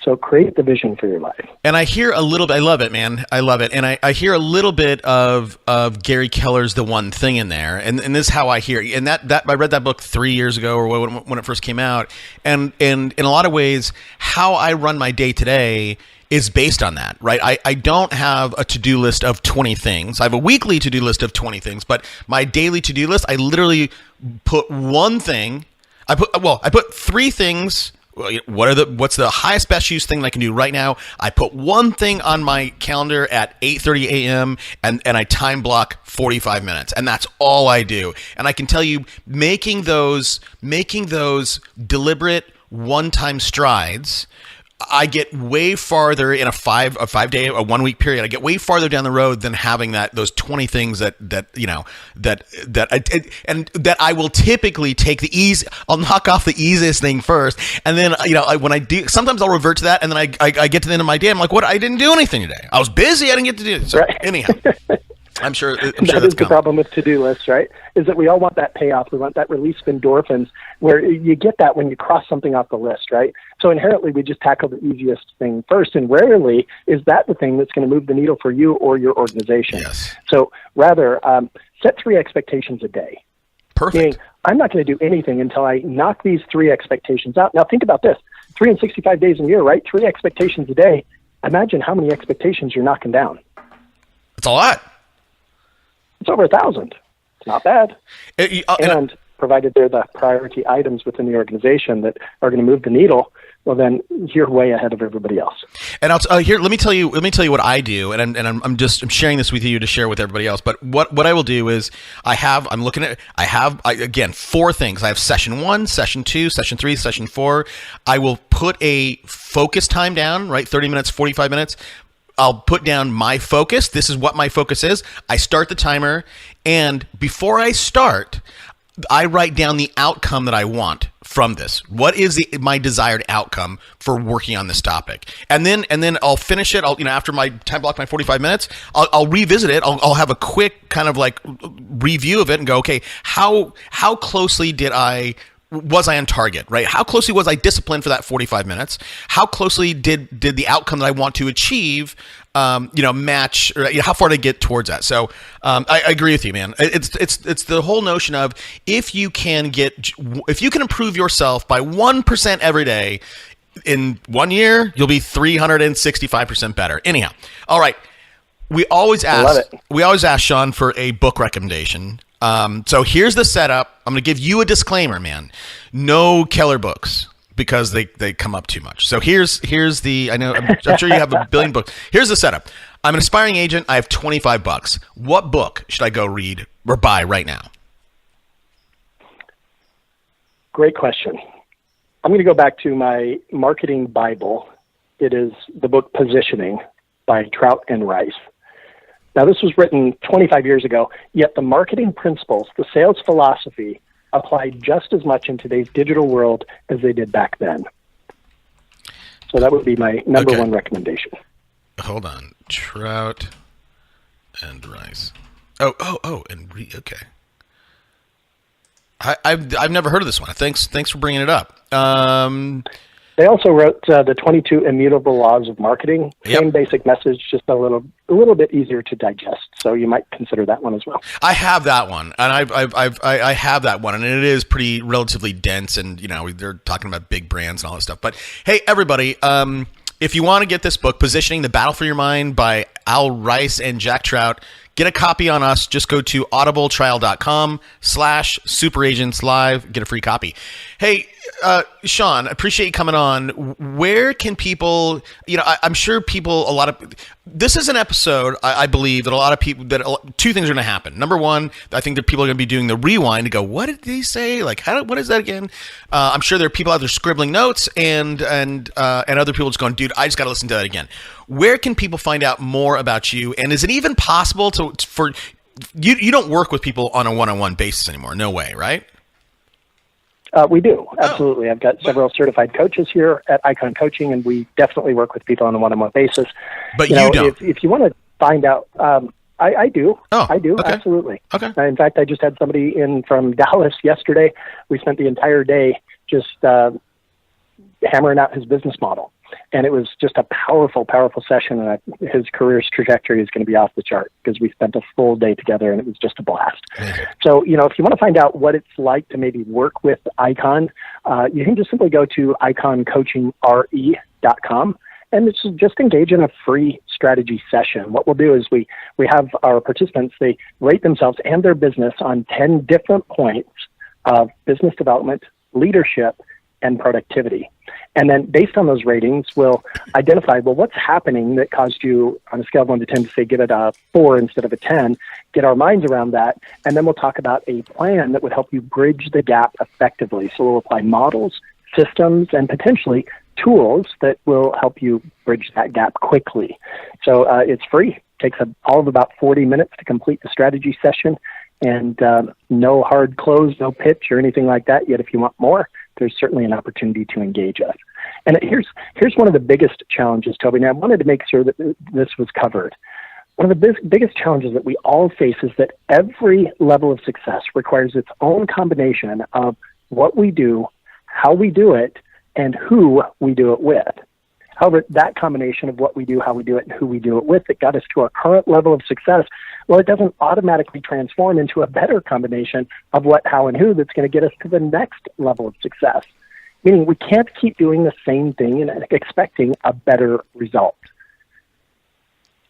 Speaker 4: So create the vision for your life.
Speaker 1: And I hear a little bit, I love it, man. I love it. And I hear a little bit of Gary Keller's The One Thing in there. And this is how I hear it. And that I read that book 3 years ago or when it first came out. And in a lot of ways, how I run my day today is based on that, right? I don't have a to-do list of 20 things. I have a weekly to-do list of 20 things, but my daily to-do list, I literally put one thing. I put three things. What's the highest best use thing that I can do right now? I put one thing on my calendar at 8:30 a.m. and I time block 45 minutes, and that's all I do. And I can tell you, making those deliberate one-time strides, I get way farther in a 1 week period. I get way farther down the road than having those 20 things that I will typically take the easy. I'll knock off the easiest thing first, and then when I do, sometimes I'll revert to that, and then I get to the end of my day. I'm like, what? I didn't do anything today. I was busy. I didn't get to do it. So
Speaker 4: right.
Speaker 1: Anyhow. I'm sure
Speaker 4: that
Speaker 1: that's
Speaker 4: is the problem with to-do lists, right? Is that we all want that payoff. We want that release of endorphins where you get that when you cross something off the list, right? So inherently, we just tackle the easiest thing first, and rarely is that the thing that's going to move the needle for you or your organization.
Speaker 1: Yes.
Speaker 4: So rather, set 3 expectations a day.
Speaker 1: Perfect.
Speaker 4: Meaning, I'm not going to do anything until I knock these 3 expectations out. Now, think about this. 365 days in a year, right? 3 expectations a day. Imagine how many expectations you're knocking down.
Speaker 1: It's a lot.
Speaker 4: It's over 1,000. It's not bad. And provided they're the priority items within the organization that are going to move the needle, well, then you're way ahead of everybody else.
Speaker 1: And here, let me tell you what I do, and I'm sharing this with you to share with everybody else. But what I will do is I have 4 things. I have session 1, session 2, session 3, session 4. I will put a focus time down, right? 30 minutes, 45 minutes. I'll put down my focus. This is what my focus is. I start the timer, and before I start, I write down the outcome that I want from this. What is my desired outcome for working on this topic? And then I'll finish it. After my time block, my 45 minutes, I'll revisit it. I'll have a quick kind of like review of it and go, okay, how closely was I on target, right? How closely was I disciplined for that 45 minutes? How closely did the outcome that I want to achieve, match, or how far did I get towards that? So I agree with you, man. It's the whole notion of if you can improve yourself by 1% every day, in 1 year, you'll be 365% better. Anyhow, all right. We always ask Sean for a book recommendation. So here's the setup. I'm going to give you a disclaimer, man. No Keller books because they come up too much. So here's the, I'm sure you have a billion books. Here's the setup. I'm an aspiring agent. I have $25. What book should I go read or buy right now?
Speaker 4: Great question. I'm going to go back to my marketing Bible. It is the book Positioning by Trout and Rice. Now, this was written 25 years ago, yet the marketing principles, the sales philosophy, apply just as much in today's digital world as they did back then. So that would be my number one recommendation.
Speaker 1: Hold on. Trout and Rice. Okay. I've never heard of this one. Thanks for bringing it up.
Speaker 4: They also wrote the 22 Immutable Laws of Marketing. Same basic message, just a little bit easier to digest. So you might consider that one as well.
Speaker 1: I have that one, and I have that one, and it is pretty relatively dense, and they're talking about big brands and all that stuff. But hey, everybody, if you want to get this book, Positioning: The Battle for Your Mind by Al Rice and Jack Trout, get a copy on us. Just go to audibletrial.com/superagentslive. Get a free copy. Hey, Sean, appreciate you coming on. Where can people, I'm sure this is an episode, I believe, that a lot of people, two things are going to happen. Number one, I think that people are going to be doing the rewind to go, what did he say? Like, what is that again? I'm sure there are people out there scribbling notes and other people just going, dude, I just got to listen to that again. Where can people find out more about you? And is it even possible for you don't work with people on a one-on-one basis anymore? No way, right?
Speaker 4: We do. Absolutely. I've got several certified coaches here at Icon Coaching, and we definitely work with people on a one-on-one basis.
Speaker 1: But you don't.
Speaker 4: If you want to find out, I do.
Speaker 1: Oh,
Speaker 4: I do.
Speaker 1: Okay.
Speaker 4: Absolutely.
Speaker 1: Okay.
Speaker 4: In fact, I just had somebody in from Dallas yesterday. We spent the entire day just hammering out his business model. And it was just a powerful, powerful session. And his career's trajectory is going to be off the chart because we spent a full day together and it was just a blast. So, if you want to find out what it's like to maybe work with Icon, you can just simply go to iconcoachinre.com. And it's just engage in a free strategy session. What we'll do is we have our participants, they rate themselves and their business on 10 different points of business development, leadership, and productivity. And then based on those ratings, we'll identify, well, what's happening that caused you on a scale of 1 to 10 to say give it a 4 instead of a 10, get our minds around that. And then we'll talk about a plan that would help you bridge the gap effectively. So we'll apply models, systems, and potentially tools that will help you bridge that gap quickly. So it's free. Takes all of about 40 minutes to complete the strategy session, and no hard close, no pitch or anything like that. Yet if you want more, there's certainly an opportunity to engage us. And here's one of the biggest challenges, Toby. Now, I wanted to make sure that this was covered. One of the biggest challenges that we all face is that every level of success requires its own combination of what we do, how we do it, and who we do it with. However, that combination of what we do, how we do it, and who we do it with that got us to our current level of success, well, it doesn't automatically transform into a better combination of what, how, and who that's going to get us to the next level of success. Meaning we can't keep doing the same thing and expecting a better result.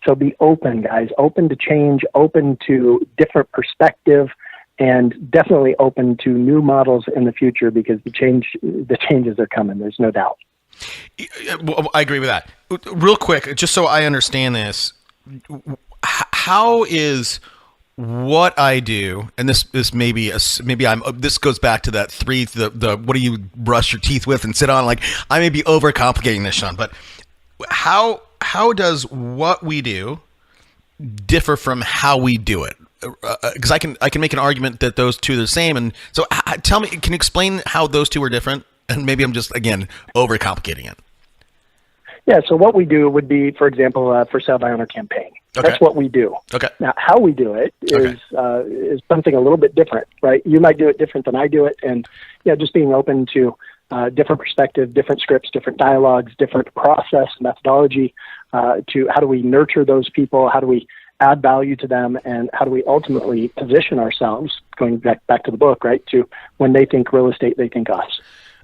Speaker 4: So be open, guys, open to change, open to different perspective, and definitely open to new models in the future because the changes are coming. There's no doubt.
Speaker 1: Well, I agree with that. Real quick, just so I understand this, how is what I do, and this goes back to that the what do you brush your teeth with and sit on? Like, I may be overcomplicating this, Sean, but how does what we do differ from how we do it? Because I can make an argument that those two are the same, and so tell me, can you explain how those two are different? And maybe I'm just again overcomplicating it.
Speaker 4: Yeah. So what we do would be, for example, for sale by owner campaign.
Speaker 1: Okay.
Speaker 4: That's what we do.
Speaker 1: Okay.
Speaker 4: Now, how we do it is something a little bit different, right? You might do it different than I do it, and just being open to different perspective, different scripts, different dialogues, different process, methodology. To how do we nurture those people? How do we add value to them, and how do we ultimately position ourselves, going back to the book, right, to when they think real estate, they think us.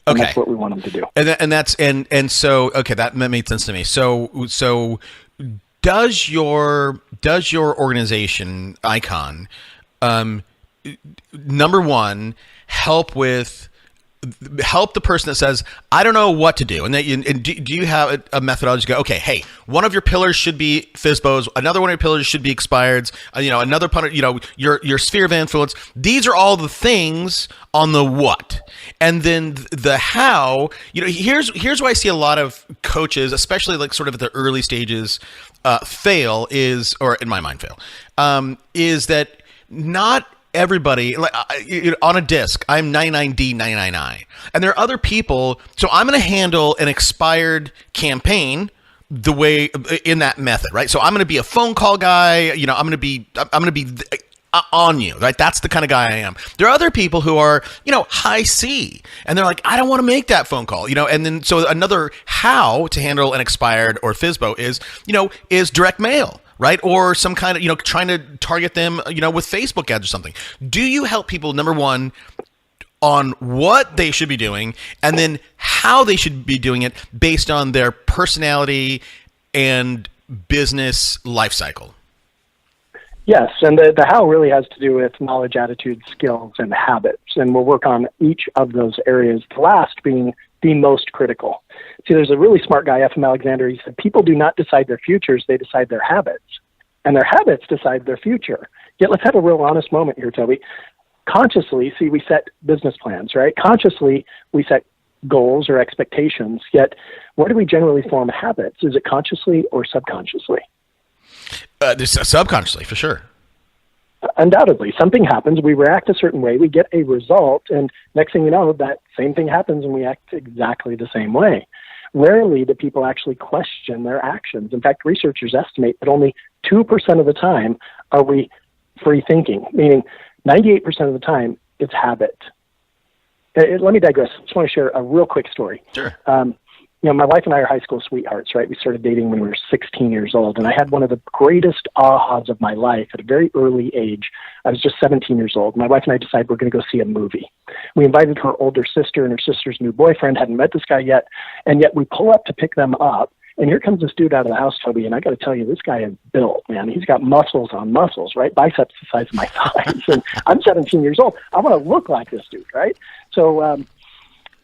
Speaker 4: And that's what we want them to do. And so that made sense to me. So does your organization, Icon, number one, help the person that says, I don't know what to do. And do you have a methodology to go, okay, hey, one of your pillars should be FSBOs, another one of your pillars should be expireds, another part, your sphere of influence. These are all the things on the what. And then the how, here's why I see a lot of coaches, especially like sort of at the early stages, fail is that not everybody, like on a disc, I'm 99D999, and there are other people. So I'm going to handle an expired campaign the way in that method, right? So I'm going to be a phone call guy. I'm going to be on you, right? That's the kind of guy I am. There are other people who are, high C, and they're like, I don't want to make that phone call, and then so another how to handle an expired or FSBO is direct mail. Right? Or some kind of, trying to target them, with Facebook ads or something. Do you help people, number one, on what they should be doing, and then how they should be doing it based on their personality and business life cycle? Yes, and the how really has to do with knowledge, attitude, skills, and habits. And we'll work on each of those areas, the last being the most critical. See, there's a really smart guy, F.M. Alexander. He said, people do not decide their futures, they decide their habits. And their habits decide their future. Yet let's have a real honest moment here, Toby. Consciously, we set business plans, right? Consciously, we set goals or expectations. Yet, where do we generally form habits? Is it consciously or subconsciously?
Speaker 1: Subconsciously, for sure.
Speaker 4: Undoubtedly, something happens, we react a certain way, we get a result, and next thing you know, that same thing happens and we act exactly the same way. Rarely do people actually question their actions. In fact, researchers estimate that only 2% of the time are we free thinking, meaning 98% of the time it's habit. Let me digress. I just want to share a real quick story.
Speaker 1: Sure.
Speaker 4: my wife and I are high school sweethearts, right? We started dating when we were 16 years old, and I had one of the greatest ahas of my life at a very early age. I was just 17 years old. My wife and I decided we're going to go see a movie. We invited her older sister and her sister's new boyfriend, hadn't met this guy yet, and yet we pull up to pick them up, and here comes this dude out of the house, Toby, and I got to tell you, this guy is built, man. He's got muscles on muscles, right? Biceps the size of my thighs, and I'm 17 years old. I want to look like this dude, right? So,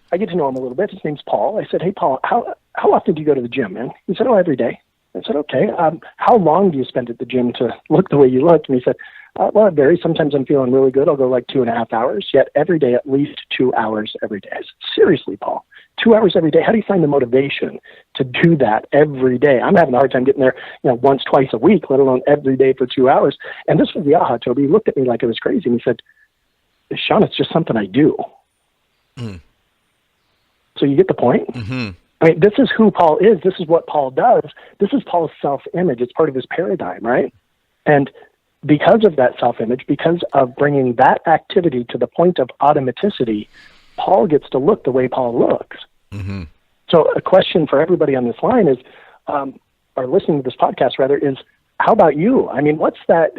Speaker 4: I get to know him a little bit. His name's Paul. I said, "Hey, Paul, how often do you go to the gym, man?" He said, "Oh, every day." I said, "Okay. How long do you spend at the gym to look the way you look?" And he said, "Well, it varies. Sometimes I'm feeling really good. I'll go like 2.5 hours. Yet every day, at least 2 hours every day." I said, "Seriously, Paul, 2 hours every day? How do you find the motivation to do that every day? I'm having a hard time getting there, once, twice a week, let alone every day for 2 hours." And this was the aha, Toby. He looked at me like it was crazy, and he said, "Sean, it's just something I do." Mm. So you get the point? Mm-hmm. I mean, this is who Paul is. This is what Paul does. This is Paul's self-image. It's part of his paradigm, right? And because of that self-image, because of bringing that activity to the point of automaticity, Paul gets to look the way Paul looks. Mm-hmm. So a question for everybody on this line is, or listening to this podcast rather, is, how about you? I mean, what's that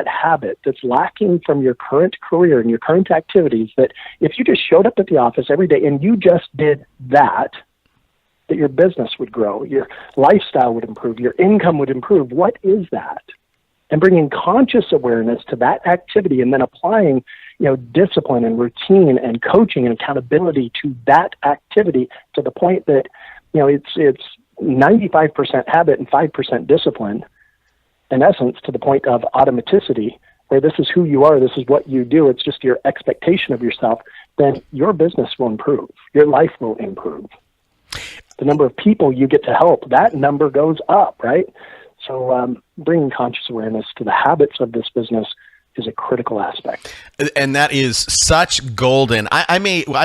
Speaker 4: habit that's lacking from your current career and your current activities that if you just showed up at the office every day and you just did that your business would grow, your lifestyle would improve, your income would improve? What is that? And bringing conscious awareness to that activity and then applying, discipline and routine and coaching and accountability to that activity to the point that, it's 95% habit and 5% discipline. In essence, to the point of automaticity, where this is who you are, this is what you do, it's just your expectation of yourself, then your business will improve. Your life will improve. The number of people you get to help, that number goes up, right? So bringing conscious awareness to the habits of this business is a critical aspect.
Speaker 1: And that is such golden.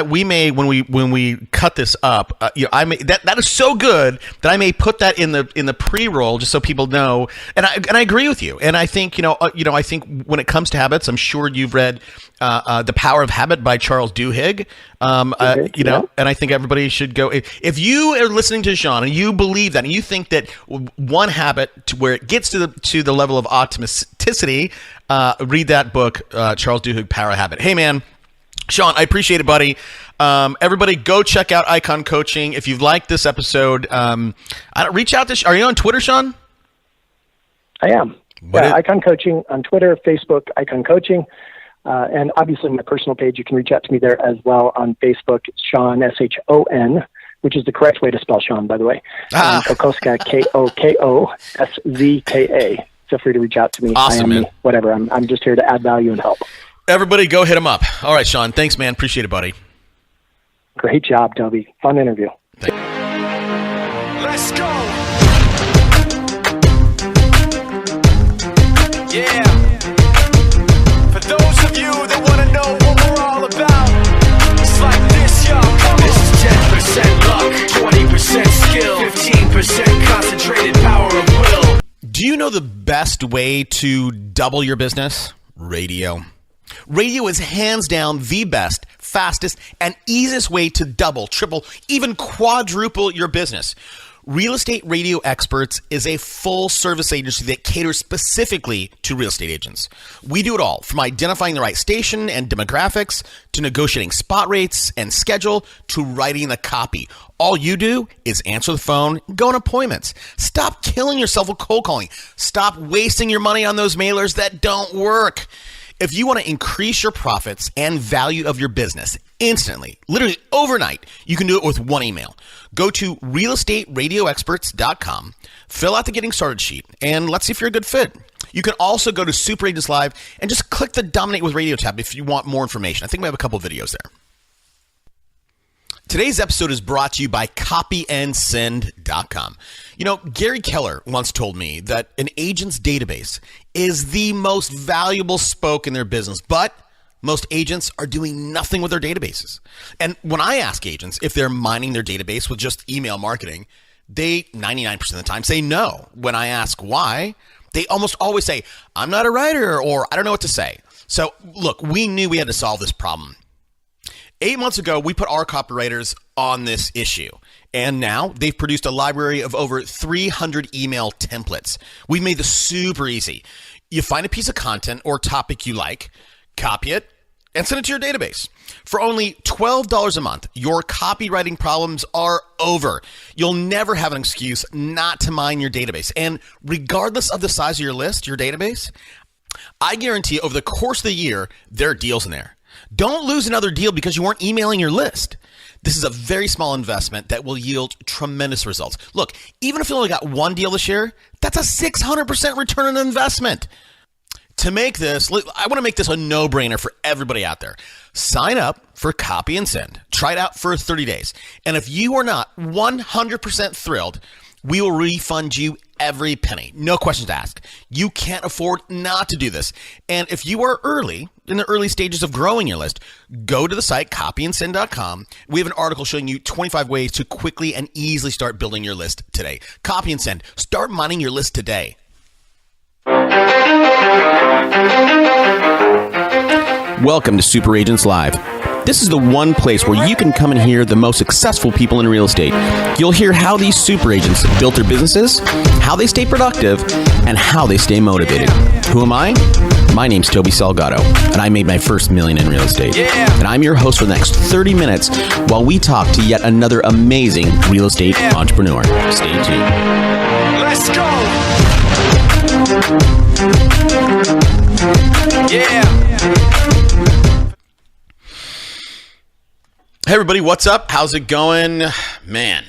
Speaker 1: We may when we cut this up, that is so good that I may put that in the pre-roll just so people know. And I agree with you. And I think I think when it comes to habits, I'm sure you've read The Power of Habit by Charles Duhigg. And I think everybody should go. If you are listening to Sean and you believe that, and you think that one habit to where it gets to the level of automaticity, read that book, Charles Duhigg, Power of Habit. Hey, man, Sean, I appreciate it, buddy. Everybody, go check out Icon Coaching. If you've liked this episode, reach out to. Are you on Twitter, Sean?
Speaker 4: I am. Icon Coaching on Twitter, Facebook, Icon Coaching. And obviously my personal page, you can reach out to me there as well on Facebook. It's Sean, S-H-O-N, which is the correct way to spell Sean, by the way. Kokoska, K-O-K-O-S-Z-K-A. Feel free to reach out to me.
Speaker 1: Awesome, man.
Speaker 4: Whatever. I'm just here to add value and help.
Speaker 1: Everybody go hit him up. All right, Sean. Thanks, man. Appreciate it, buddy.
Speaker 4: Great job, Toby. Fun interview.
Speaker 2: Let's go. Yeah. For those of you that want to know what we're all about, it's like this, y'all. This is 10% luck, 20% skill, 15% concentrated power of will.
Speaker 1: Do you know the best way to double your business? Radio. Radio is hands down the best, fastest, and easiest way to double, triple, even quadruple your business. Real Estate Radio Experts is a full-service agency that caters specifically to real estate agents. We do it all, from identifying the right station and demographics, to negotiating spot rates and schedule, to writing the copy. All you do is answer the phone, go on appointments. Stop killing yourself with cold calling. Stop wasting your money on those mailers that don't work. If you want to increase your profits and value of your business instantly, literally overnight, you can do it with one email. Go to realestateradioexperts.com, fill out the getting started sheet, and let's see if you're a good fit. You can also go to Super Agents Live and just click the Dominate with Radio tab if you want more information. I think we have a couple of videos there. Today's episode is brought to you by copyandsend.com. Gary Keller once told me that an agent's database is the most valuable spoke in their business, but most agents are doing nothing with their databases. And when I ask agents if they're mining their database with just email marketing, they 99% of the time say no. When I ask why, they almost always say, I'm not a writer, or I don't know what to say. So look, we knew we had to solve this problem. 8 months ago, we put our copywriters on this issue. And now they've produced a library of over 300 email templates. We've made this super easy. You find a piece of content or topic you like, copy it, and send it to your database. For only $12 a month, your copywriting problems are over. You'll never have an excuse not to mine your database. And regardless of the size of your list, your database, I guarantee over the course of the year, there are deals in there. Don't lose another deal because you weren't emailing your list. This is a very small investment that will yield tremendous results. Look, even if you only got one deal this year, that's a 600% return on investment. To make this, I want to make this a no-brainer for everybody out there. Sign up for Copy and Send. Try it out for 30 days. And if you are not 100% thrilled, we will refund you every penny. No questions asked. You can't afford not to do this. And if you are in the early stages of growing your list, go to the site copyandsend.com. We have an article showing you 25 ways to quickly and easily start building your list today. Copy and Send. Start mining your list today. Welcome to Super Agents Live. This is the one place where you can come and hear the most successful people in real estate. You'll hear how these super agents built their businesses, how they stay productive, and how they stay motivated. Who am I? My name's Toby Salgado, and I made my first $1 million in real estate. Yeah. And I'm your host for the next 30 minutes while we talk to yet another amazing real estate entrepreneur. Stay tuned.
Speaker 2: Let's go! Yeah!
Speaker 1: Hey everybody, what's up? How's it going? Man,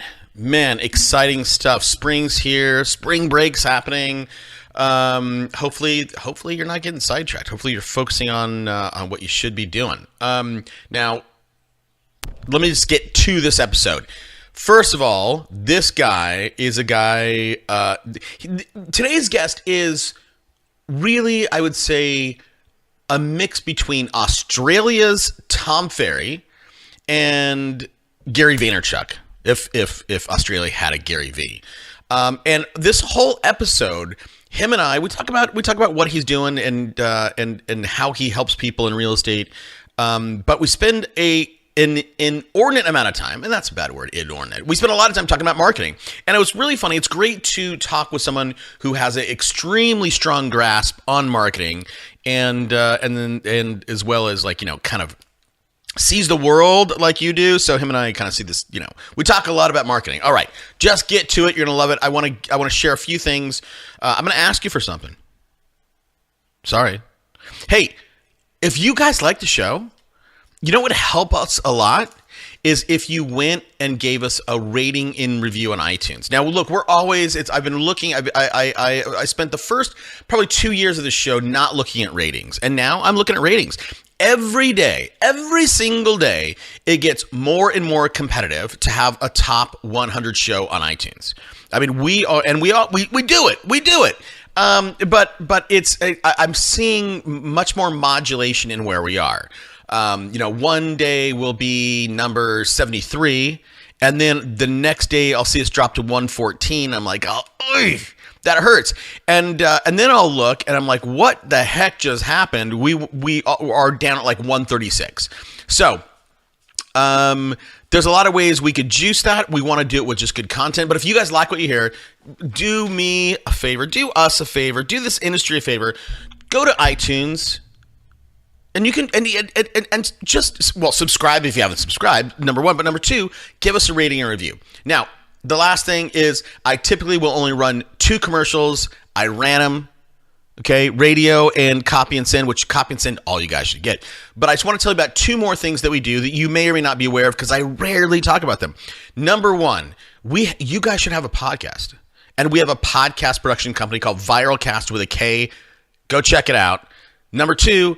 Speaker 1: exciting stuff. Spring's here. Spring break's happening. Hopefully you're not getting sidetracked. Hopefully you're focusing on what you should be doing. Now, let me just get to this episode. First of all, this guy is a guy. Today's guest is really, I would say, a mix between Australia's Tom Ferry and Gary Vaynerchuk, if Australia had a Gary V. And this whole episode, him and I, we talk about what he's doing and how he helps people in real estate. But we spend an inordinate amount of time, and that's a bad word, inordinate. We spend a lot of time talking about marketing, and it was really funny. It's great to talk with someone who has an extremely strong grasp on marketing, and as well as kind of sees the world like you do. So him and I kind of see this, we talk a lot about marketing. All right, just get to it. You're going to love it. I want to share a few things. I'm going to ask you for something. Sorry. Hey, if you guys like the show, you know what would help us a lot is if you went and gave us a rating in review on iTunes. Now, look, I've been looking, I spent the first probably 2 years of the show not looking at ratings. And now I'm looking at ratings. Every day, every single day, it gets more and more competitive to have a top 100 show on iTunes. I mean, we do it. But I'm seeing much more modulation in where we are. One day we'll be number 73, and then the next day I'll see us drop to 114. I'm like, that hurts. And then I'll look and I'm like, what the heck just happened? We are down at like 136. So, there's a lot of ways we could juice that. We want to do it with just good content. But if you guys like what you hear, do me a favor, do us a favor, do this industry a favor. Go to iTunes. And you can and just subscribe if you haven't subscribed, number one. But number two, give us a rating and review. Now, the last thing is I typically will only run 2 commercials. I ran them, okay, radio and Copy and Send, which Copy and Send all you guys should get. But I just want to tell you about 2 more things that we do that you may or may not be aware of because I rarely talk about them. Number one, you guys should have a podcast. And we have a podcast production company called Viralcast with a K. Go check it out. Number two,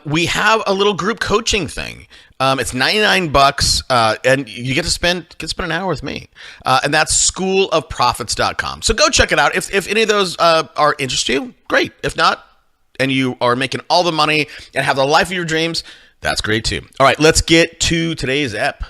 Speaker 1: we have a little group coaching thing. It's $99, and you get to spend an hour with me. And that's schoolofprofits.com. So go check it out. If any of those are interest you, great. If not, and you are making all the money and have the life of your dreams, that's great too. All right, let's get to today's ep.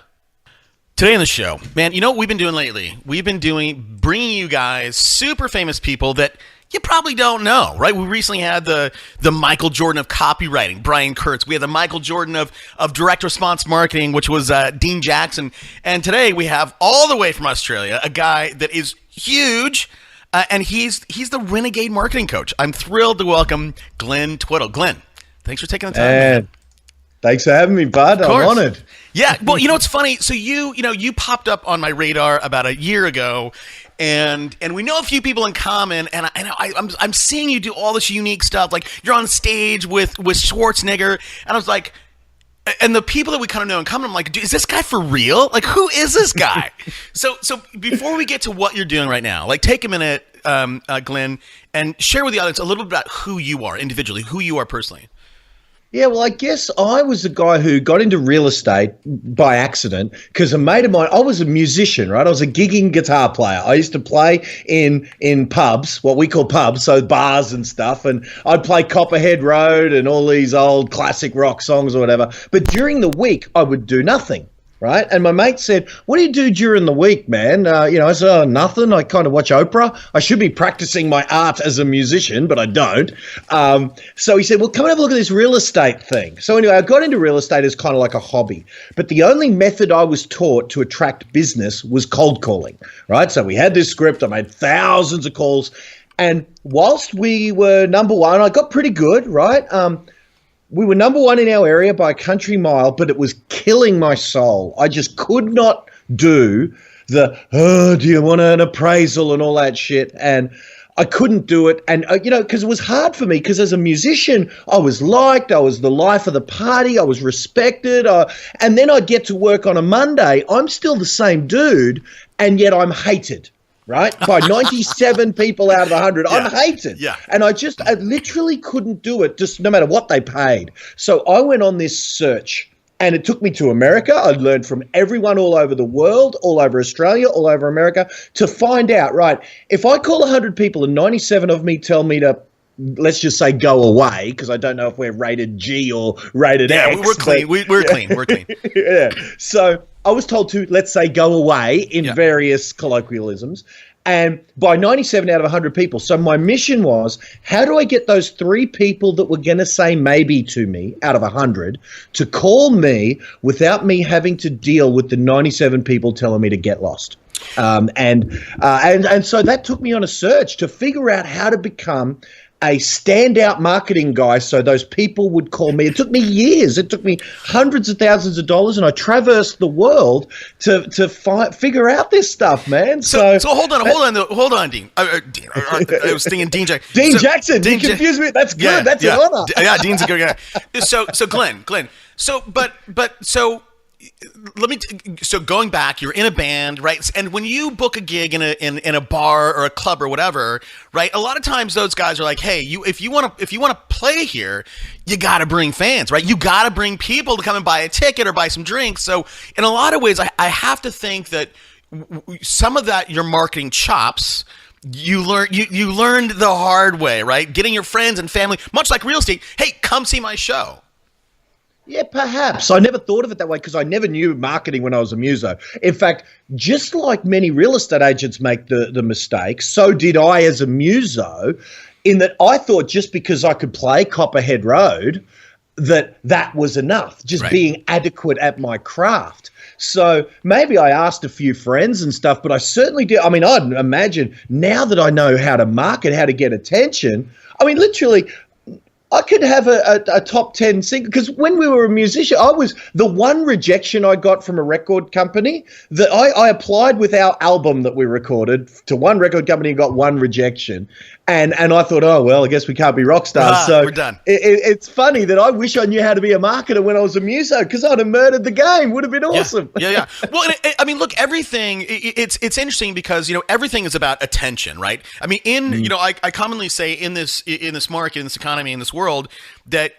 Speaker 1: Today on the show, man, you know what we've been doing lately? We've been bringing you guys super famous people that you probably don't know, right? We recently had the Michael Jordan of copywriting, Brian Kurtz. We had the Michael Jordan of direct response marketing, which was Dean Jackson. And today we have all the way from Australia, a guy that is huge, and he's the renegade marketing coach. I'm thrilled to welcome Glenn Twiddle. Glenn, thanks for taking the time. Man.
Speaker 5: Thanks for having me, bud. I'm honored.
Speaker 1: Yeah. Well, it's funny. So you popped up on my radar about a year ago, and we know a few people in common. And I'm seeing you do all this unique stuff. Like you're on stage with Schwarzenegger, and I was like, and the people that we kind of know in common, I'm like, dude, is this guy for real? Like, who is this guy? So before we get to what you're doing right now, like take a minute, Glenn, and share with the audience a little bit about who you are individually, who you are personally.
Speaker 5: Yeah, well, I guess I was the guy who got into real estate by accident because a mate of mine, I was a musician, right? I was a gigging guitar player. I used to play in pubs, what we call pubs, so bars and stuff, and I'd play Copperhead Road and all these old classic rock songs or whatever. But during the week, I would do nothing. Right. And my mate said, what do you do during the week, man? I said, oh, nothing. I kind of watch Oprah. I should be practicing my art as a musician, but I don't. So he said, well, come and have a look at this real estate thing. So anyway, I got into real estate as kind of like a hobby. But the only method I was taught to attract business was cold calling. Right. So we had this script. I made thousands of calls. And whilst we were number one, I got pretty good. Right. We were number one in our area by a country mile, but it was killing my soul. I just could not do do you want an appraisal and all that shit? And I couldn't do it. And, because it was hard for me because as a musician, I was liked. I was the life of the party. I was respected. And then I'd get to work on a Monday. I'm still the same dude, and yet I'm hated. Right? By 97 people out of 100, I'm hated.
Speaker 1: Yeah.
Speaker 5: And I literally couldn't do it, just no matter what they paid. So I went on this search, and it took me to America. I learned from everyone all over the world, all over Australia, all over America, to find out, right, if I call 100 people and 97 of me tell me to, let's just say, go away, because I don't know if we're rated G or rated X.
Speaker 1: Yeah, we're clean. We're clean. We're clean.
Speaker 5: Yeah. So I was told to, let's say, go away in various colloquialisms. And by 97 out of 100 people. So my mission was, how do I get those 3 people that were going to say maybe to me out of 100 to call me without me having to deal with the 97 people telling me to get lost? And so that took me on a search to figure out how to become a standout marketing guy so those people would call me. It took me years. It took me hundreds of thousands of dollars, and I traversed the world to figure out this stuff, man. So
Speaker 1: hold on, Dean. Dean. I was thinking Dean Jackson.
Speaker 5: Dean Jackson. You confused me. That's good.
Speaker 1: Yeah,
Speaker 5: That's an honor.
Speaker 1: Yeah, Dean's a good guy. So Glenn. So going back, you're in a band, right? And when you book a gig in a bar or a club or whatever, right? A lot of times those guys are like, hey, if you want to play here, you got to bring fans, right? You got to bring people to come and buy a ticket or buy some drinks. So in a lot of ways, I have to think that some of that, your marketing chops, you learned the hard way, right? Getting your friends and family, much like real estate. Hey, come see my show.
Speaker 5: Yeah, perhaps. I never thought of it that way because I never knew marketing when I was a muso. In fact, just like many real estate agents make the mistake, so did I as a muso, in that I thought just because I could play Copperhead Road that was enough, just being adequate at my craft. So maybe I asked a few friends and stuff, but I certainly did. I mean, I'd imagine now that I know how to market, how to get attention, I mean, literally – I could have a top 10 single, because when we were a musician, I was the one rejection I got from a record company that I applied with our album that we recorded to one record company and got one rejection. And I thought, oh, well, I guess we can't be rock stars. So
Speaker 1: we're done.
Speaker 5: It's funny that I wish I knew how to be a marketer when I was a muso, because I'd have murdered the game. Would have been awesome.
Speaker 1: Yeah. Well, I mean, look, everything, it's interesting because, everything is about attention, right? I mean, I commonly say in this market, in this economy, in this world, that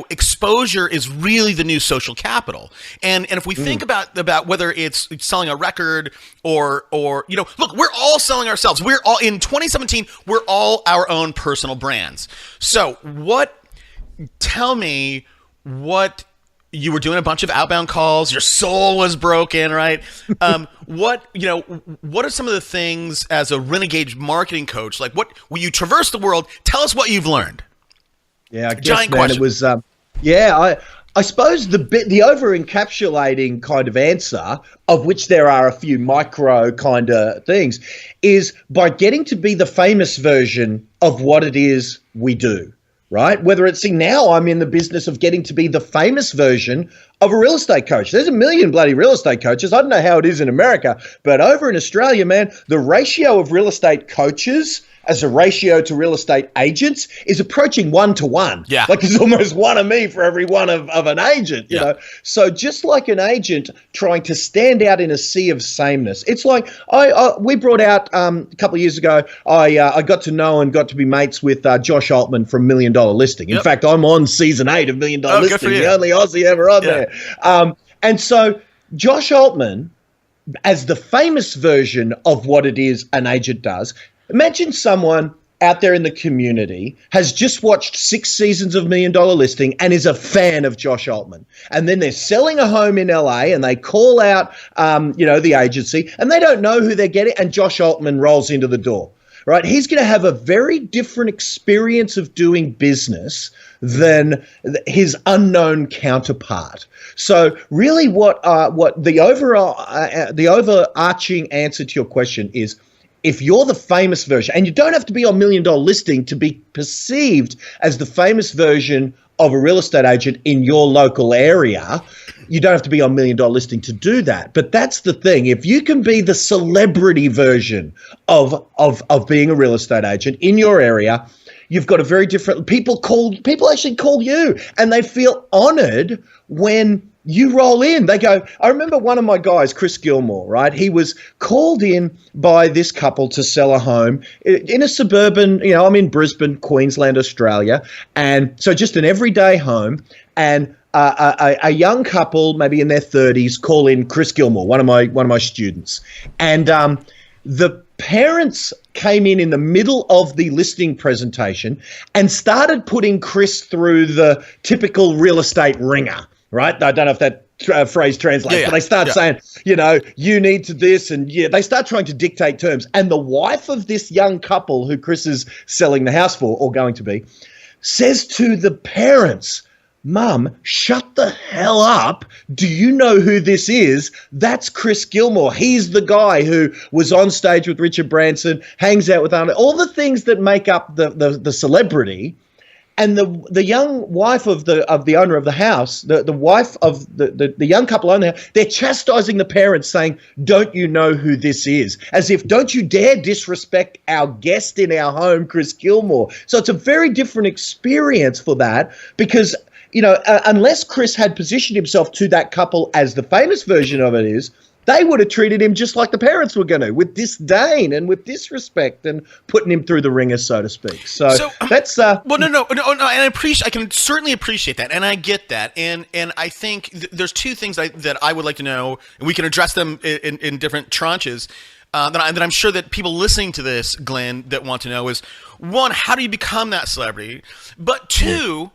Speaker 1: exposure is really the new social capital. And if we think about whether it's selling a record or look, we're all selling ourselves. We're all in 2017, we're all our own personal brands. So tell me what you were doing a bunch of outbound calls. Your soul was broken, right? What are some of the things as a renegade marketing coach? Like, when you traverse the world, tell us what you've learned.
Speaker 5: Yeah, I guess,
Speaker 1: Giant
Speaker 5: man,
Speaker 1: question.
Speaker 5: it was. I suppose the over encapsulating kind of answer, of which there are a few micro kind of things, is by getting to be the famous version of what it is we do. Right? Whether it's now I'm in the business of getting to be the famous version of a real estate coach. There's a million bloody real estate coaches. I don't know how it is in America, but over in Australia, man, the ratio of real estate coaches as a ratio to real estate agents is approaching 1-to-1.
Speaker 1: Yeah.
Speaker 5: Like there's almost one of me for every one of an agent, you know? So just like an agent trying to stand out in a sea of sameness, it's like we brought out a couple of years ago, I got to know and got to be mates with Josh Altman from $1 Million Listing. In fact, I'm on season 8 of $1 Million Listing, the only Aussie ever on there. And so Josh Altman, as the famous version of what it is an agent does, imagine someone out there in the community has just watched 6 seasons of $1 Million Listing and is a fan of Josh Altman. And then they're selling a home in LA and they call out, the agency, and they don't know who they're getting, and Josh Altman rolls into the door. Right? He's going to have a very different experience of doing business than his unknown counterpart. So really what the overarching answer to your question is, if you're the famous version, and you don't have to be on $1 Million Listing to be perceived as the famous version of a real estate agent in your local area, you don't have to be on $1 Million Listing to do that. But that's the thing. If you can be the celebrity version of being a real estate agent in your area, you've got a very different, people actually call you, and they feel honored when you roll in. They go, I remember one of my guys, Chris Gilmore, right? He was called in by this couple to sell a home in a suburban, I'm in Brisbane, Queensland, Australia. And so just an everyday home. And a young couple, maybe in their 30s, call in Chris Gilmore, one of my students. And the parents came in the middle of the listing presentation and started putting Chris through the typical real estate ringer. Right? I don't know if that phrase translates, but they start saying, you need to this, and they start trying to dictate terms. And the wife of this young couple who Chris is selling the house for, or going to be, says to the parents, Mum, shut the hell up. Do you know who this is? That's Chris Gilmore. He's the guy who was on stage with Richard Branson, hangs out with Arnold, all the things that make up the celebrity. And the young wife of the owner of the house, the wife of the young couple owner, they're chastising the parents, saying, don't you know who this is? As if, don't you dare disrespect our guest in our home, Chris Gilmore. So it's a very different experience for that, because, unless Chris had positioned himself to that couple as the famous version of it is, they would have treated him just like the parents were going to, with disdain and with disrespect, and putting him through the ringer, so to speak. So that's no. And
Speaker 1: I can certainly appreciate that, and I get that, and I think there's two things that I would like to know, and we can address them in different tranches. That I'm sure that people listening to this, Glenn, that want to know is, one, how do you become that celebrity? But two,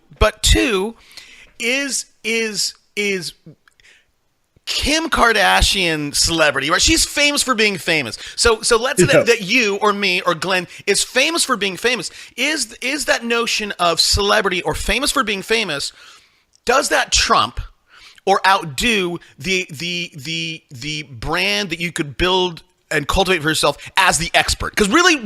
Speaker 1: is Kim Kardashian celebrity, right? She's famous for being famous. So let's say that you or me or Glenn is famous for being famous. Is that notion of celebrity or famous for being famous, does that trump or outdo the brand that you could build and cultivate for yourself as the expert? Because really,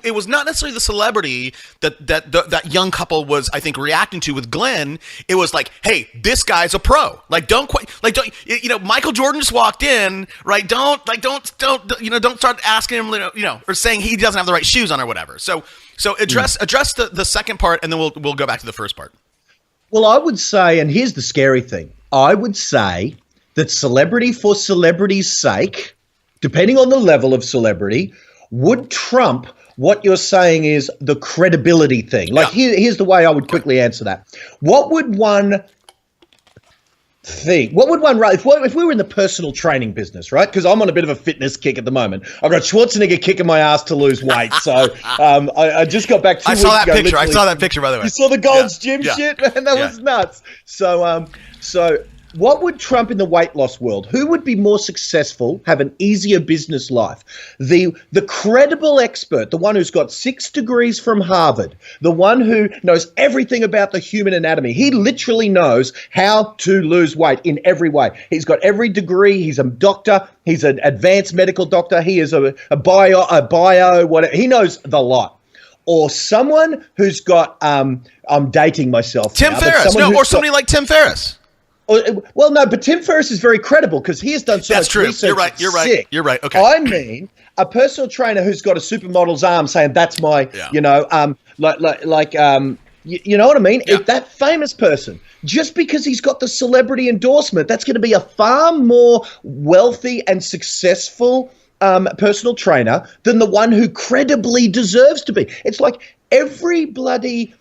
Speaker 1: it was not necessarily the celebrity that young couple was, I think, reacting to with Glenn. It was like, hey, this guy's a pro. Michael Jordan just walked in, right? Don't start asking him, or saying he doesn't have the right shoes on or whatever. So address the second part, and then we'll go back to the first part.
Speaker 5: Well, I would say, and here's the scary thing, I would say that celebrity for celebrity's sake, depending on the level of celebrity, would trump what you're saying is the credibility thing. Here's the way I would quickly answer that. What would one think, what would one rate if we were in the personal training business, right? Because I'm on a bit of a fitness kick at the moment. I've got Schwarzenegger kicking my ass to lose weight. So I just got back 2 weeks ago.
Speaker 1: I saw that picture, by the way.
Speaker 5: You saw the Gold's Gym shit, man? That was nuts. So what would trump in the weight loss world? Who would be more successful, have an easier business life? The credible expert, the one who's got 6 degrees from Harvard, the one who knows everything about the human anatomy. He literally knows how to lose weight in every way. He's got every degree. He's a doctor. He's an advanced medical doctor. He is a bio, whatever. He knows the lot. Or someone who's got, I'm dating myself.
Speaker 1: Tim Ferriss. Or somebody like Tim Ferriss.
Speaker 5: Well, no, but Tim Ferriss is very credible because he has done so much research.
Speaker 1: You're right. Okay.
Speaker 5: I mean, a personal trainer who's got a supermodel's arm saying that's my, you know what I mean?
Speaker 1: Yeah.
Speaker 5: If that famous person, just because he's got the celebrity endorsement, that's going to be a far more wealthy and successful personal trainer than the one who credibly deserves to be. It's like every bloody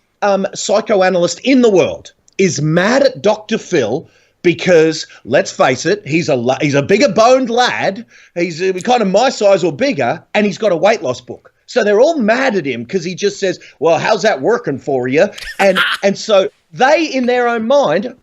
Speaker 5: psychoanalyst in the world is mad at Dr. Phil because, let's face it, he's a bigger boned lad. He's kind of my size or bigger, and he's got a weight loss book. So they're all mad at him because he just says, well, how's that working for you? And so they, in their own mind,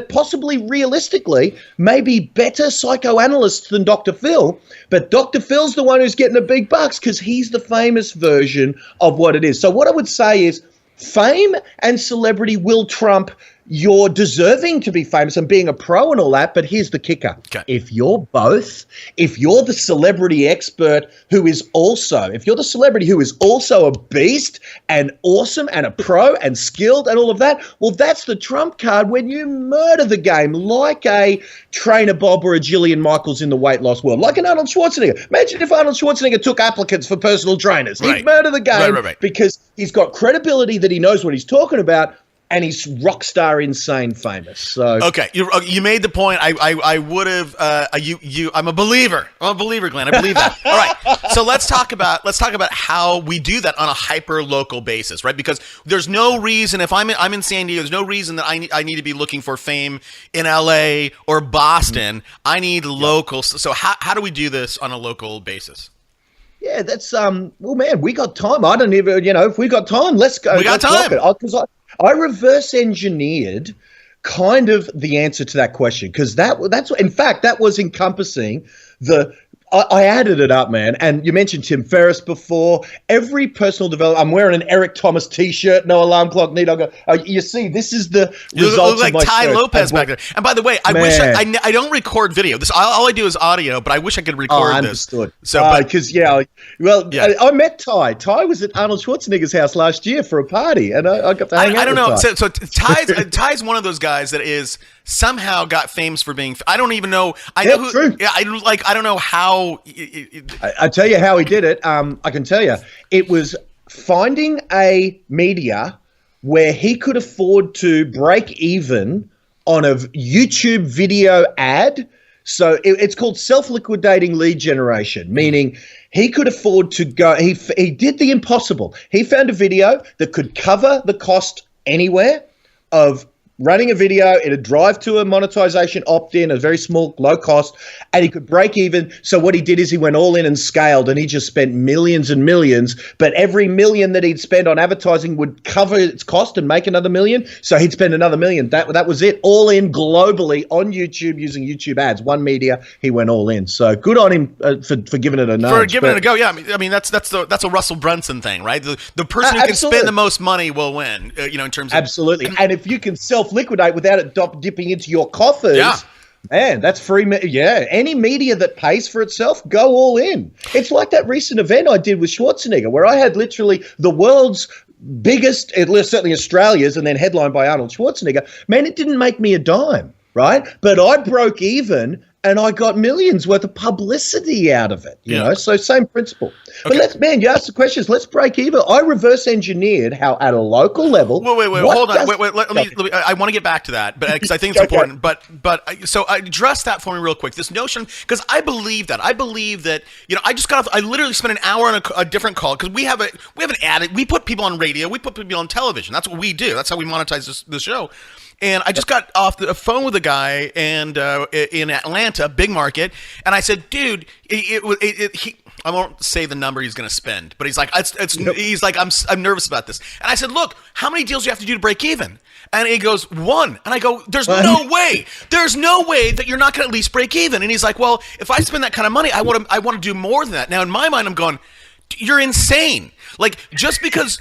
Speaker 5: possibly realistically, may be better psychoanalysts than Dr. Phil. But Dr. Phil's the one who's getting the big bucks because he's the famous version of what it is. So what I would say is fame and celebrity will trump you're deserving to be famous and being a pro and all that, but here's the kicker.
Speaker 1: Okay.
Speaker 5: If you're both, if you're the celebrity expert if you're the celebrity who is also a beast and awesome and a pro and skilled and all of that, well, that's the trump card when you murder the game like a Trainer Bob or a Jillian Michaels in the weight loss world, like an Arnold Schwarzenegger. Imagine if Arnold Schwarzenegger took applicants for personal trainers. He'd murder the game because he's got credibility that he knows what he's talking about, and he's rock star insane famous. So
Speaker 1: okay, you made the point. I would have. I'm a believer. I'm a believer, Glenn. I believe that. All right. So let's talk about how we do that on a hyper local basis, right? Because there's no reason if I'm in San Diego, there's no reason that I need to be looking for fame in LA or Boston. I need local. So how do we do this on a local basis?
Speaker 5: Yeah, that's well, man, we got time. I don't even, if we got time, let's go.
Speaker 1: We got time
Speaker 5: because I reverse engineered kind of the answer to that question because that's in fact that was encompassing the. I added it up, man. And you mentioned Tim Ferriss before. Every personal development. I'm wearing an Eric Thomas T-shirt. No alarm clock need. I go. You see, this is the result
Speaker 1: like
Speaker 5: of my
Speaker 1: Ty
Speaker 5: search.
Speaker 1: Lopez back there. And by the way, I wish I don't record video. This all I do is audio, but I wish I could record this.
Speaker 5: Understood.
Speaker 1: So
Speaker 5: because I met Ty. Ty was at Arnold Schwarzenegger's house last year for a party, and I got to hang out.
Speaker 1: I don't know.
Speaker 5: Ty.
Speaker 1: So Ty's one of those guys that is somehow got famous for being. I don't even know. I know who.
Speaker 5: True.
Speaker 1: Yeah, I don't know how.
Speaker 5: I tell you how he did it. I can tell you. It was finding a media where he could afford to break even on a YouTube video ad. So it's called self-liquidating lead generation, meaning he could afford to go. He did the impossible. He found a video that could cover the cost anywhere of running a video. It'd drive to a monetization opt-in, a very small, low cost, and he could break even. So what he did is he went all in and scaled, and he just spent millions and millions. But every million that he'd spend on advertising would cover its cost and make another million. So he'd spend another million. That was it, all in globally on YouTube using YouTube ads. One media, he went all in. So good on him for giving it a nudge.
Speaker 1: For giving it a go, yeah. I mean that's a Russell Brunson thing, right? The person who can spend the most money will win. In terms of
Speaker 5: absolutely. And if you can self-liquidate without it dipping into your coffers, man, that's free. Any media that pays for itself, go all in. It's like that recent event I did with Schwarzenegger where I had literally the world's biggest, at least certainly Australia's, and then headlined by Arnold Schwarzenegger. Man, it didn't make me a dime, right? But I broke even and I got millions worth of publicity out of it, you know? So same principle.
Speaker 1: Okay.
Speaker 5: But you asked the questions, let's break even. I reverse engineered how at a local level.
Speaker 1: Wait, hold on. Let me, I want to get back to that, but because I think it's important. But so address that for me real quick. This notion, because I believe that. I believe that, I just got off, I literally spent an hour on a different call because we have an ad. We put people on radio. We put people on television. That's what we do. That's how we monetize the show. And I just got off the phone with a guy and in Atlanta, big market, and I said, dude, I won't say the number he's going to spend, but he's like, he's like, I'm nervous about this. And I said, look, how many deals do you have to do to break even? And he goes, 1. And I go, there's no way that you're not going to at least break even. And he's like, well, if I spend that kind of money, I want to do more than that. Now, in my mind, I'm going, you're insane. Like, just because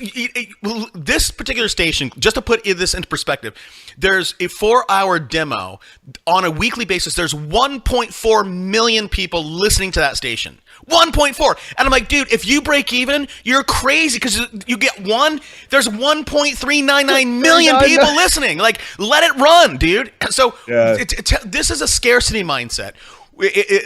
Speaker 1: this particular station, just to put this into perspective, there's a 4-hour demo on a weekly basis. There's 1.4 million people listening to that station. 1.4. And I'm like, dude, if you break even, you're crazy because you get one. There's 1.399 million people listening. Like, let it run, dude. So this is a scarcity mindset.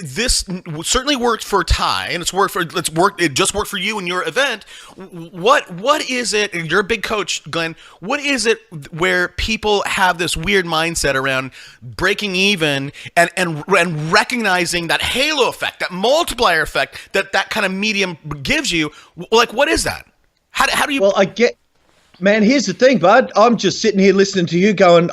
Speaker 1: This certainly worked for Ty, and it just worked for you and your event. What is it? And you're a big coach, Glenn. What is it where people have this weird mindset around breaking even and recognizing that halo effect, that multiplier effect that kind of medium gives you? Like, what is that? How do you?
Speaker 5: Well, I get, man. Here's the thing, bud. I'm just sitting here listening to you going.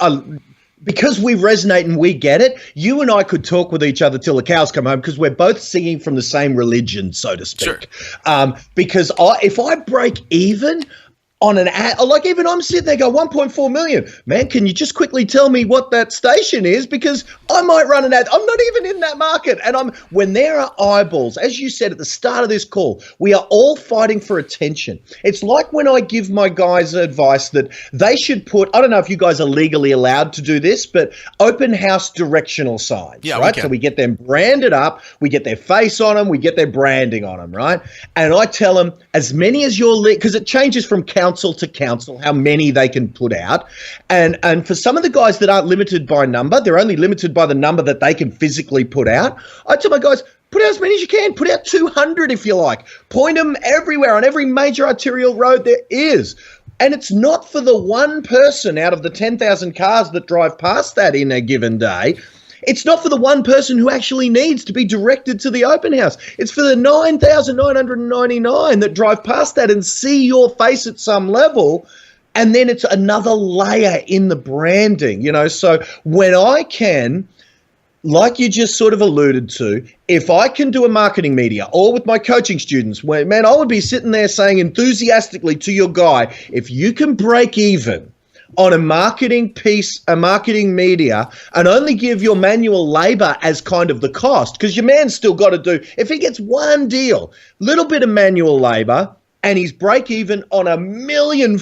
Speaker 5: Because we resonate and we get it, you and I could talk with each other till the cows come home because we're both singing from the same religion, so to speak. Sure. Because if I break even on an ad, like even I'm sitting there go 1.4 million. Man, can you just quickly tell me what that station is? Because I might run an ad. I'm not even in that market. And when there are eyeballs, as you said at the start of this call, we are all fighting for attention. It's like when I give my guys advice that they should put, I don't know if you guys are legally allowed to do this, but open house directional signs, right? So we get them branded up, we get their face on them, we get their branding on them, right? And I tell them as many as you're, because it changes from council to council, how many they can put out. And for some of the guys that aren't limited by number, they're only limited by the number that they can physically put out. I tell my guys, put out as many as you can. Put out 200 if you like. Point them everywhere on every major arterial road there is. And it's not for the one person out of the 10,000 cars that drive past that in a given day. It's not for the one person who actually needs to be directed to the open house. It's for the 9,999 that drive past that and see your face at some level. And then it's another layer in the branding, you know. So when I can, like you just sort of alluded to, if I can do a marketing media or with my coaching students, man, I would be sitting there saying enthusiastically to your guy, if you can break even on a marketing piece, a marketing media, and only give your manual labor as kind of the cost, because your man's still got to do, if he gets one deal, little bit of manual labor, and he's break even on 1.4 million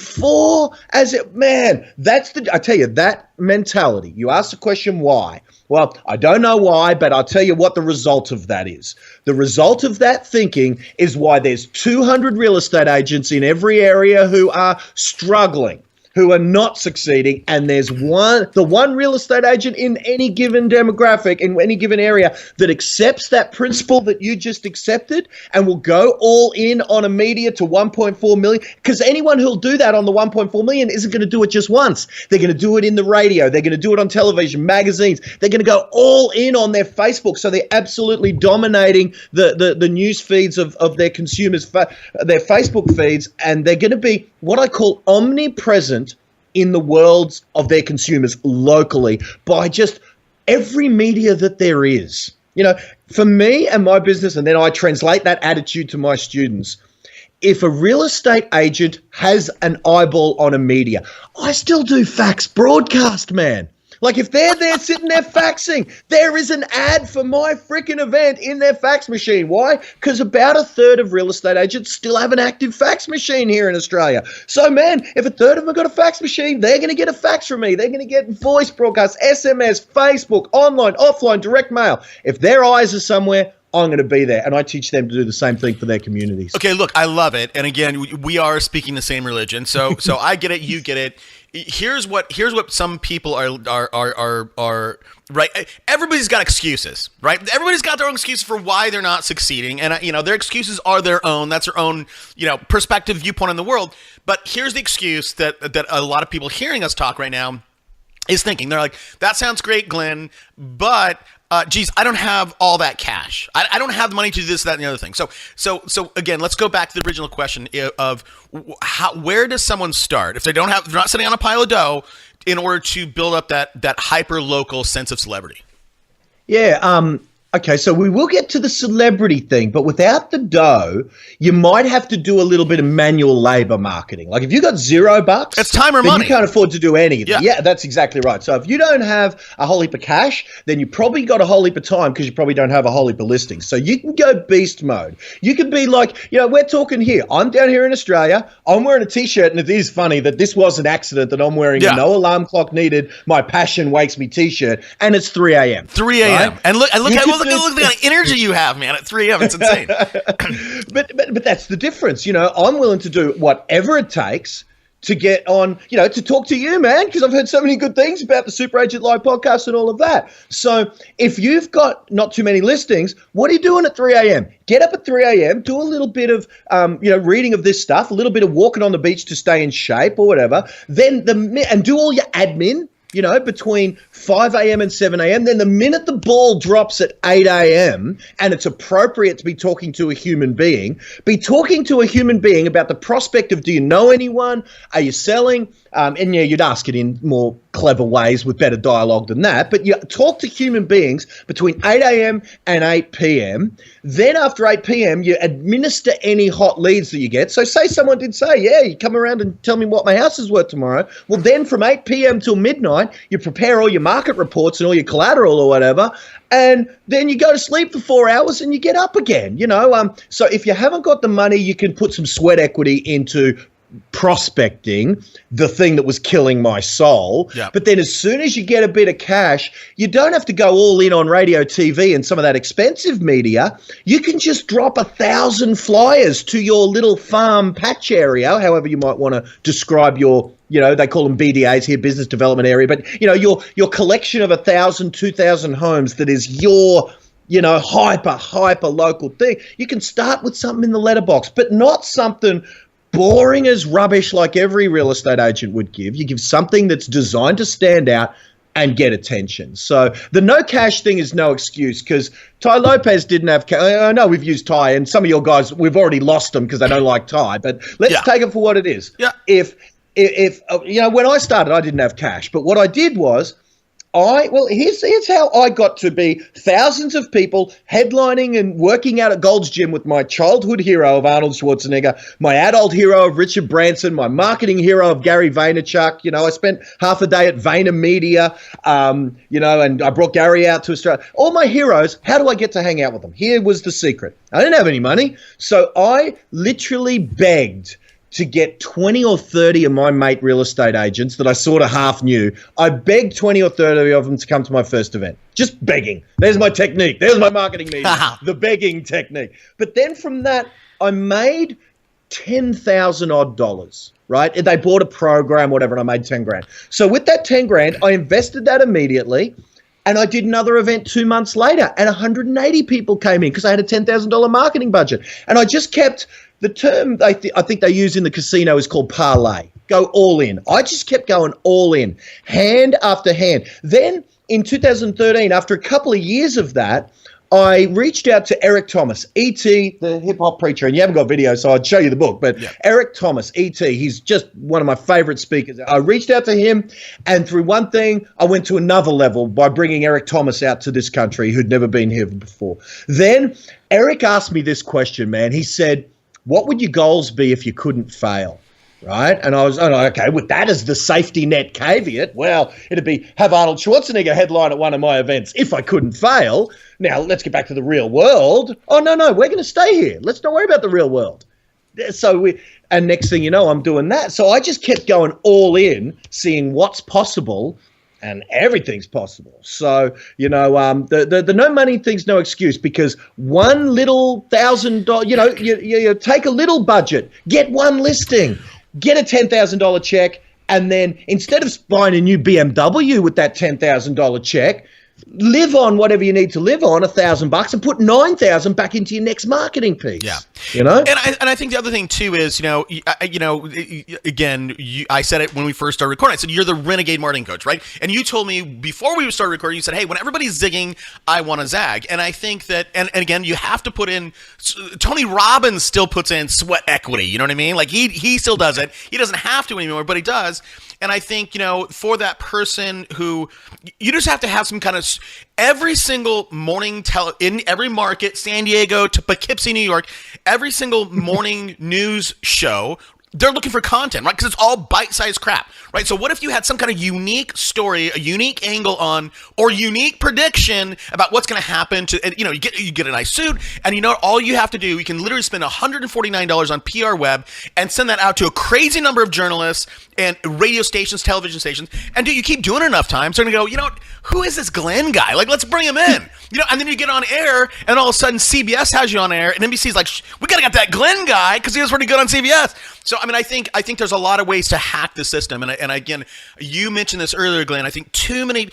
Speaker 5: as it, man, that's the, I tell you, that mentality. You ask the question why. Well, I don't know why, but I'll tell you what the result of that is. The result of that thinking is why there's 200 real estate agents in every area who are struggling, who are not succeeding, and there's the one real estate agent in any given demographic, in any given area, that accepts that principle that you just accepted and will go all in on a media to 1.4 million, because anyone who'll do that on the 1.4 million isn't going to do it just once. They're going to do it in the radio. They're going to do it on television, magazines. They're going to go all in on their Facebook, so they're absolutely dominating the news feeds of their consumers, their Facebook feeds, and they're going to be what I call omnipresent in the worlds of their consumers locally by just every media that there is. You know, for me and my business, and then I translate that attitude to my students, if a real estate agent has an eyeball on a media, I still do fax broadcast, man. Like if they're there sitting there faxing, there is an ad for my freaking event in their fax machine. Why? Because about a third of real estate agents still have an active fax machine here in Australia. So, man, if a third of them have got a fax machine, they're going to get a fax from me. They're going to get voice broadcasts, SMS, Facebook, online, offline, direct mail. If their eyes are somewhere, I'm going to be there, and I teach them to do the same thing for their communities.
Speaker 1: Okay, look, I love it, and again, we are speaking the same religion, so I get it, you get it. Here's what some people are right. Everybody's got excuses, right? Everybody's got their own excuses for why they're not succeeding, and their excuses are their own. That's their own perspective, viewpoint on the world. But here's the excuse that a lot of people hearing us talk right now is thinking. They're like, that sounds great, Glenn, but geez, I don't have all that cash. I don't have the money to do this, that, and the other thing. So again, let's go back to the original question of where does someone start if they're not sitting on a pile of dough? in order to build up that hyper local sense of celebrity?
Speaker 5: Yeah. Okay, so we will get to the celebrity thing, but without the dough, you might have to do a little bit of manual labor marketing. Like if you got $0,
Speaker 1: it's time or
Speaker 5: then
Speaker 1: money.
Speaker 5: You can't afford to do anything.
Speaker 1: Yeah.
Speaker 5: Yeah, that's exactly right. So if you don't have a whole heap of cash, then you probably got a whole heap of time because you probably don't have a whole heap of listings. So you can go beast mode. You can be like, we're talking here. I'm down here in Australia. I'm wearing a T-shirt, and it is funny that this was an accident that I'm wearing a no alarm clock needed, my passion wakes me T-shirt, and it's 3 a.m.
Speaker 1: 3 a.m.
Speaker 5: Right?
Speaker 1: And look at the kind of energy you have, man, at 3 a.m. It's insane.
Speaker 5: but that's the difference. I'm willing to do whatever it takes to get on, to talk to you, man, because I've heard so many good things about the Super Agent Live podcast and all of that. So if you've got not too many listings, what are you doing at 3 a.m.? Get up at 3 a.m., do a little bit of, reading of this stuff, a little bit of walking on the beach to stay in shape or whatever, and do all your admin, between 5 a.m. and 7 a.m. Then the minute the ball drops at 8 a.m. and it's appropriate to be talking to a human being, be talking to a human being about the prospect of, do you know anyone? Are you selling? And you'd ask it in more clever ways with better dialogue than that. But you talk to human beings between 8 a.m. and 8 p.m. Then after 8 p.m., you administer any hot leads that you get. So say someone did say, you come around and tell me what my house is worth tomorrow. Well, then from 8 p.m. till midnight, you prepare all your market reports and all your collateral or whatever. And then you go to sleep for 4 hours and you get up again, So if you haven't got the money, you can put some sweat equity into prospecting, the thing that was killing my soul.
Speaker 1: Yep.
Speaker 5: But then as soon as you get a bit of cash, you don't have to go all in on radio, TV, and some of that expensive media. You can just drop 1,000 flyers to your little farm patch area, however you might want to describe your, they call them BDAs here, business development area, but your collection of 1,000, 2,000 homes that is your hyper local thing. You can start with something in the letterbox, but not something boring as rubbish like every real estate agent would give. You give something that's designed to stand out and get attention. So the no cash thing is no excuse because Ty Lopez didn't have cash. I know we've used Ty, and some of your guys, we've already lost them because they don't like Ty, but let's take it for what it is.
Speaker 1: Yeah.
Speaker 5: If when I started, I didn't have cash, but what I did was here's how I got to be thousands of people headlining and working out at Gold's Gym with my childhood hero of Arnold Schwarzenegger, my adult hero of Richard Branson, my marketing hero of Gary Vaynerchuk. I spent half a day at VaynerMedia, and I brought Gary out to Australia. All my heroes, how do I get to hang out with them? Here was the secret. I didn't have any money, so I literally begged to get 20 or 30 of my mate real estate agents that I sort of half knew. I begged 20 or 30 of them to come to my first event. Just begging. There's my technique. There's my marketing meeting. The begging technique. But then from that, I made $10,000 odd, right? They bought a program, whatever, and I made 10 grand. So with that 10 grand, I invested that immediately. And I did another event 2 months later, and 180 people came in because I had a $10,000 marketing budget. And I just kept the term I think they use in the casino is called parlay. Go all in. I just kept going all in, hand after hand. Then in 2013, after a couple of years of that, I reached out to Eric Thomas, E.T., the hip-hop preacher, and you haven't got video, so I'd show you the book, but Eric Thomas, E.T., he's just one of my favorite speakers. I reached out to him, and through one thing, I went to another level by bringing Eric Thomas out to this country who'd never been here before. Then Eric asked me this question, man. He said, what would your goals be if you couldn't fail? Right? And I was okay, with that as the safety net caveat, well, it'd be have Arnold Schwarzenegger headline at one of my events if I couldn't fail. Now, let's get back to the real world. Oh, no, we're going to stay here. Let's not worry about the real world. And next thing you know, I'm doing that. So I just kept going all in, seeing what's possible, and everything's possible. So, the no money thing's no excuse because one little $1,000, you take a little budget, get one listing, get a $10,000 check, and then instead of buying a new BMW with that $10,000 check, live on whatever you need to live on, $1,000, and put 9,000 back into your next marketing piece.
Speaker 1: Yeah,
Speaker 5: you know.
Speaker 1: And I think the other thing too is, again, I said it when we first started recording. I said you're the renegade marketing coach, right? And you told me before we started recording, you said, hey, when everybody's zigging, I want to zag. And I think that, and again, you have to put in. Tony Robbins still puts in sweat equity. You know what I mean? Like he still does it. He doesn't have to anymore, but he does. And I think, for that person who, you just have to have some kind of, every single morning, in every market, San Diego to Poughkeepsie, New York, every single morning news show, they're looking for content, right? Because it's all bite-sized crap, right? So what if you had some kind of unique story, a unique angle on, or unique prediction about what's going to happen to, you get a nice suit, and all you have to do, you can literally spend $149 on PR Web and send that out to a crazy number of journalists and radio stations, television stations, and you keep doing it enough times, they're going to go, who is this Glenn guy? Like, let's bring him in. And then you get on air, and all of a sudden CBS has you on air, and NBC's like, we got to get that Glenn guy because he was pretty good on CBS. So, I think there's a lot of ways to hack the system. And again, you mentioned this earlier, Glenn. I think too many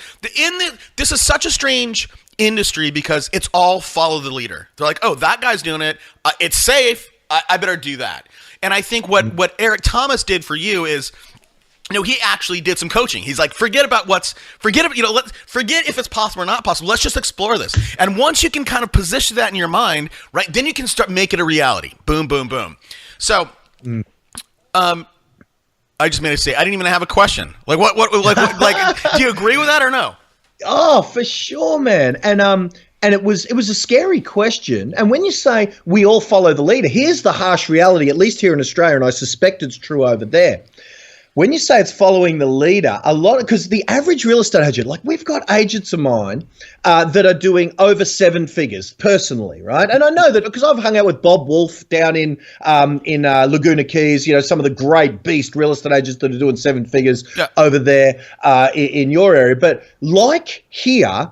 Speaker 1: this is such a strange industry because it's all follow the leader. They're like, oh, that guy's doing it. It's safe. I better do that. And I think what Eric Thomas did for you is, he actually did some coaching. He's like, forget if it's possible or not possible. Let's just explore this. And once you can kind of position that in your mind, right, then you can start make it a reality. Boom, boom, boom. So, I just made it say I didn't even have a question. Like what do you agree with that or no?
Speaker 5: Oh, for sure, man. And it was a scary question. And when you say we all follow the leader, here's the harsh reality, at least here in Australia, and I suspect it's true over there. When you say it's following the leader, because the average real estate agent, like we've got agents of mine that are doing over 7 figures personally, right? And I know that because I've hung out with Bob Wolf down in Laguna Keys, some of the great beast real estate agents that are doing 7 figures over there in your area. But like here,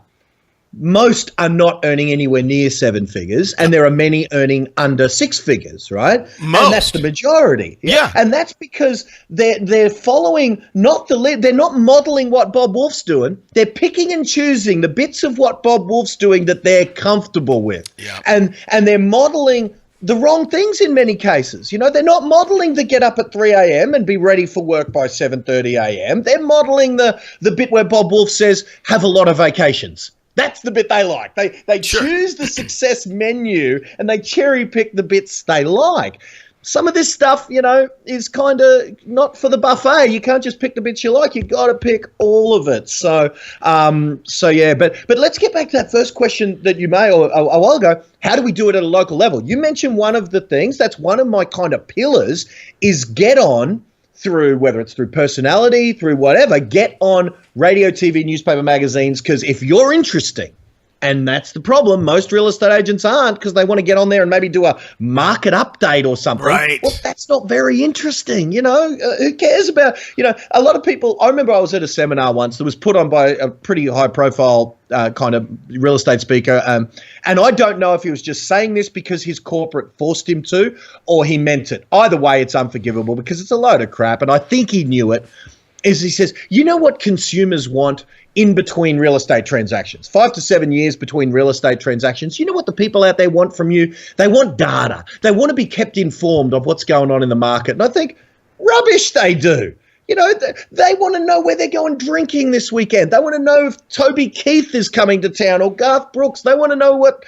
Speaker 5: most are not earning anywhere near 7 figures, and there are many earning under 6 figures, right?
Speaker 1: Most.
Speaker 5: And that's the majority.
Speaker 1: Yeah.
Speaker 5: And that's because they're following not the lead. They're not modeling what Bob Wolf's doing. They're picking and choosing the bits of what Bob Wolf's doing that they're comfortable with.
Speaker 1: Yeah.
Speaker 5: And they're modeling the wrong things in many cases. They're not modeling the get up at 3 a.m. and be ready for work by 7:30 a.m. They're modeling the bit where Bob Wolf says, have a lot of vacations. That's the bit they like. They choose the success menu and they cherry pick the bits they like. Some of this stuff, is kind of not for the buffet. You can't just pick the bits you like. You've got to pick all of it. So yeah. But let's get back to that first question that you made a while ago. How do we do it at a local level? You mentioned one of the things, that's one of my kind of pillars, is get on through, whether it's through personality, through whatever, get on radio, TV, newspaper, magazines, because if you're interesting, and that's the problem, most real estate agents aren't because they want to get on there and maybe do a market update or something.
Speaker 1: Right.
Speaker 5: Well, that's not very interesting, who cares about, a lot of people, I remember I was at a seminar once that was put on by a pretty high profile kind of real estate speaker. And I don't know if he was just saying this because his corporate forced him to, or he meant it. Either way, it's unforgivable because it's a load of crap. And I think he knew it. Is he says, what consumers want in between real estate transactions? 5 to 7 years between real estate transactions. You know what the people out there want from you? They want data. They want to be kept informed of what's going on in the market. And I think, rubbish they do. They want to know where they're going drinking this weekend. They want to know if Toby Keith is coming to town or Garth Brooks. They want to know what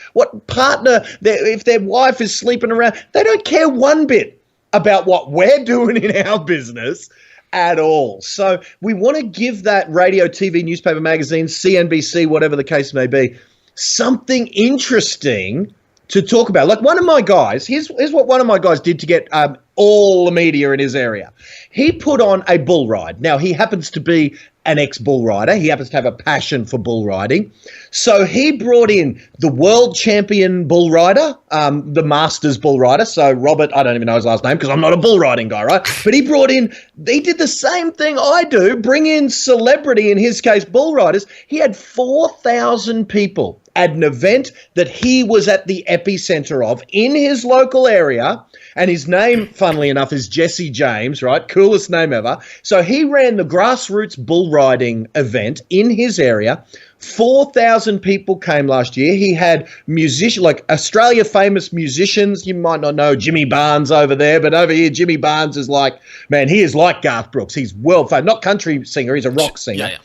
Speaker 5: partner, if their wife is sleeping around. They don't care one bit about what we're doing in our business at all. So we want to give that radio, TV, newspaper, magazine, CNBC, whatever the case may be, something interesting to talk about. Like one of my guys, here's what one of my guys did to get all the media in his area. He put on a bull ride. Now, he happens to be an ex-bull rider. He happens to have a passion for bull riding. So he brought in the world champion bull rider, the Masters bull rider. So Robert, I don't even know his last name because I'm not a bull riding guy, right? But he did the same thing I do, bring in celebrity, in his case, bull riders. He had 4,000 people at an event that he was at the epicenter of in his local area. And his name, funnily enough, is Jesse James, right? Coolest name ever. So he ran the grassroots bull riding event in his area. 4,000 people came last year. He had like Australia famous musicians. You might not know Jimmy Barnes over there, but over here, Jimmy Barnes is like, man, he is like Garth Brooks. He's world famous, not country singer. He's a rock singer.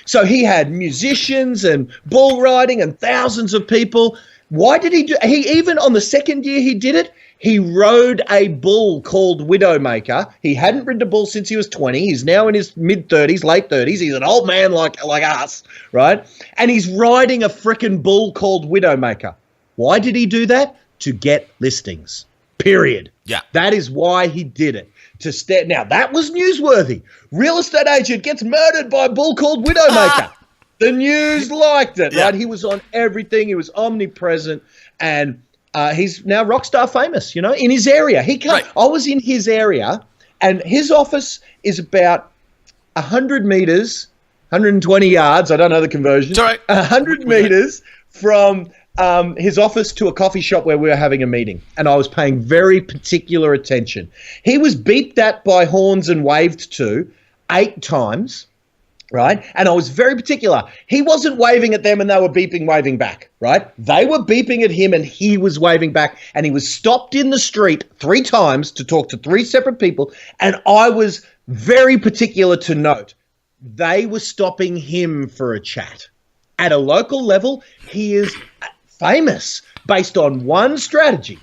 Speaker 5: So he had musicians and bull riding and thousands of people. Why did he do? He even on the second year he did it, he rode a bull called Widowmaker. He hadn't ridden a bull since he was 20. He's now in his mid-30s, late 30s. He's an old man like us, right? And he's riding a frickin' bull called Widowmaker. Why did he do that? To get listings. Period.
Speaker 1: Yeah.
Speaker 5: That is why he did it. Now, that was newsworthy. Real estate agent gets murdered by a bull called Widowmaker. The news liked it, right? He was on everything. He was omnipresent, and he's now rock star famous, in his area. I was in his area, and his office is about 100 meters, 120 yards. I don't know the conversion.
Speaker 1: It's all right.
Speaker 5: 100 meters from his office to a coffee shop where we were having a meeting, and I was paying very particular attention. He was beeped at by horns and waved to 8 times. Right. And I was very particular. He wasn't waving at them and they were waving back. Right. They were beeping at him and he was waving back. And he was stopped in the street 3 times to talk to 3 separate people. And I was very particular to note they were stopping him for a chat. At a local level, he is famous based on one strategy,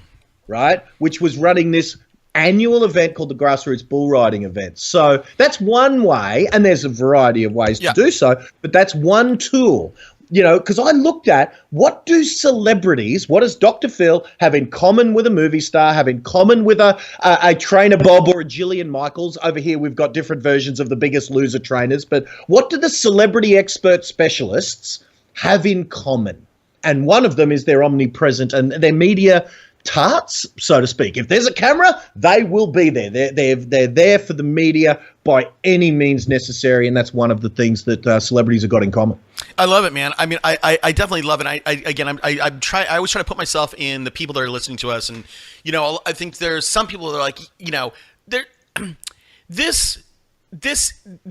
Speaker 5: right, which was running this annual event called the Grassroots Bull Riding event. So that's one way, and there's a variety of ways to do so, but that's one tool. Because I looked at what does Dr. Phil have in common with a movie star, have in common with a trainer Bob or a Jillian Michaels. Over here we've got different versions of the Biggest Loser trainers, but what do the celebrity expert specialists have in common? And one of them is they're omnipresent and their media tarts, so to speak. If there's a camera, they will be there. They're there for the media by any means necessary, and that's one of the things that celebrities have got in common.
Speaker 1: I love it, man. I mean, I definitely love it. I always try to put myself in the people that are listening to us, and I think there's some people that are like,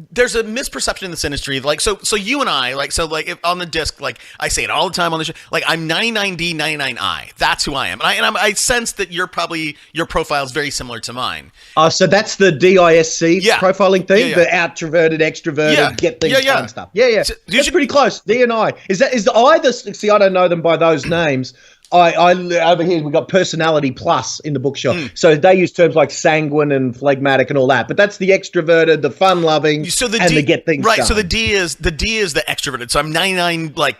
Speaker 1: there's a misperception in this industry, so you and I, if on the disc, I say it all the time on the show, I'm 99D 99I. That's who I am, and I sense that your profile is very similar to mine.
Speaker 5: So that's the DISC profiling thing, the outroverted, extroverted, get things done stuff. So, that's pretty close. D and I is the I the see. I don't know them by those names. I over here we've got personality plus in the bookshop, so they use terms like sanguine and phlegmatic and all that. But that's the extroverted, the fun-loving, the get things done.
Speaker 1: So the D is the extroverted. So I'm 99, like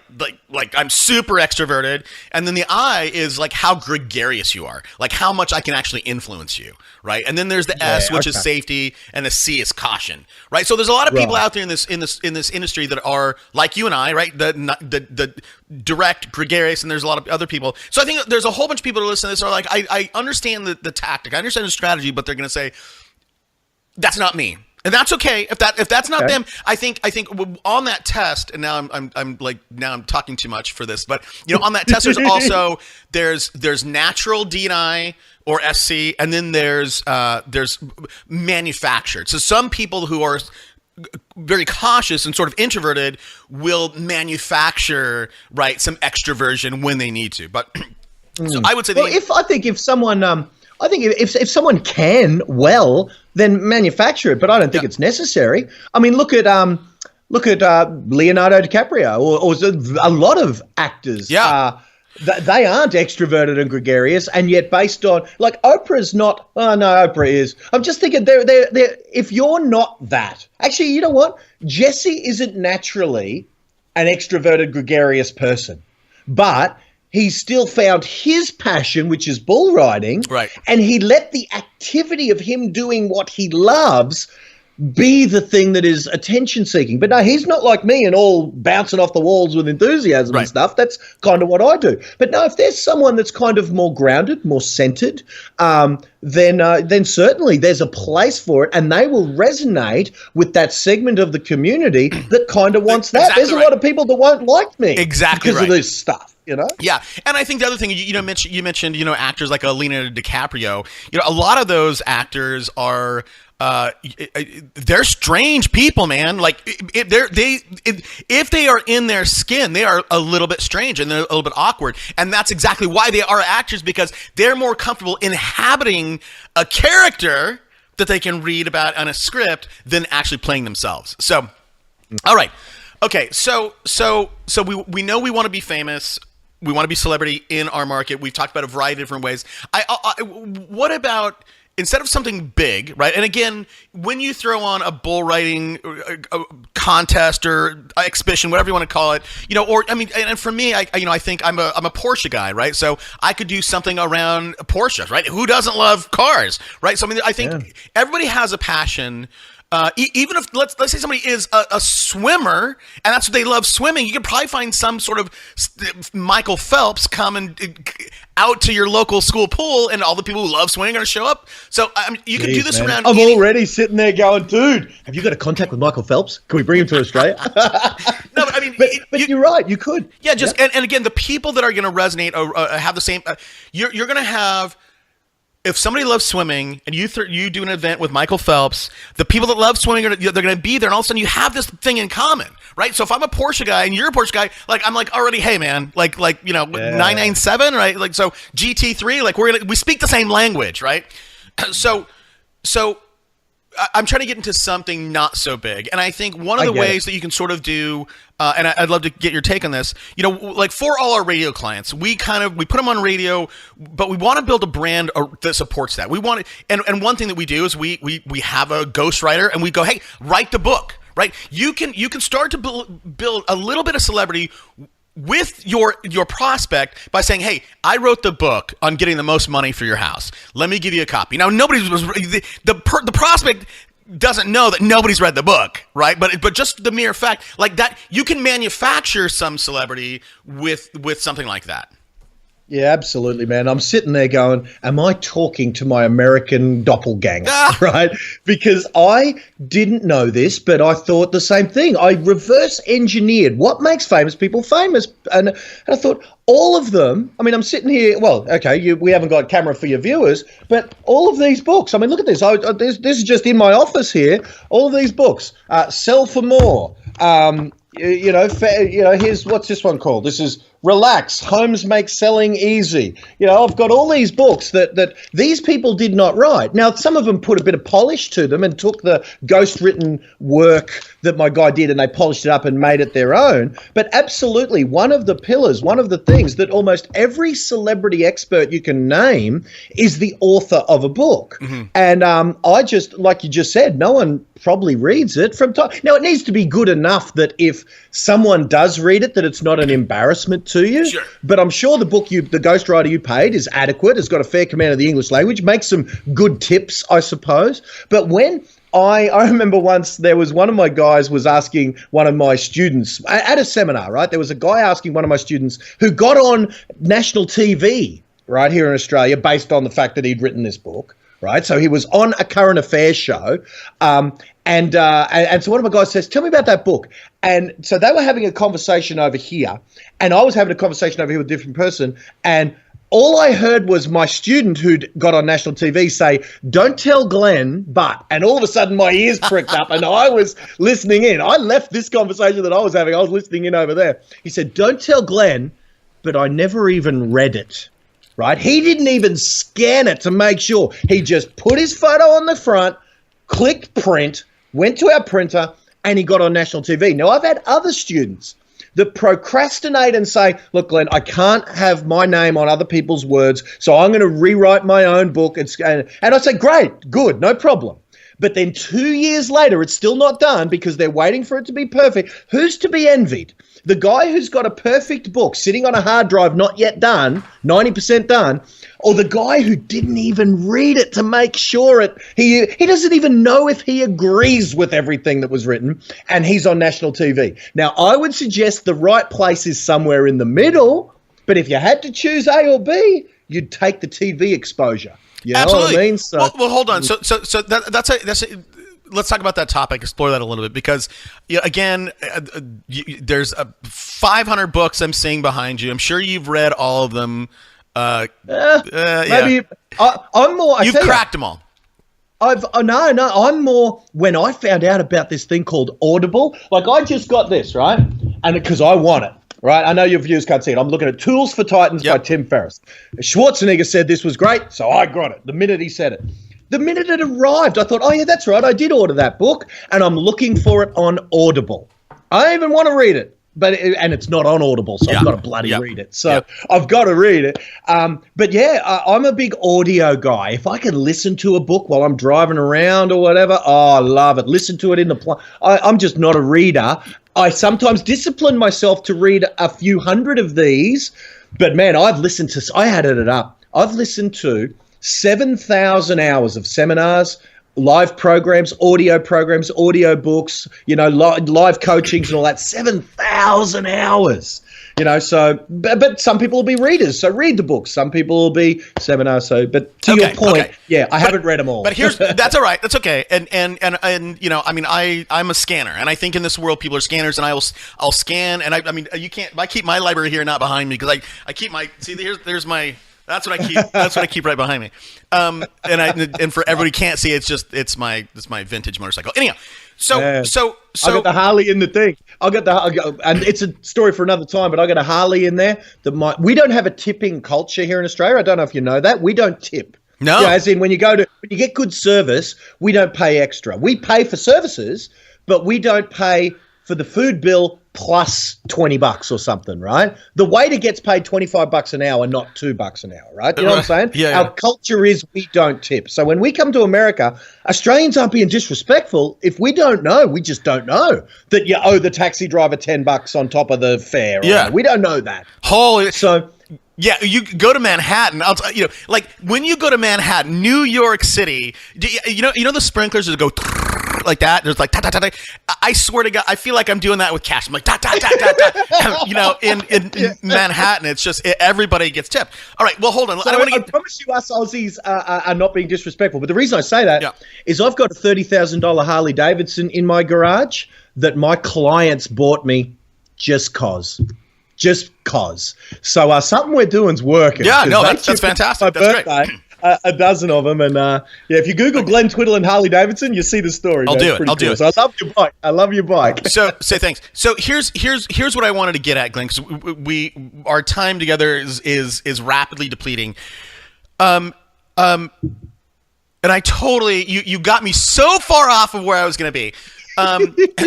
Speaker 1: I'm super extroverted, and then the I is how gregarious you are, how much I can actually influence you, right? And then there's the S, which is safety, and the C is caution, right? So there's a lot of people out there in this industry that are like you and I, right? The direct, gregarious, and there's a lot of other people. So I think there's a whole bunch of people that listen to this are like, I understand the tactic, I understand the strategy, but they're going to say, that's not me. And that's okay. If that's not them, I think on that test, and now I'm talking too much for this, but on that test, there's also there's natural D&I or SC, and then there's manufactured. So some people who are very cautious and sort of introverted will manufacture some extroversion when they need to. But so I would say
Speaker 5: if someone can then manufacture it, but I don't think it's necessary. I mean, look at Leonardo DiCaprio or a lot of actors. They aren't extroverted and gregarious, and yet based on Oprah's not. Oh no, Oprah is. I'm just thinking they're if you're not that. Actually, you know what? Jesse isn't naturally an extroverted, gregarious person, but he still found his passion, which is bull riding,
Speaker 1: right?
Speaker 5: And he let the activity of him doing what he loves be the thing that is attention seeking. But no, he's not like me and all bouncing off the walls with enthusiasm and stuff. That's kind of what I do. But no, if there's someone that's kind of more grounded, more centered, then certainly there's a place for it, and they will resonate with that segment of the community that kind of wants that. There's a lot of people that won't like me because of this stuff.
Speaker 1: Yeah, and I think the other thing you mentioned actors like Leonardo DiCaprio. A lot of those actors are they're strange people, man. Like if they are in their skin, they are a little bit strange and they're a little bit awkward, and that's exactly why they are actors, because they're more comfortable inhabiting a character that they can read about on a script than actually playing themselves. So, all right. Okay, so we know we want to be famous. We want to be celebrity in our market. We've talked about a variety of different ways. What about instead of something big, right? And again, when you throw on a bull riding contest or exhibition, whatever you want to call it, or I mean, and for me, I think I'm a Porsche guy, right? So I could do something around Porsches, right? Who doesn't love cars, right? So I mean, I think everybody has a passion. Even if let's say somebody is a swimmer and that's what they love, swimming, you could probably find some sort of Michael Phelps coming out to your local school pool, and all the people who love swimming are going to show up. So you could do this around.
Speaker 5: I'm already sitting there going, dude, have you got a contact with Michael Phelps? Can we bring him to Australia?
Speaker 1: No, but I mean,
Speaker 5: but you're right. You could.
Speaker 1: Yeah, just and again, the people that are going to resonate or have the same. You're going to have. If somebody loves swimming and you do an event with Michael Phelps, the people that love swimming they're going to be there, and all of a sudden you have this thing in common, right? So if I'm a Porsche guy and you're a Porsche guy, like I'm like already, hey man, 997, right? Like so GT3, like we speak the same language, right? So I'm trying to get into something not so big, and I think one of the ways that you can sort of do, and I'd love to get your take on this. Like for all our radio clients, we put them on radio, but we want to build a brand that supports that. We want to, and one thing that we do is we have a ghostwriter, and we go, hey, write the book, right? You can start to build a little bit of celebrity with your prospect by saying, hey, I wrote the book on getting the most money for your house. Let me give you a copy. Now, the prospect doesn't know that nobody's read the book, right? But just the mere fact like that, you can manufacture some celebrity with something like that.
Speaker 5: Yeah, absolutely, man. I'm sitting there going, am I talking to my American doppelganger, right? Because I didn't know this, but I thought the same thing. I reverse engineered what makes famous people famous. And I thought all of them, I mean, I'm sitting here, well, okay, we haven't got camera for your viewers, but all of these books, I mean, look at this. This is just in my office here. All of these books, Sell for More, here's what's this one called? This is Relax, Homes Make Selling Easy. I've got all these books that these people did not write. Now, some of them put a bit of polish to them and took the ghost-written work that my guy did and they polished it up and made it their own. But absolutely, one of the pillars, one of the things that almost every celebrity expert you can name is the author of a book. Mm-hmm. And I just, like you just said, no one probably reads it from time. Now, it needs to be good enough that if someone does read it, that it's not an embarrassment to you.
Speaker 1: Sure.
Speaker 5: But I'm sure the ghostwriter you paid is adequate, has got a fair command of the English language, makes some good tips, I suppose. But when I remember once there was one of my guys was asking one of my students at a seminar, right? There was a guy asking one of my students who got on national TV right here in Australia based on the fact that he'd written this book. Right, so he was on a current affairs show, and so one of my guys says, "Tell me about that book." And so they were having a conversation over here, and I was having a conversation over here with a different person, and all I heard was my student who'd got on national TV say, "Don't tell Glenn, but," and all of a sudden my ears pricked up, and I was listening in. I left this conversation that I was having, I was listening in over there. He said, "Don't tell Glenn, but I never even read it." Right? He didn't even scan it to make sure. He just put his photo on the front, clicked print, went to our printer, and he got on national TV. Now, I've had other students that procrastinate and say, "Look, Glenn, I can't have my name on other people's words, so I'm going to rewrite my own book." And I say, "Great, good, no problem." But then 2 years later, it's still not done because they're waiting for it to be perfect. Who's to be envied? The guy who's got a perfect book sitting on a hard drive, not yet done, 90% done, or the guy who didn't even read it to make sure he doesn't even know if he agrees with everything that was written, and he's on national TV. Now, I would suggest the right place is somewhere in the middle, but if you had to choose A or B, you'd take the TV exposure. You know
Speaker 1: Absolutely.
Speaker 5: what I mean? So,
Speaker 1: well, hold on. So that's a let's talk about that topic, explore that a little bit, because again, there's 500 books I'm seeing behind you. I'm sure you've read all of them.
Speaker 5: maybe I'm more.
Speaker 1: You've cracked them all.
Speaker 5: No. I'm more when I found out about this thing called Audible. Like I just got this right, and because I want it. Right, I know your viewers can't see it. I'm looking at Tools for Titans by Tim Ferriss. Schwarzenegger said this was great, so I got it the minute he said it. The minute it arrived, I thought, oh, yeah, that's right. I did order that book, and I'm looking for it on Audible. I don't even want to read it, and it's not on Audible, so I've got to bloody read it. So I've got to read it. But, I'm a big audio guy. If I can listen to a book while I'm driving around or whatever, I love it. Listen to it in the plane. I'm just not a reader. I sometimes discipline myself to read a few hundred of these, but, man, I added it up. I've listened to 7,000 hours of seminars, live programs, audio books, live coachings and all that. 7,000 hours, so, but some people will be readers, so read the books. Some people will be seminars. So, but to your point, I haven't read them all.
Speaker 1: But that's all right. That's okay. And I'm a scanner, and I think in this world people are scanners, and I'll scan, and I keep my library here, not behind me, because I keep there's my. That's what I keep. That's what I keep right behind me. And for everybody can't see, it's my vintage motorcycle. Anyhow, so
Speaker 5: I got the Harley in the thing. And it's a story for another time. But I got a Harley in there. We don't have a tipping culture here in Australia. I don't know if you know that. We don't tip.
Speaker 1: No,
Speaker 5: as in when you get good service, we don't pay extra. We pay for services, but we don't pay for the food bill plus $20 or something, right? The waiter gets paid $25 an hour, not $2 an hour, right? You know what I'm saying?
Speaker 1: Yeah.
Speaker 5: Our culture is we don't tip. So when we come to America, Australians aren't being disrespectful. If we don't know, we just don't know that you owe the taxi driver $10 on top of the fare.
Speaker 1: Yeah.
Speaker 5: Right? We don't know that.
Speaker 1: Yeah, you go to Manhattan. I'll tell you, like when you go to Manhattan, New York City, you know the sprinklers that go like that. There's like ta ta ta ta. I swear to God, I feel like I'm doing that with cash. I'm like ta ta ta ta ta. In Manhattan, it's just everybody gets tipped. All right, well hold on.
Speaker 5: So I promise you, us Aussies are not being disrespectful. But the reason I say that is I've got a $30,000 Harley Davidson in my garage that my clients bought me just cause. So something we're doing's working.
Speaker 1: Yeah, no, that's fantastic. That's great.
Speaker 5: A dozen of them, and if you Google Glenn Twiddle and Harley Davidson, you see the story.
Speaker 1: I'll do it.
Speaker 5: So I love your bike.
Speaker 1: So say thanks. So here's what I wanted to get at, Glenn, because our time together is rapidly depleting. And I totally you got me so far off of where I was going to be.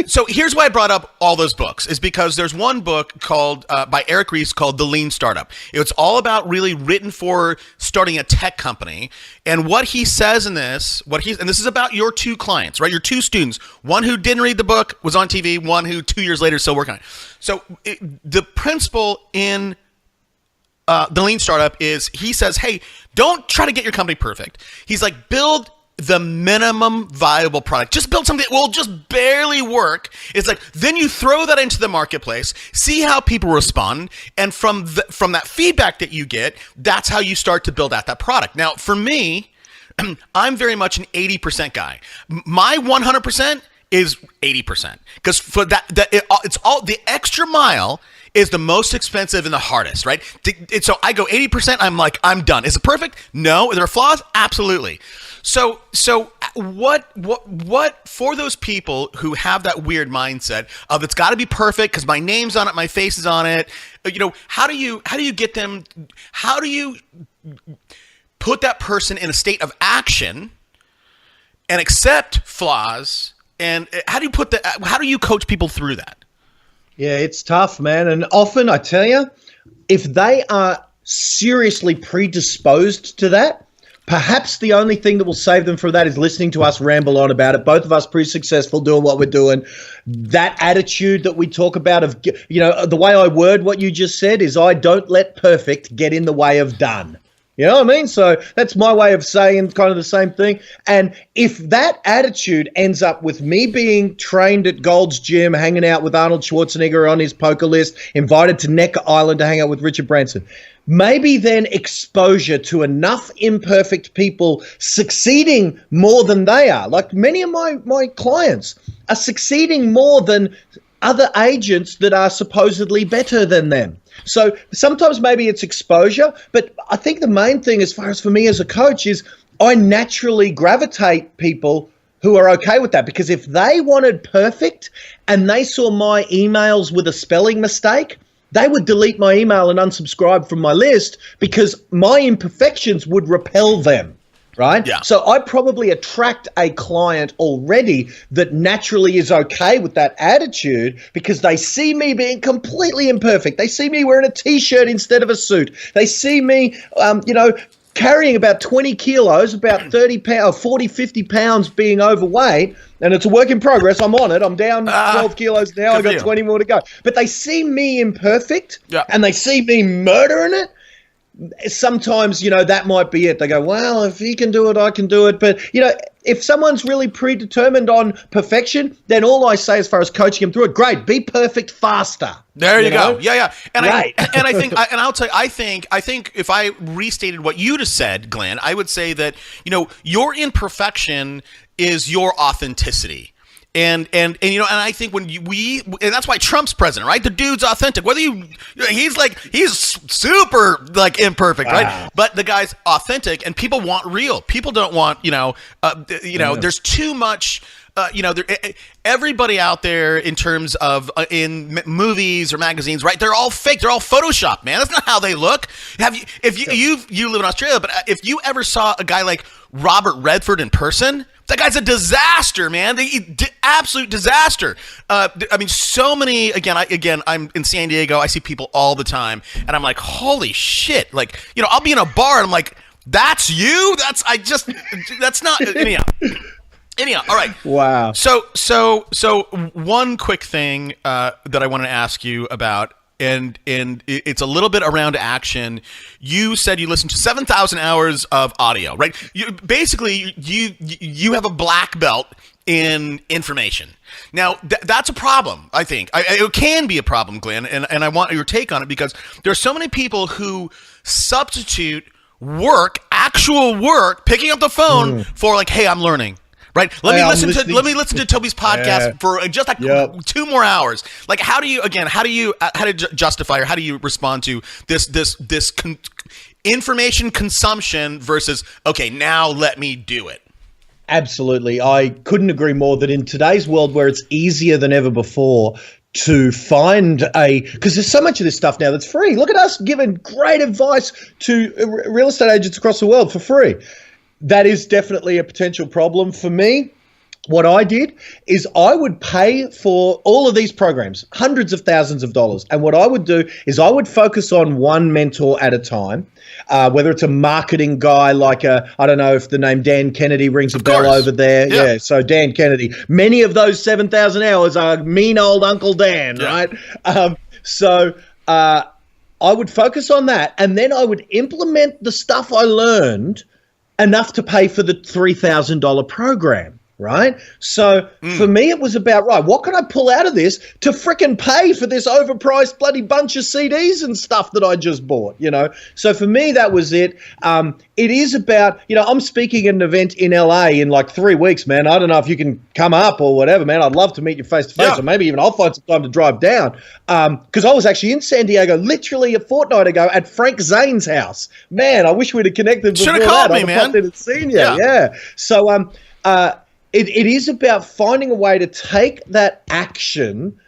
Speaker 1: So here's why I brought up all those books is because there's one book called by Eric Ries called The Lean Startup. It's all about really written for starting a tech company. And what he says in this, and this is about your two clients, right? Your two students, one who didn't read the book, was on TV, one who 2 years later is still working on it. So the principle in The Lean Startup is he says, hey, don't try to get your company perfect. He's like, build the minimum viable product. Just build something that will just barely work. It's like, then you throw that into the marketplace, see how people respond, and from that feedback that you get, that's how you start to build out that product. Now, for me, I'm very much an 80% guy. My 100% is 80%. Because for it's all the extra mile is the most expensive and the hardest, right? So I go 80%, I'm like, I'm done. Is it perfect? No. Are there flaws? Absolutely. So what for those people who have that weird mindset of it's got to be perfect because my name's on it, my face is on it, how do you get them? How do you put that person in a state of action and accept flaws? And how do you coach people through that?
Speaker 5: Yeah, it's tough, man. And often I tell you, if they are seriously predisposed to that, Perhaps the only thing that will save them from that is listening to us ramble on about it. Both of us pretty successful doing what we're doing. That attitude that we talk about of, the way I word what you just said is I don't let perfect get in the way of done. You know what I mean? So that's my way of saying kind of the same thing. And if that attitude ends up with me being trained at Gold's Gym, hanging out with Arnold Schwarzenegger on his poker list, invited to Necker Island to hang out with Richard Branson, maybe then exposure to enough imperfect people succeeding more than they are. Like many of my clients are succeeding more than other agents that are supposedly better than them. So sometimes maybe it's exposure, but I think the main thing as far as for me as a coach is I naturally gravitate people who are okay with that, because if they wanted perfect and they saw my emails with a spelling mistake, they would delete my email and unsubscribe from my list because my imperfections would repel them. Right?
Speaker 1: Yeah.
Speaker 5: So I probably attract a client already that naturally is okay with that attitude because they see me being completely imperfect. They see me wearing a T-shirt instead of a suit. They see me, carrying about 20 kilos, about 30 pounds, 40, 50 pounds being overweight. And it's a work in progress. I'm on it. I'm down 12 kilos now. I've got 20 more to go. But they see me imperfect and they see me murdering it. Sometimes, that might be it. They go, well, if he can do it, I can do it. But, if someone's really predetermined on perfection, then all I say as far as coaching them through it, great, be perfect faster.
Speaker 1: There you go. Yeah. And
Speaker 5: right.
Speaker 1: I'll tell you, I think if I restated what you just said, Glenn, I would say that, your imperfection is your authenticity. And I think when and that's why Trump's president, right? The dude's authentic. Whether he's super imperfect, right? But the guy's authentic, and people want real. People don't want, there's too much. Everybody out there in terms of in movies or magazines, right? They're all fake. They're all Photoshop, man. That's not how they look. You live in Australia, but if you ever saw a guy like Robert Redford in person, that guy's a disaster, man. Absolute disaster. So many. Again, I'm in San Diego. I see people all the time, and I'm like, holy shit! I'll be in a bar, and I'm like, that's you. That's not. Anyhow, all right.
Speaker 5: Wow.
Speaker 1: So one quick thing that I want to ask you about, and it's a little bit around action. You said you listened to 7,000 hours of audio, right? You have a black belt in information. Now, that's a problem, I think. It can be a problem, Glenn, and I want your take on it, because there's so many people who substitute actual work, picking up the phone for hey, I'm learning. Right. Let me listen to Toby's podcast for just 2 more hours. How do you justify, or how do you respond to this information consumption versus, okay, now let me do it?
Speaker 5: Absolutely. I couldn't agree more that in today's world where it's easier than ever before to find because there's so much of this stuff now that's free. Look at us giving great advice to real estate agents across the world for free. That is definitely a potential problem for me. What I did is I would pay for all of these programs, hundreds of thousands of dollars. And what I would do is I would focus on one mentor at a time, whether it's a marketing guy like I don't know if the name Dan Kennedy rings a bell over there. Yeah. So Dan Kennedy. Many of those 7,000 hours are mean old Uncle Dan, right? So I would focus on that, and then I would implement the stuff I learned enough to pay for the $3,000 program, right? So for me, it was about, right, what can I pull out of this to frickin' pay for this overpriced bloody bunch of CDs and stuff that I just bought, So for me, that was it. It is about, I'm speaking at an event in LA in 3 weeks, man. I don't know if you can come up or whatever, man. I'd love to meet you face to face, or maybe even I'll find some time to drive down. Because I was actually in San Diego literally a fortnight ago at Frank Zane's house. Man, I wish we'd have connected before that.
Speaker 1: Should have called me, man.
Speaker 5: I'd have seen you. Yeah. So it is about finding a way to take that action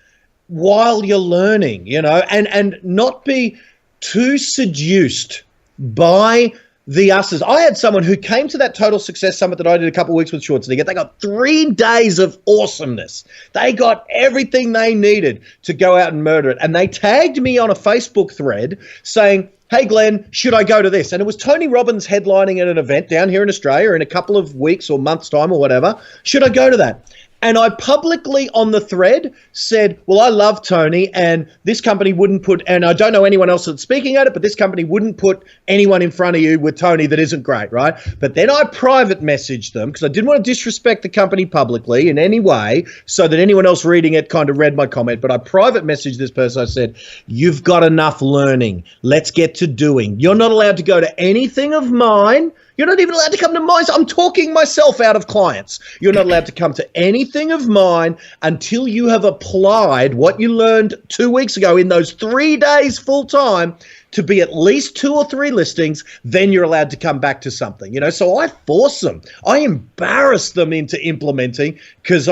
Speaker 5: while you're learning, and not be too seduced by the usses. I had someone who came to that Total Success Summit that I did a couple of weeks with Schwarzenegger. They got 3 days of awesomeness. They got everything they needed to go out and murder it. And they tagged me on a Facebook thread saying, hey, Glenn, should I go to this? And it was Tony Robbins headlining at an event down here in Australia in a couple of weeks or months' time or whatever. Should I go to that? And I publicly on the thread said, well, I love Tony, and this company wouldn't put, and I don't know anyone else that's speaking at it, but this company wouldn't put anyone in front of you with Tony that isn't great, right? But then I private messaged them because I didn't want to disrespect the company publicly in any way so that anyone else reading it kind of read my comment. But I private messaged this person. I said, you've got enough learning. Let's get to doing. You're not allowed to go to anything of mine. You're not even allowed to come to mine. I'm talking myself out of clients. You're not allowed to come to anything of mine until you have applied what you learned 2 weeks ago in those 3 days full time to be at least 2 or 3 listings. Then you're allowed to come back to something, so I force them. I embarrass them into implementing because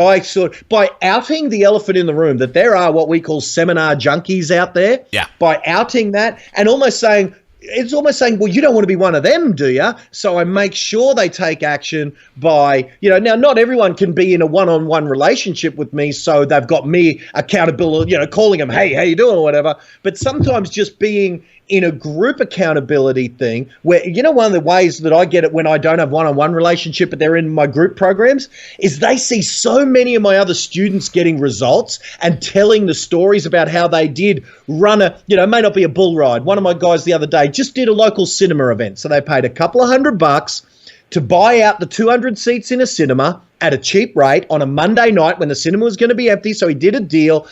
Speaker 5: by outing the elephant in the room that there are what we call seminar junkies out there.
Speaker 1: Yeah.
Speaker 5: By outing that and almost saying, it's almost saying, well, you don't want to be one of them, do you? So I make sure they take action by, now not everyone can be in a one-on-one relationship with me, so they've got me accountable, calling them, hey, how you doing or whatever. But sometimes just being in a group accountability thing where, one of the ways that I get it when I don't have one-on-one relationship, but they're in my group programs, is they see so many of my other students getting results and telling the stories about how they did run it may not be a bull ride. One of my guys the other day just did a local cinema event. So they paid a couple of $100 to buy out the 200 seats in a cinema at a cheap rate on a Monday night when the cinema was going to be empty. So he did a deal,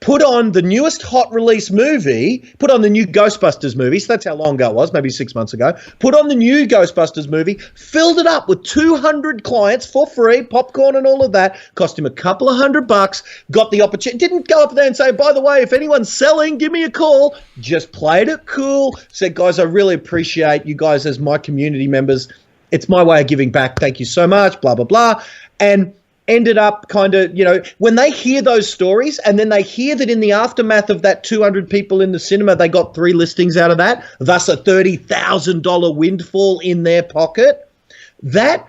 Speaker 5: put on the newest hot release movie, put on the new Ghostbusters movie. So that's how long ago it was, maybe 6 months ago. Put on the new Ghostbusters movie, filled it up with 200 clients for free, popcorn and all of that. Cost him a couple of $100, got the opportunity. Didn't go up there and say, by the way, if anyone's selling, give me a call. Just played it cool. Said, guys, I really appreciate you guys as my community members. It's my way of giving back. Thank you so much, blah, blah, blah. And ended up kind of, when they hear those stories and then they hear that in the aftermath of that 200 people in the cinema, they got 3 listings out of that, thus a $30,000 windfall in their pocket, that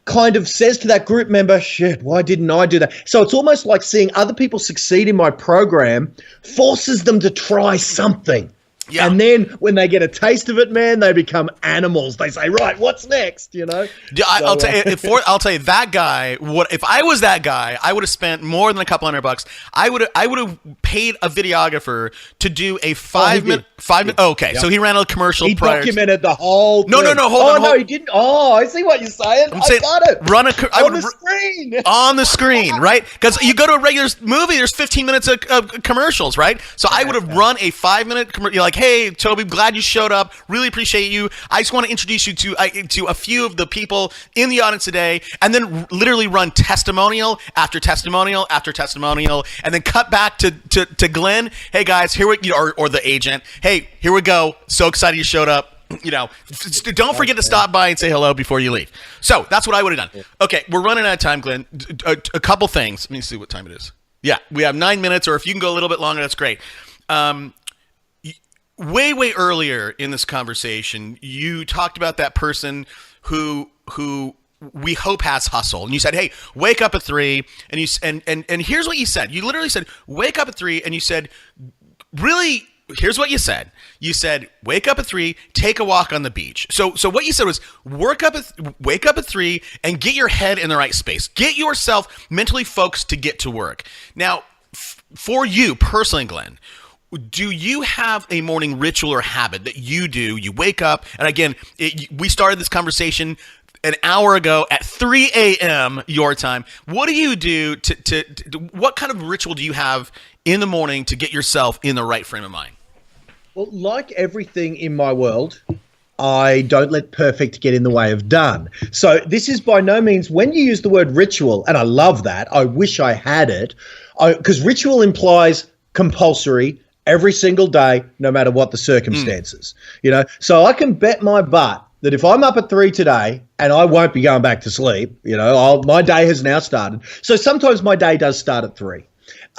Speaker 5: kind of says to that group member, shit, why didn't I do that? So it's almost like seeing other people succeed in my program forces them to try something. Yeah. And then when they get a taste of it, man, they become animals. They say, "Right, what's next?"
Speaker 1: I'll tell you. I'll tell you that guy. If I was that guy, I would have spent more than a couple $100. I would have paid a videographer to do a 5 minute. Okay, so he ran a commercial.
Speaker 5: He documented the whole thing.
Speaker 1: No. Hold on.
Speaker 5: No, he didn't. Oh, I see what you're saying. I got it.
Speaker 1: Run on
Speaker 5: the screen.
Speaker 1: On the screen, right? Because you go to a regular movie, there's 15 minutes of commercials, right? So I would have run a 5 minute commercial. You're like, hey, Toby, glad you showed up. Really appreciate you. I just want to introduce you to a few of the people in the audience today, and then literally run testimonial after testimonial after testimonial, and then cut back to Glenn. Hey guys, here we or the agent. Hey, here we go. So excited you showed up. Don't forget to stop by and say hello before you leave. So that's what I would have done. Okay, we're running out of time, Glenn. A couple things. Let me see what time it is. Yeah, we have 9 minutes, or if you can go a little bit longer, that's great. Way earlier in this conversation, you talked about that person who we hope has hustle, and you said, "Hey, wake up at 3," and here's what you said. You literally said, "Wake up at 3," and you said, "Really." Here's what you said. You said, "Wake up at 3, take a walk on the beach." So what you said was, wake up at 3, and get your head in the right space. Get yourself mentally focused to get to work. Now, for you personally, Glenn, do you have a morning ritual or habit that you do? You wake up, and again, we started this conversation an hour ago at 3 a.m. your time. What do you do to what kind of ritual do you have in the morning to get yourself in the right frame of mind?
Speaker 5: Well, like everything in my world, I don't let perfect get in the way of done. So this is by no means, when you use the word ritual, and I love that, I wish I had it, because ritual implies compulsory, every single day, no matter what the circumstances. So I can bet my butt that if I'm up at 3 today, and I won't be going back to sleep, my day has now started. So sometimes my day does start at 3.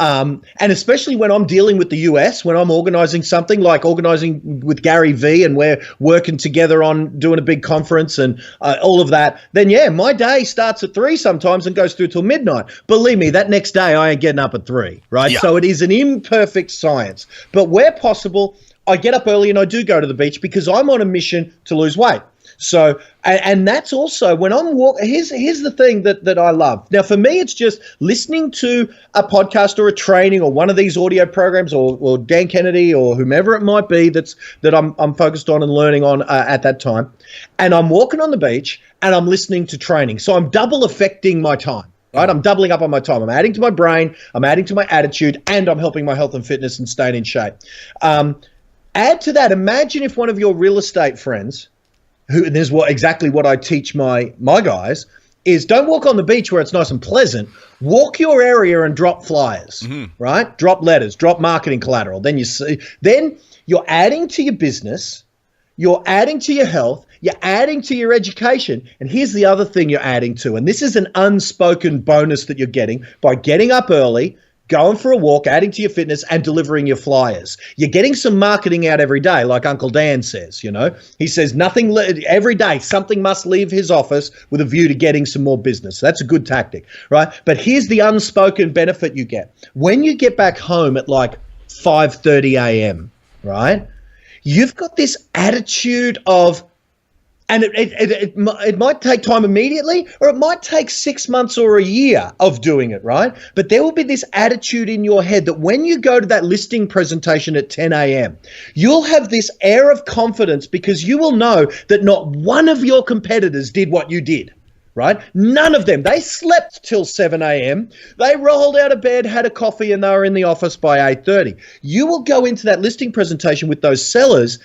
Speaker 5: And especially when I'm dealing with the US, when I'm organizing something like organizing with Gary Vee and we're working together on doing a big conference and all of that, then yeah, my day starts at 3 sometimes and goes through till midnight. Believe me, that next day I ain't getting up at 3, right?
Speaker 1: Yeah.
Speaker 5: So it is an imperfect science. But where possible, I get up early and I do go to the beach because I'm on a mission to lose weight. So, and that's also when I'm walking, here's the thing that I love. Now, for me, it's just listening to a podcast or a training or one of these audio programs or Dan Kennedy or whomever it might be that I'm focused on and learning on at that time. And I'm walking on the beach and I'm listening to training. So I'm double affecting my time. Right, I'm doubling up on my time. I'm adding to my brain, I'm adding to my attitude, and I'm helping my health and fitness and staying in shape. Add to that, imagine if one of your real estate friends, and this is exactly what I teach my guys, is don't walk on the beach where it's nice and pleasant. Walk your area and drop flyers, right? Drop letters, drop marketing collateral. Then you're adding to your business, you're adding to your health, you're adding to your education. And here's the other thing you're adding to, and this is an unspoken bonus that you're getting by getting up early, going for a walk, adding to your fitness, and delivering your flyers. You're getting some marketing out every day, like Uncle Dan says, you know. He says every day something must leave his office with a view to getting some more business. That's a good tactic, right? But here's the unspoken benefit you get. When you get back home at like 5:30 a.m., right, you've got this attitude of, and it might take time immediately, or it might take 6 months or a year of doing it, right? But there will be this attitude in your head that when you go to that listing presentation at 10 a.m., you'll have this air of confidence because you will know that not one of your competitors did what you did, right? None of them. They slept till 7 a.m. They rolled out of bed, had a coffee, and they were in the office by 8:30. You will go into that listing presentation with those sellers,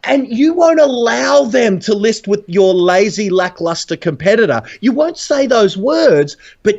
Speaker 5: and you won't allow them to list with your lazy, lackluster competitor. You won't say those words, but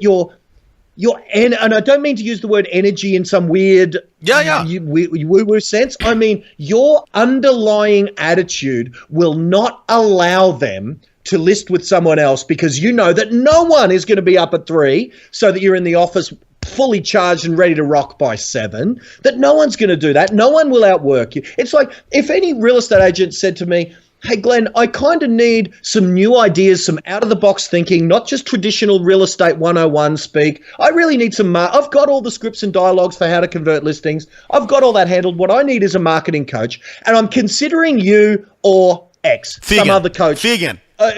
Speaker 5: and I don't mean to use the word energy in some weird woo-woo sense. I mean, your underlying attitude will not allow them to list with someone else because you know that no one is going to be up at 3 so that you're in the office fully charged and ready to rock by 7, that no one's going to do that. No one will outwork you. It's like if any real estate agent said to me, hey, Glenn, I kind of need some new ideas, some out-of-the-box thinking, not just traditional real estate 101 speak. I really need some I've got all the scripts and dialogues for how to convert listings. I've got all that handled. What I need is a marketing coach, and I'm considering you or X, some other coach.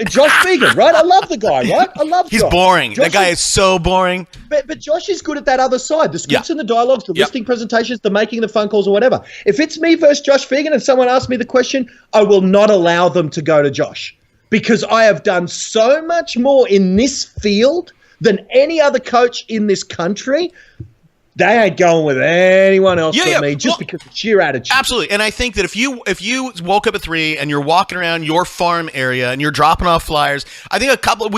Speaker 5: Josh Fegan, right? I love the guy, right? I love Josh.
Speaker 1: He's boring. That guy is so boring.
Speaker 5: But Josh is good at that other side, the scripts and the dialogues, the listing presentations, the making the phone calls or whatever. If it's me versus Josh Fegan and someone asks me the question, I will not allow them to go to Josh because I have done so much more in this field than any other coach in this country. They ain't going with anyone else but me just because of sheer attitude.
Speaker 1: Absolutely. And I think that if you woke up at 3 and you're walking around your farm area and you're dropping off flyers, I think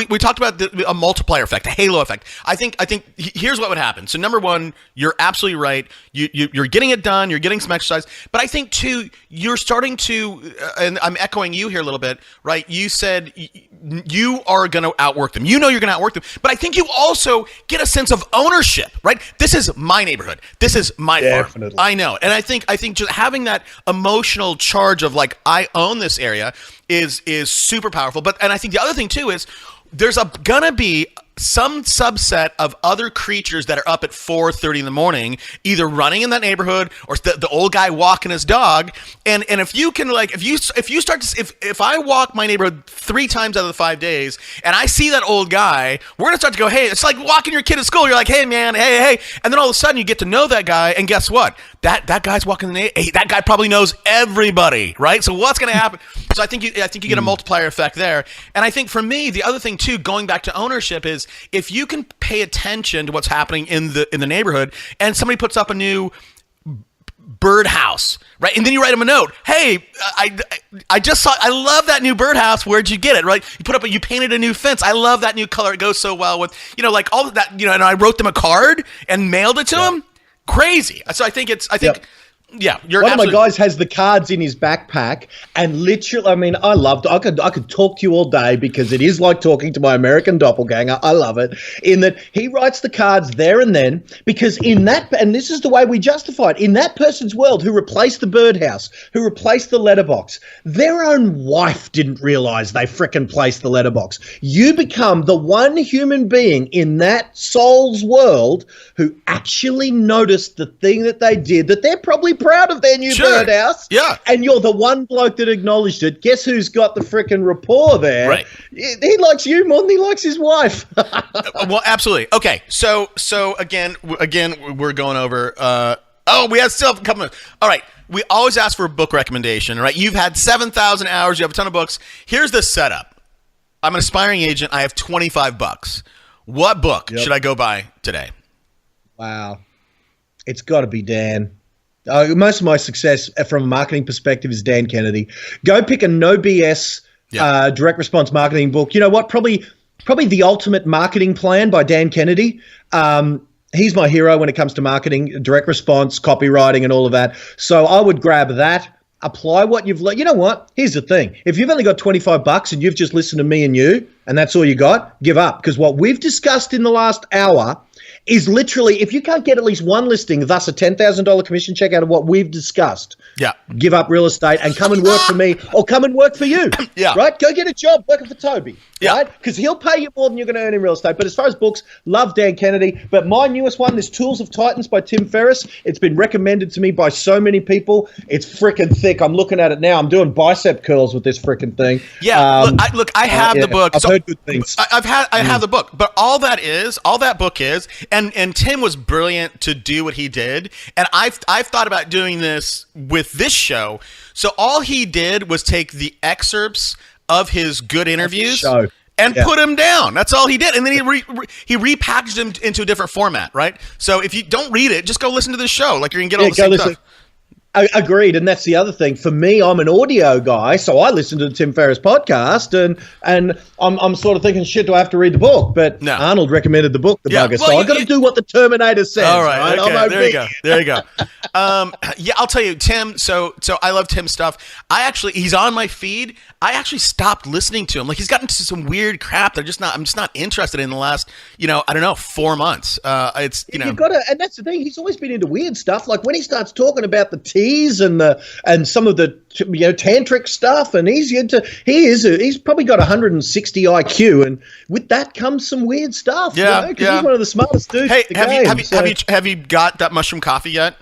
Speaker 1: we talked about a multiplier effect, a halo effect. I think here's what would happen. So number one, you're absolutely right. You're getting it done. You're getting some exercise. But I think too, you're starting to, and I'm echoing you here a little bit, right? You said you are going to outwork them. You know you're going to outwork them. But I think you also get a sense of ownership, right? This is my neighborhood. This is my farm. I know. And I think just having that emotional charge of like, I own this area is super powerful. And I think the other thing too is there's gonna be some subset of other creatures that are up at 4:30 in the morning, either running in that neighborhood or the old guy walking his dog. And if you can, like, if you start to, if I walk my neighborhood 3 times out of the 5 days and I see that old guy, we're gonna start to go, hey, it's like walking your kid to school. You're like, hey man, hey, and then all of a sudden you get to know that guy, and guess what? That guy's walking that guy probably knows everybody, right? So what's gonna happen? So I think you get a multiplier effect there. And I think for me, the other thing too, going back to ownership, is if you can pay attention to what's happening in the neighborhood, and somebody puts up a new birdhouse, right? And then you write them a note. Hey, I just saw, I love that new birdhouse. Where'd you get it? Right? You painted a new fence. I love that new color. It goes so well with, like all of that, and I wrote them a card and mailed it to them. Crazy. So I think Yeah, you're
Speaker 5: One of my
Speaker 1: absolutely-
Speaker 5: guys has the cards in his backpack, and literally, I mean, I could talk to you all day because it is like talking to my American doppelganger. I love it in that he writes the cards there and then, because in that, and this is the way we justify it, in that person's world who replaced the birdhouse, who replaced the letterbox, their own wife didn't realize they frickin' placed the letterbox. You become the one human being in that soul's world who actually noticed the thing that they did, that they're probably proud of their new birdhouse.
Speaker 1: Yeah.
Speaker 5: And you're the one bloke that acknowledged it. Guess who's got the frickin' rapport there?
Speaker 1: Right.
Speaker 5: He likes you more than he likes his wife.
Speaker 1: Well, absolutely. Okay, so again, we're going over. We have still a couple minutes. All right, we always ask for a book recommendation, right? You've had 7,000 hours. You have a ton of books. Here's the setup. I'm an aspiring agent. I have $25. What book should I go buy today?
Speaker 5: Wow. It's got to be Dan. Most of my success from a marketing perspective is Dan Kennedy. Go pick a no BS direct response marketing book. You know what? Probably The Ultimate Marketing Plan by Dan Kennedy. He's my hero when it comes to marketing, direct response, copywriting, and all of that. So I would grab that. Apply what you've learned. You know what? Here's the thing. If you've only got $25 and you've just listened to me and you, and that's all you got, give up. Because what we've discussed in the last hour is literally, if you can't get at least one listing, thus a $10,000 commission check out of what we've discussed, give up real estate and come and work for me or come and work for you. Right? Go get a job working for Toby. Right? Because he'll pay you more than you're going to earn in real estate. But as far as books, love Dan Kennedy. But my newest one is Tools of Titans by Tim Ferriss. It's been recommended to me by so many people. It's freaking thick. I'm looking at it now. I'm doing bicep curls with this freaking thing.
Speaker 1: Yeah. I have the book.
Speaker 5: I've heard good things.
Speaker 1: I have the book. But all that book is, and Tim was brilliant to do what he did. And I've thought about doing this with this show. So all he did was take the excerpts of his good interviews and put them down. That's all he did. And then he repackaged them into a different format, right? So if you don't read it, just go listen to the show. Like, you're going to get all the same stuff.
Speaker 5: Agreed, and that's the other thing. For me, I'm an audio guy, so I listen to the Tim Ferriss podcast, and I'm sort of thinking, shit, do I have to read the book? But Arnold recommended the book, bugger, so I've got to do what the Terminator says.
Speaker 1: All right? Okay, there you go. I'll tell you, Tim. So I love Tim's stuff. He's on my feed. I actually stopped listening to him. Like, he's gotten into some weird crap that I'm just not interested in the last, 4 months.
Speaker 5: You've got to, and that's the thing. He's always been into weird stuff. Like when he starts talking about the teas and some of the tantric stuff, and he's probably got 160 IQ, and with that comes some weird stuff. Because he's one of the smartest dudes.
Speaker 1: Hey, have you got that mushroom coffee yet?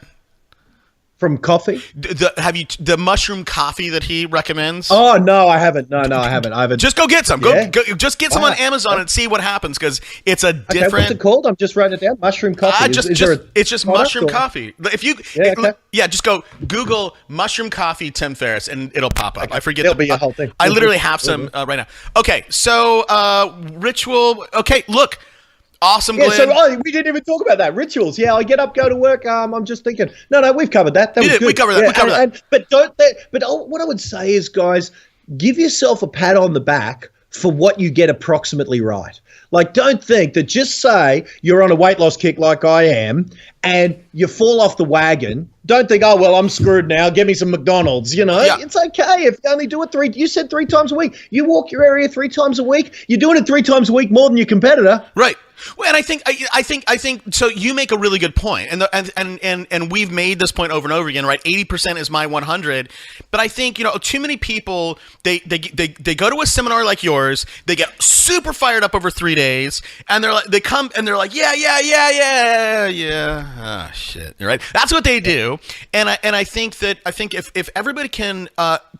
Speaker 5: From coffee?
Speaker 1: The mushroom coffee that he recommends?
Speaker 5: Oh no, I haven't. No, I haven't.
Speaker 1: Just go get some. Go just get some on Amazon and see what happens, because it's a different.
Speaker 5: Okay, what's it called? I'm just writing it down. Mushroom coffee.
Speaker 1: It's just mushroom coffee. If you just go Google mushroom coffee Tim Ferriss and it'll pop up. Okay. I forget.
Speaker 5: It'll be a whole thing.
Speaker 1: I literally have some right now. Okay, so ritual. Okay, look. Awesome, Glenn.
Speaker 5: So we didn't even talk about that. Rituals. Yeah, I get up, go to work. I'm just thinking. No, we've covered that. That was good.
Speaker 1: We covered that.
Speaker 5: But what I would say is, guys, give yourself a pat on the back for what you get approximately right. Like, don't think that just say you're on a weight loss kick like I am and you fall off the wagon. Don't think, oh, well, I'm screwed now. Give me some McDonald's. It's okay if you only do it you said 3 times a week. You walk your area 3 times a week. You're doing it 3 times a week more than your competitor.
Speaker 1: Right. Well, and I think so. You make a really good point, and we've made this point over and over again, right? 80% is my 100, but I think too many people they go to a seminar like yours, they get super fired up over 3 days, and they're like oh shit, right? That's what they do, and I think if everybody can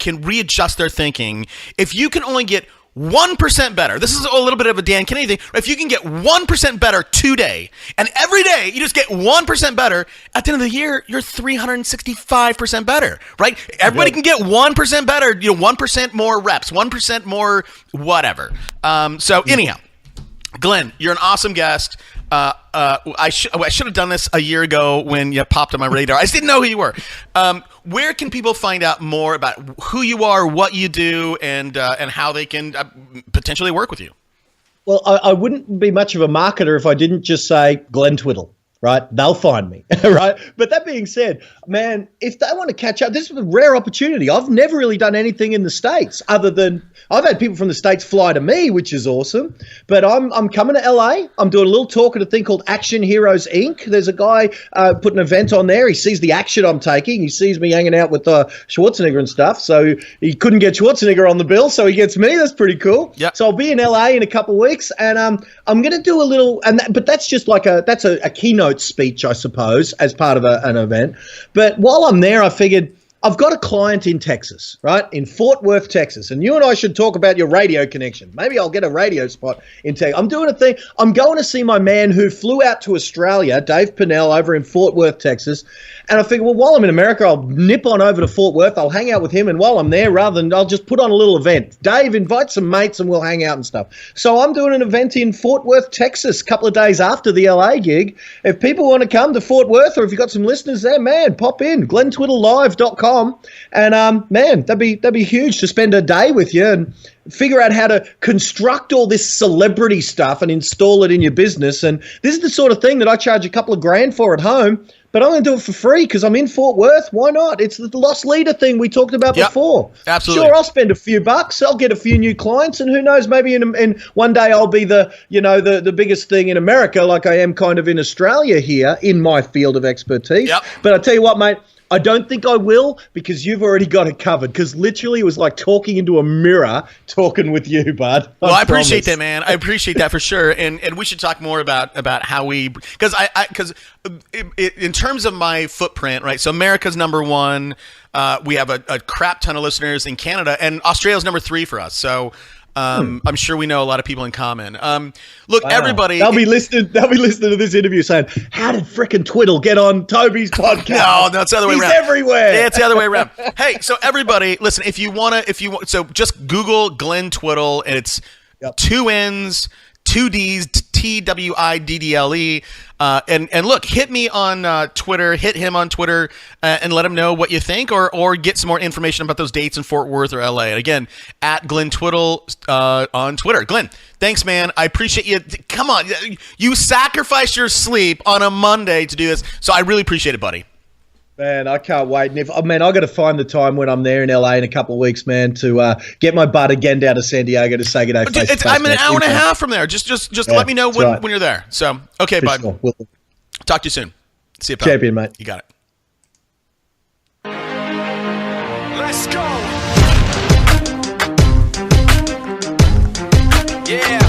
Speaker 1: readjust their thinking, if you can only get 1% better. This is a little bit of a Dan Kennedy thing. If you can get 1% better today, and every day you just get 1% better, at the end of the year, you're 365% better, right? Everybody can get 1% better, 1% more reps, 1% more whatever. So anyhow, Glenn, you're an awesome guest. I should have done this a year ago when you popped on my radar. I just didn't know who you were. Where can people find out more about who you are, what you do, and how they can potentially work with you?
Speaker 5: Well, I wouldn't be much of a marketer if I didn't just say Glenn Twiddle. right? They'll find me, right? But that being said, man, if they want to catch up, this is a rare opportunity. I've never really done anything in the States other than I've had people from the States fly to me, which is awesome. But I'm coming to LA. I'm doing a little talk at a thing called Action Heroes Inc. There's a guy put an event on there. He sees the action I'm taking. He sees me hanging out with Schwarzenegger and stuff. So he couldn't get Schwarzenegger on the bill, so he gets me. That's pretty cool.
Speaker 1: Yep.
Speaker 5: So I'll be in LA in a couple of weeks, and I'm going to do a little, but that's just like a keynote speech, I suppose, as part of an event. But while I'm there, I figured I've got a client in Texas, right, in Fort Worth, Texas, and you and I should talk about your radio connection. Maybe I'll get a radio spot in Texas. I'm doing a thing. I'm going to see my man who flew out to Australia, Dave Pinnell, over in Fort Worth, Texas. And I figure, well, while I'm in America, I'll nip on over to Fort Worth. I'll hang out with him, and while I'm there, rather than I'll just put on a little event. Dave, invite some mates, and we'll hang out and stuff. So I'm doing an event in Fort Worth, Texas, a couple of days after the LA gig. If people want to come to Fort Worth, or if you've got some listeners there, man, pop in, glenntwiddlelive.com. And man, that'd be huge to spend a day with you and figure out how to construct all this celebrity stuff and install it in your business. And this is the sort of thing that I charge a couple of grand for at home, but I'm going to do it for free because I'm in Fort Worth. Why not? It's the lost leader thing we talked about before.
Speaker 1: Absolutely.
Speaker 5: Sure, I'll spend a few bucks. I'll get a few new clients, and who knows, maybe in one day I'll be the biggest thing in America, like I am kind of in Australia here in my field of expertise.
Speaker 1: Yep.
Speaker 5: But I tell you what, mate, I don't think I will, because you've already got it covered. Because literally it was like talking into a mirror, talking with you, bud.
Speaker 1: Well, I appreciate that, man. I appreciate that for sure. And we should talk more about how we, because in terms of my footprint, right? So America's number one. We have a crap ton of listeners in Canada, and Australia's number 3 for us. So I'm sure we know a lot of people in common. Look, everybody.
Speaker 5: They'll be listening to this interview saying, how did frickin' Twiddle get on Toby's podcast?
Speaker 1: No, it's the other way around.
Speaker 5: He's everywhere.
Speaker 1: It's the other way around. Hey, so everybody, listen, if you want, so just Google Glenn Twiddle, and it's 2 N's, 2 D's, TWIDDLE. And look, hit me on Twitter, hit him on Twitter, and let him know what you think, or get some more information about those dates in Fort Worth or LA. And again, at Glenn Twiddle on Twitter. Glenn, thanks, man. I appreciate you. Come on, you sacrificed your sleep on a Monday to do this, so I really appreciate it, buddy.
Speaker 5: Man, I can't wait. And I got to find the time when I'm there in LA in a couple of weeks, man, to get my butt again down to San Diego to say good day face to face.
Speaker 1: I'm an hour and a half from there. Just let me know when you're there. So, okay, bud.
Speaker 5: Sure.
Speaker 1: Talk to you soon. See you, pal.
Speaker 5: Champion, mate.
Speaker 1: You got it.
Speaker 2: Let's go. Yeah.